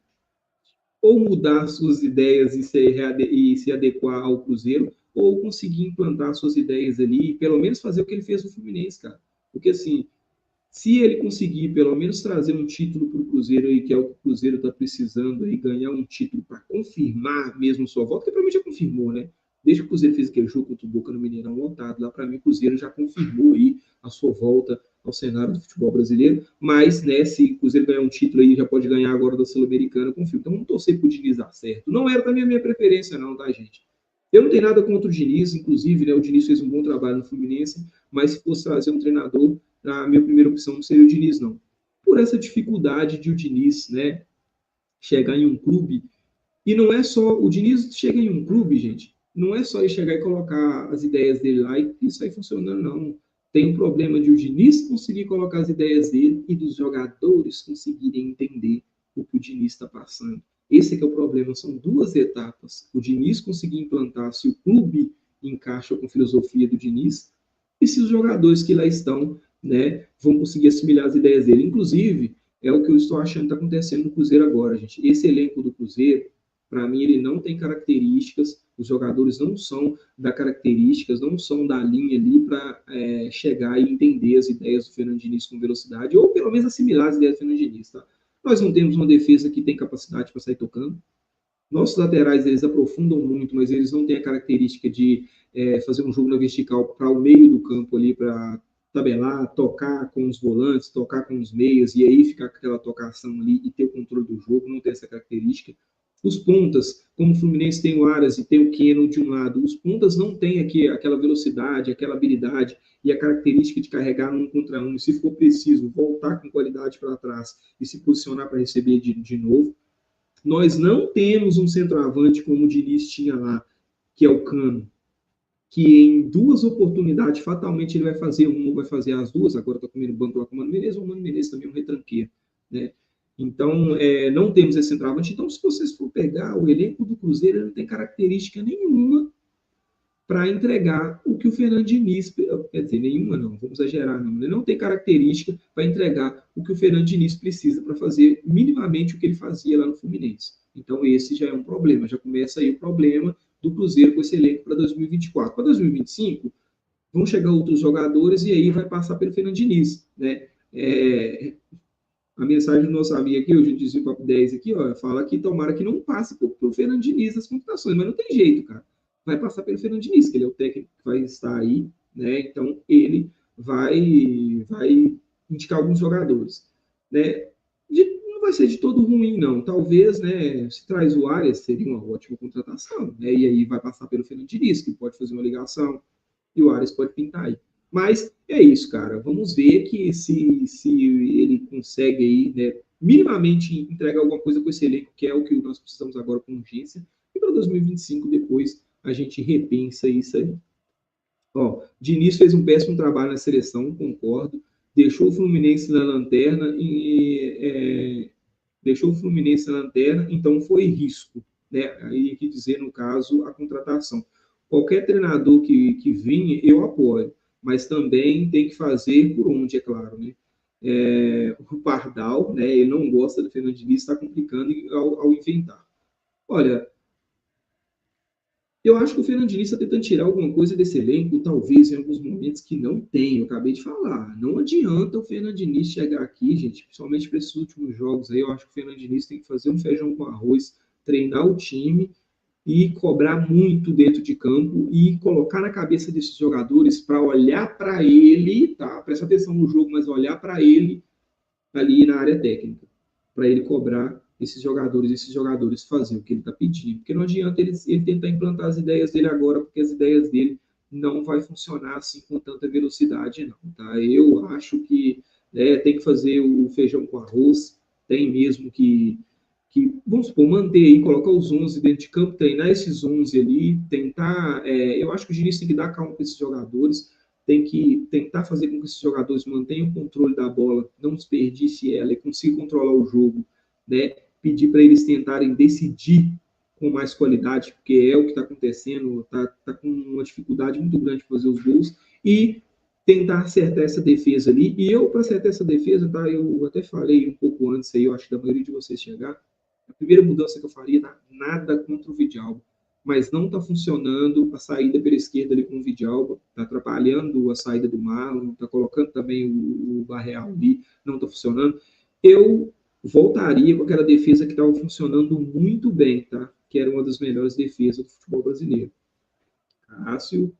[SPEAKER 1] Ou mudar suas ideias e se adequar ao Cruzeiro, ou conseguir implantar suas ideias ali, e pelo menos fazer o que ele fez no Fluminense, cara. Porque assim, se ele conseguir pelo menos trazer um título para o Cruzeiro aí, que é o que o Cruzeiro está precisando aí, ganhar um título para confirmar mesmo sua volta, que para mim já confirmou, né? Desde que o Cruzeiro fez aquele jogo contra o Boca no Mineirão lotado, lá para mim o Cruzeiro já confirmou aí a sua volta ao cenário do futebol brasileiro, mas, né, se o Cruzeiro ganhar um título aí, já pode ganhar agora da Sul-Americana, confirmo. Então vamos torcer pro Diniz dar certo. Não era também a minha preferência não, tá, gente? Eu não tenho nada contra o Diniz, inclusive, né, o Diniz fez um bom trabalho no Fluminense, mas se fosse trazer um treinador, a minha primeira opção não seria o Diniz, não. Por essa dificuldade de o Diniz, né, chegar em um clube, e não é só, o Diniz chega em um clube, gente, não é só ele chegar e colocar as ideias dele lá e isso aí funcionando, não. Tem um problema de o Diniz conseguir colocar as ideias dele e dos jogadores conseguirem entender o que o Diniz está passando. Esse é que é o problema, são duas etapas. O Diniz conseguir implantar, se o clube encaixa com a filosofia do Diniz, e se os jogadores que lá estão, né, vão conseguir assimilar as ideias dele. Inclusive, é o que eu estou achando que está acontecendo no Cruzeiro agora, gente. Esse elenco do Cruzeiro, para mim, ele não tem características, os jogadores não são da características, não são da linha ali para chegar e entender as ideias do Fernando Diniz com velocidade, ou pelo menos assimilar as ideias do Fernando Diniz, tá? Nós não temos uma defesa que tem capacidade para sair tocando. Nossos laterais, eles aprofundam muito, mas eles não têm a característica de fazer um jogo na vertical para o meio do campo ali, para tabelar, tocar com os volantes, tocar com os meias, e aí ficar com aquela tocação ali e ter o controle do jogo, não tem essa característica. Os pontas, como o Fluminense tem o Aras e tem o Keno de um lado, os pontas não têm aqui aquela velocidade, aquela habilidade e a característica de carregar um contra um, e se for preciso, voltar com qualidade para trás e se posicionar para receber de novo. Nós não temos um centroavante como o Diniz tinha lá, que é o Cano, que em duas oportunidades, fatalmente ele vai fazer uma ou vai fazer as duas, agora está comendo banco lá com o Mano Menezes, o Mano Menezes também é um retranqueiro, né? Então, não temos esse centroavante. Então, se vocês for pegar o elenco do Cruzeiro, ele não tem característica nenhuma para entregar o que o Fernando Diniz, quer dizer, nenhuma não, vamos exagerar, não, ele não tem característica para entregar o que o Fernando Diniz precisa para fazer minimamente o que ele fazia lá no Fluminense. Então esse já é um problema, já começa aí o problema do Cruzeiro com esse elenco para 2024. Para 2025, vão chegar outros jogadores e aí vai passar pelo Fernando Diniz, né? A mensagem do nosso amigo aqui, o Jundizinho Papo 10 aqui, ó, fala que tomara que não passe pelo Fernando Diniz nas computações, mas não tem jeito, cara. Vai passar pelo Fernando Diniz, que ele é o técnico que vai estar aí, né? Então ele vai indicar alguns jogadores, né? Não vai ser de todo ruim, não. Talvez, né, se traz o Arias, seria uma ótima contratação, né? E aí vai passar pelo Fernando Diniz, que pode fazer uma ligação, e o Arias pode pintar aí. Mas é isso, cara. Vamos ver que se ele consegue aí, né, minimamente entregar alguma coisa com esse elenco, que é o que nós precisamos agora com urgência. E para 2025, depois, a gente repensa isso aí. Ó, Diniz fez um péssimo trabalho na seleção, concordo. Deixou o Fluminense na lanterna deixou o Fluminense na lanterna, então foi risco, né? Aí que dizer, no caso, a contratação. Qualquer treinador que vinha, eu apoio, mas também tem que fazer por onde, é claro, né? O Pardal, né? Ele não gosta do Fernando Diniz, está complicando ao inventar. Olha, eu acho que o Fernando Diniz está tentando tirar alguma coisa desse elenco, talvez em alguns momentos que não tem. Eu acabei de falar. Não adianta o Fernando Diniz chegar aqui, gente, principalmente para esses últimos jogos aí. Eu acho que o Fernando Diniz tem que fazer um feijão com arroz, treinar o time e cobrar muito dentro de campo e colocar na cabeça desses jogadores para olhar para ele, tá? Presta atenção no jogo, mas olhar para ele ali na área técnica, para ele cobrar esses jogadores fazem o que ele está pedindo. Porque não adianta ele tentar implantar as ideias dele agora, porque as ideias dele não vai funcionar assim com tanta velocidade, não. Tá? Eu acho que né? Tem que fazer o feijão com arroz, tem mesmo vamos supor, manter aí, colocar os 11 dentro de campo, treinar esses 11 ali, tentar, eu acho que o Diniz tem que dar calma para esses jogadores, tem que tentar fazer com que esses jogadores mantenham o controle da bola, não desperdice ela e consiga controlar o jogo, né? Pedir para eles tentarem decidir com mais qualidade, porque é o que está acontecendo, tá com uma dificuldade muito grande de fazer os gols, e tentar acertar essa defesa ali. E eu, para acertar essa defesa, tá? Eu até falei um pouco antes aí, eu acho que da maioria de vocês chegar, a primeira mudança que eu faria, tá? Nada contra o Vidalba, mas não está funcionando a saída pela esquerda ali com o Vidalba, está atrapalhando a saída do Marlon, está colocando também o Barreal ali, não está funcionando. Eu voltaria com aquela defesa que estava funcionando muito bem, tá? Que era uma das melhores defesas do futebol brasileiro. Cássio,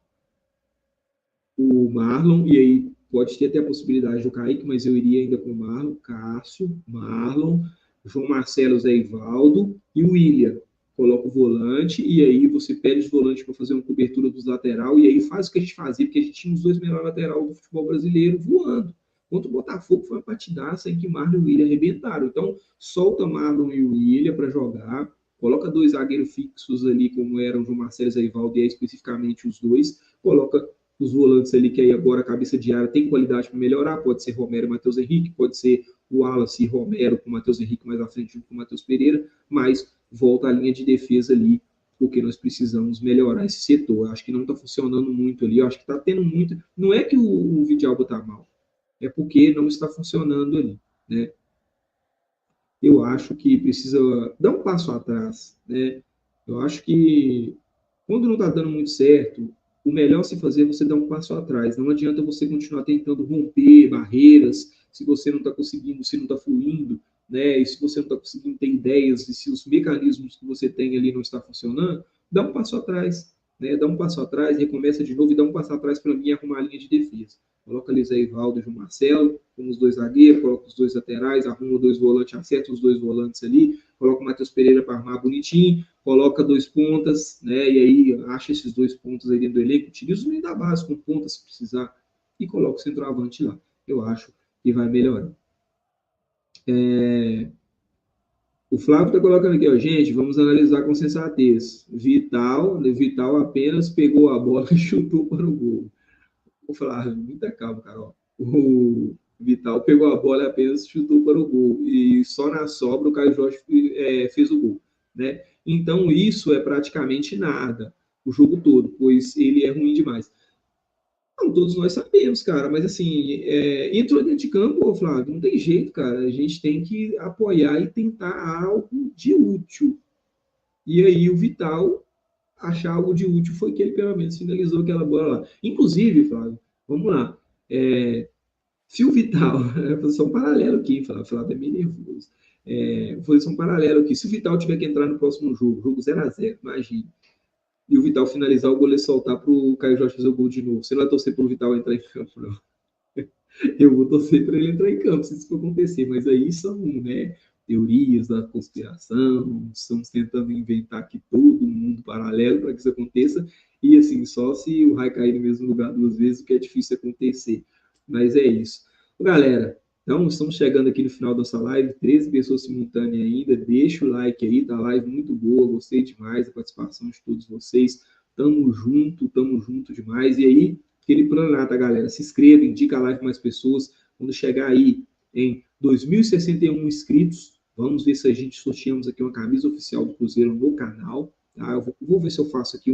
[SPEAKER 1] o Marlon, e aí pode ter até a possibilidade do Kaique, mas eu iria ainda com o Marlon, Cássio, Marlon, João Marcelo, Zé Ivaldo e o William. Coloca o volante e aí você pede os volantes para fazer uma cobertura dos lateral e aí faz o que a gente fazia, porque a gente tinha os dois melhores lateral do futebol brasileiro voando. Contra o Botafogo foi uma partidaça em que Marlon e o William arrebentaram. Então, solta Marlon e o William para jogar, coloca dois zagueiros fixos ali, como eram o João Marcelo e Zé Ivaldo, e aí especificamente os dois, coloca os volantes ali, que aí agora a cabeça de área tem qualidade para melhorar, pode ser Romero e Matheus Henrique, pode ser o Wallace e Romero com o Matheus Henrique mais à frente junto com o Matheus Pereira, mas volta a linha de defesa ali, porque nós precisamos melhorar esse setor. Eu acho que não está funcionando muito ali, eu acho que está tendo muito. Não é que o Vidalba está mal, é porque não está funcionando ali, né? Eu acho que precisa dar um passo atrás, né? Eu acho que quando não está dando muito certo, o melhor se fazer é você dar um passo atrás. Não adianta você continuar tentando romper barreiras se você não está conseguindo, se não está fluindo, né? E se você não está conseguindo ter ideias e se os mecanismos que você tem ali não estão funcionando, dá um passo atrás, né? Dá um passo atrás, recomeça de novo e dá um passo atrás para mim arrumar a linha de defesa. Coloca ali Zé Ivaldo e João Marcelo, com os dois zagueiros, coloca os dois laterais, arruma dois volantes, acerta os dois volantes ali, coloca o Matheus Pereira para armar bonitinho, coloca dois pontas, né? E aí acha esses dois pontos aí dentro do elenco, utiliza os meio da base com pontas se precisar e coloca o centroavante lá. Eu acho que vai melhorar. O Flávio está colocando aqui, ó, gente, vamos analisar com sensatez. Vital apenas pegou a bola e chutou para o gol. O Flávio, muita calma, Carol. O Vital pegou a bola e apenas chutou para o gol. E só na sobra o Caio Jorge fez o gol, né? Então isso é praticamente nada o jogo todo, pois ele é ruim demais. Não, todos nós sabemos, cara, mas assim, entrou dentro de campo, Flávio, não tem jeito, cara. A gente tem que apoiar e tentar algo de útil. E aí o Vital achar algo de útil foi que ele pelo menos finalizou aquela bola lá. Inclusive, Flávio, vamos lá. Se o Vital, vou fazer um paralelo aqui, Flávio é meio nervoso. Vou fazer um paralelo aqui. Se o Vital tiver que entrar no próximo jogo 0x0, imagine, e o Vital finalizar, o goleiro soltar para o Caio Jorge fazer o gol de novo. Você não vai torcer para o Vital entrar em campo, não. Eu vou torcer para ele entrar em campo, se isso for acontecer. Mas aí são, né, teorias da conspiração, estamos tentando inventar aqui todo um mundo paralelo para que isso aconteça. E assim, só se o raio cair no mesmo lugar duas vezes, o que é difícil acontecer. Mas é isso. Galera, então estamos chegando aqui no final da nossa live, 13 pessoas simultâneas ainda. Deixa o like aí, tá live muito boa, gostei demais da participação de todos vocês. Tamo junto demais. E aí, aquele plano lá, tá, galera? Se inscreva, indica a live para mais pessoas. Quando chegar aí em 2.061 inscritos, vamos ver se a gente sorteamos aqui uma camisa oficial do Cruzeiro no canal. Tá? Eu vou ver se eu faço aqui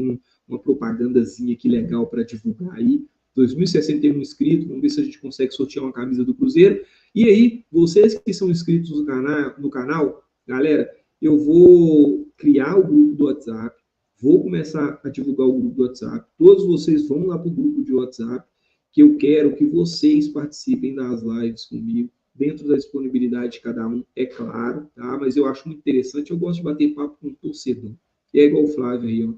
[SPEAKER 1] uma propagandazinha aqui legal para divulgar aí. 2.061 inscritos, vamos ver se a gente consegue sortear uma camisa do Cruzeiro. E aí, vocês que são inscritos no canal, galera, eu vou criar o grupo do WhatsApp, vou começar a divulgar o grupo do WhatsApp. Todos vocês vão lá para o grupo de WhatsApp, que eu quero que vocês participem das lives comigo, dentro da disponibilidade de cada um, é claro, tá? Mas eu acho muito interessante, eu gosto de bater papo com o torcedor. E é igual o Flávio aí, ó.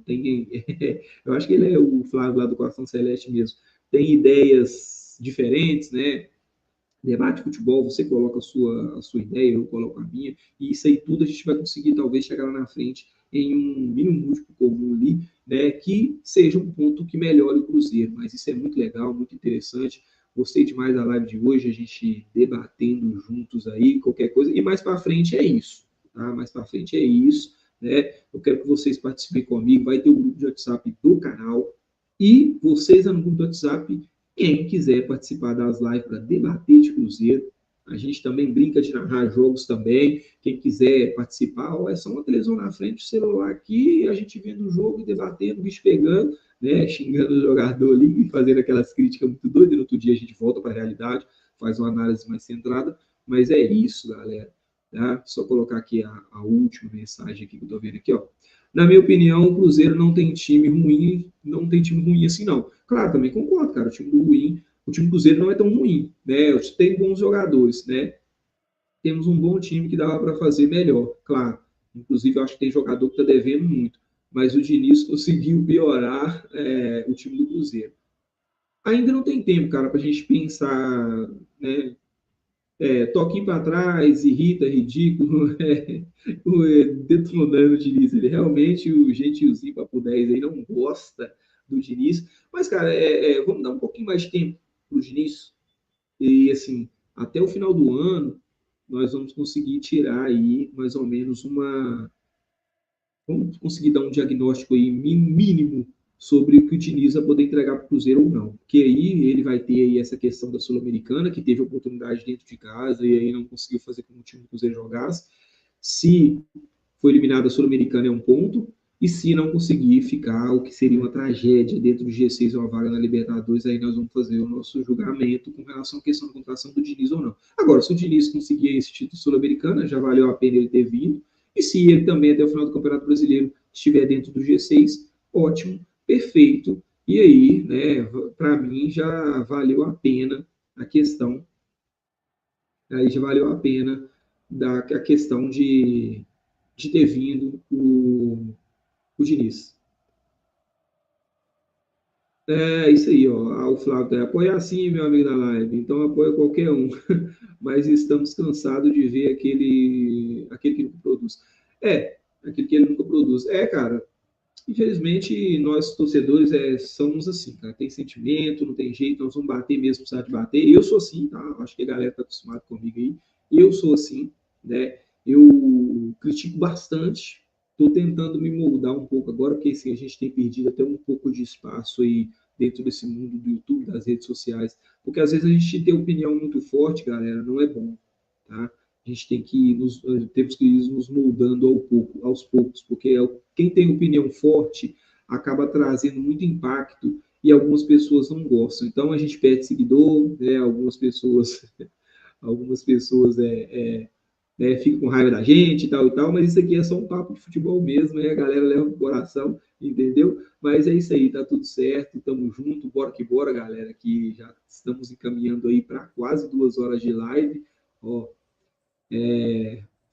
[SPEAKER 1] Eu acho que ele é o Flávio lá do Coração Celeste mesmo. Tem ideias diferentes, né? Debate de futebol, você coloca a sua ideia, eu coloco a minha, e isso aí tudo a gente vai conseguir talvez chegar lá na frente em um mínimo múltiplo comum ali, né, que seja um ponto que melhore o Cruzeiro, mas isso é muito legal, muito interessante. Gostei demais da live de hoje, a gente debatendo juntos aí, qualquer coisa. E mais para frente é isso, tá? Mais para frente é isso, né? Eu quero que vocês participem comigo, vai ter o grupo de WhatsApp do canal. E vocês no grupo do WhatsApp, quem quiser participar das lives para debater de Cruzeiro, a gente também brinca de narrar jogos também. Quem quiser participar, é só uma televisão na frente, o celular aqui, a gente vendo o jogo e debatendo, o bicho pegando, né? Xingando o jogador ali e fazendo aquelas críticas muito doidas. E no outro dia a gente volta para a realidade, faz uma análise mais centrada. Mas é isso, galera. Tá? Só colocar aqui a última mensagem aqui que eu estou vendo aqui, ó. Na minha opinião, o Cruzeiro não tem time ruim, não tem time ruim assim, não. Claro, também concordo, cara. O time do Cruzeiro não é tão ruim, né? Tem bons jogadores, né? Temos um bom time que dava para fazer melhor, claro. Inclusive, eu acho que tem jogador que está devendo muito. Mas o Diniz conseguiu piorar o time do Cruzeiro. Ainda não tem tempo, cara, para a gente pensar, né? Toquinho para trás, irrita, ridículo, detonando o Diniz. Ele realmente, o gentilzinho Papo 10 aí não gosta do Diniz. Mas, cara, vamos dar um pouquinho mais de tempo para o Diniz. E, assim, até o final do ano, nós vamos conseguir tirar aí mais ou menos vamos conseguir dar um diagnóstico aí mínimo sobre o que o Diniz vai poder entregar para o Cruzeiro ou não. Porque aí ele vai ter aí essa questão da Sul-Americana, que teve oportunidade dentro de casa e aí não conseguiu fazer com que o time do Cruzeiro jogasse. Se foi eliminado a Sul-Americana é um ponto, e se não conseguir ficar, o que seria uma tragédia dentro do G6 ou uma vaga na Libertadores, aí nós vamos fazer o nosso julgamento com relação à questão da contratação do Diniz ou não. Agora, se o Diniz conseguir esse título sul-americano, já valeu a pena ele ter vindo, e se ele também até o final do Campeonato Brasileiro estiver dentro do G6, ótimo, perfeito, e aí, né, para mim já valeu a pena a questão, aí já valeu a pena a questão de ter vindo o Diniz. É isso aí, ó. O Flávio apoia assim, meu amigo da live, então apoia qualquer um. Mas estamos cansados de ver aquele que nunca produz. Aquele que ele nunca produz. Cara, infelizmente nós torcedores somos assim, cara. Tem sentimento, não tem jeito, nós vamos bater mesmo, precisar de bater. Eu sou assim, tá? Acho que a galera tá acostumada comigo aí. Eu sou assim, né? Eu critico bastante. Estou tentando me moldar um pouco agora, porque assim, a gente tem perdido até um pouco de espaço aí dentro desse mundo do YouTube, das redes sociais, porque às vezes a gente tem opinião muito forte, galera, não é bom, tá? A gente temos que ir nos moldando aos poucos, porque quem tem opinião forte acaba trazendo muito impacto e algumas pessoas não gostam. Então a gente perde seguidor, né? Algumas pessoas fica com raiva da gente e tal, mas isso aqui é só um papo de futebol mesmo, a galera leva pro coração, entendeu? Mas é isso aí, tá tudo certo, tamo junto, bora que bora, galera, que já estamos encaminhando aí para quase 2 horas de live, ó,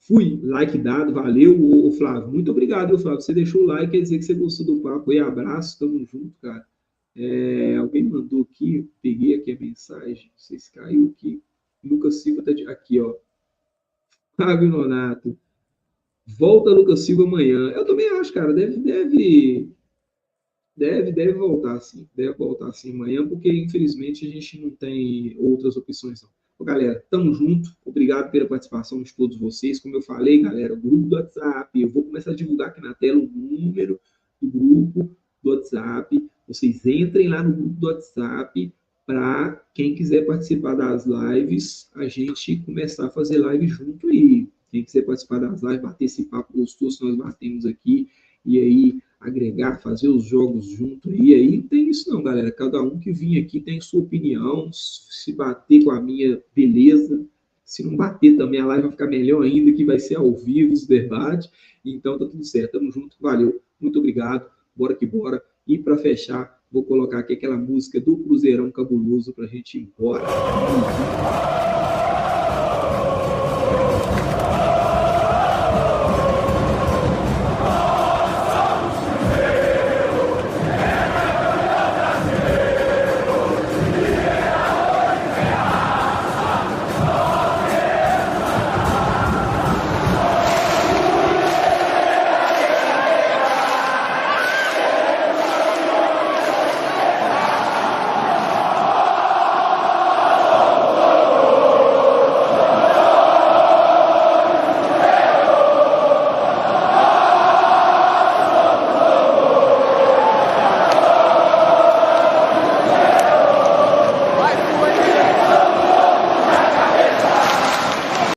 [SPEAKER 1] fui, like dado, valeu, ô Flávio, muito obrigado, Flávio, você deixou o like, quer dizer que você gostou do papo aí, abraço, tamo junto, cara. Alguém mandou aqui, peguei aqui a mensagem, não sei se caiu aqui, Lucas Silva tá aqui, ó, Fábio Nonato, volta Lucas Silva amanhã. Eu também acho, cara, deve voltar sim. Deve voltar sim amanhã, porque infelizmente a gente não tem outras opções, não. Ô, galera, tamo junto. Obrigado pela participação de todos vocês. Como eu falei, galera, o grupo do WhatsApp, eu vou começar a divulgar aqui na tela o número do grupo do WhatsApp. Vocês entrem lá no grupo do WhatsApp para quem quiser participar das lives, a gente começar a fazer live junto aí. Quem quiser participar das lives, bater esse papo gostoso que nós batemos aqui, e aí agregar, fazer os jogos junto. E aí não tem isso não, galera. Cada um que vir aqui tem sua opinião. Se bater com a minha, beleza. Se não bater também, a live vai ficar melhor ainda, que vai ser ao vivo os debates. Então tá tudo certo. Tamo junto. Valeu. Muito obrigado. Bora que bora. E para fechar, vou colocar aqui aquela música do Cruzeirão Cabuloso pra gente ir embora.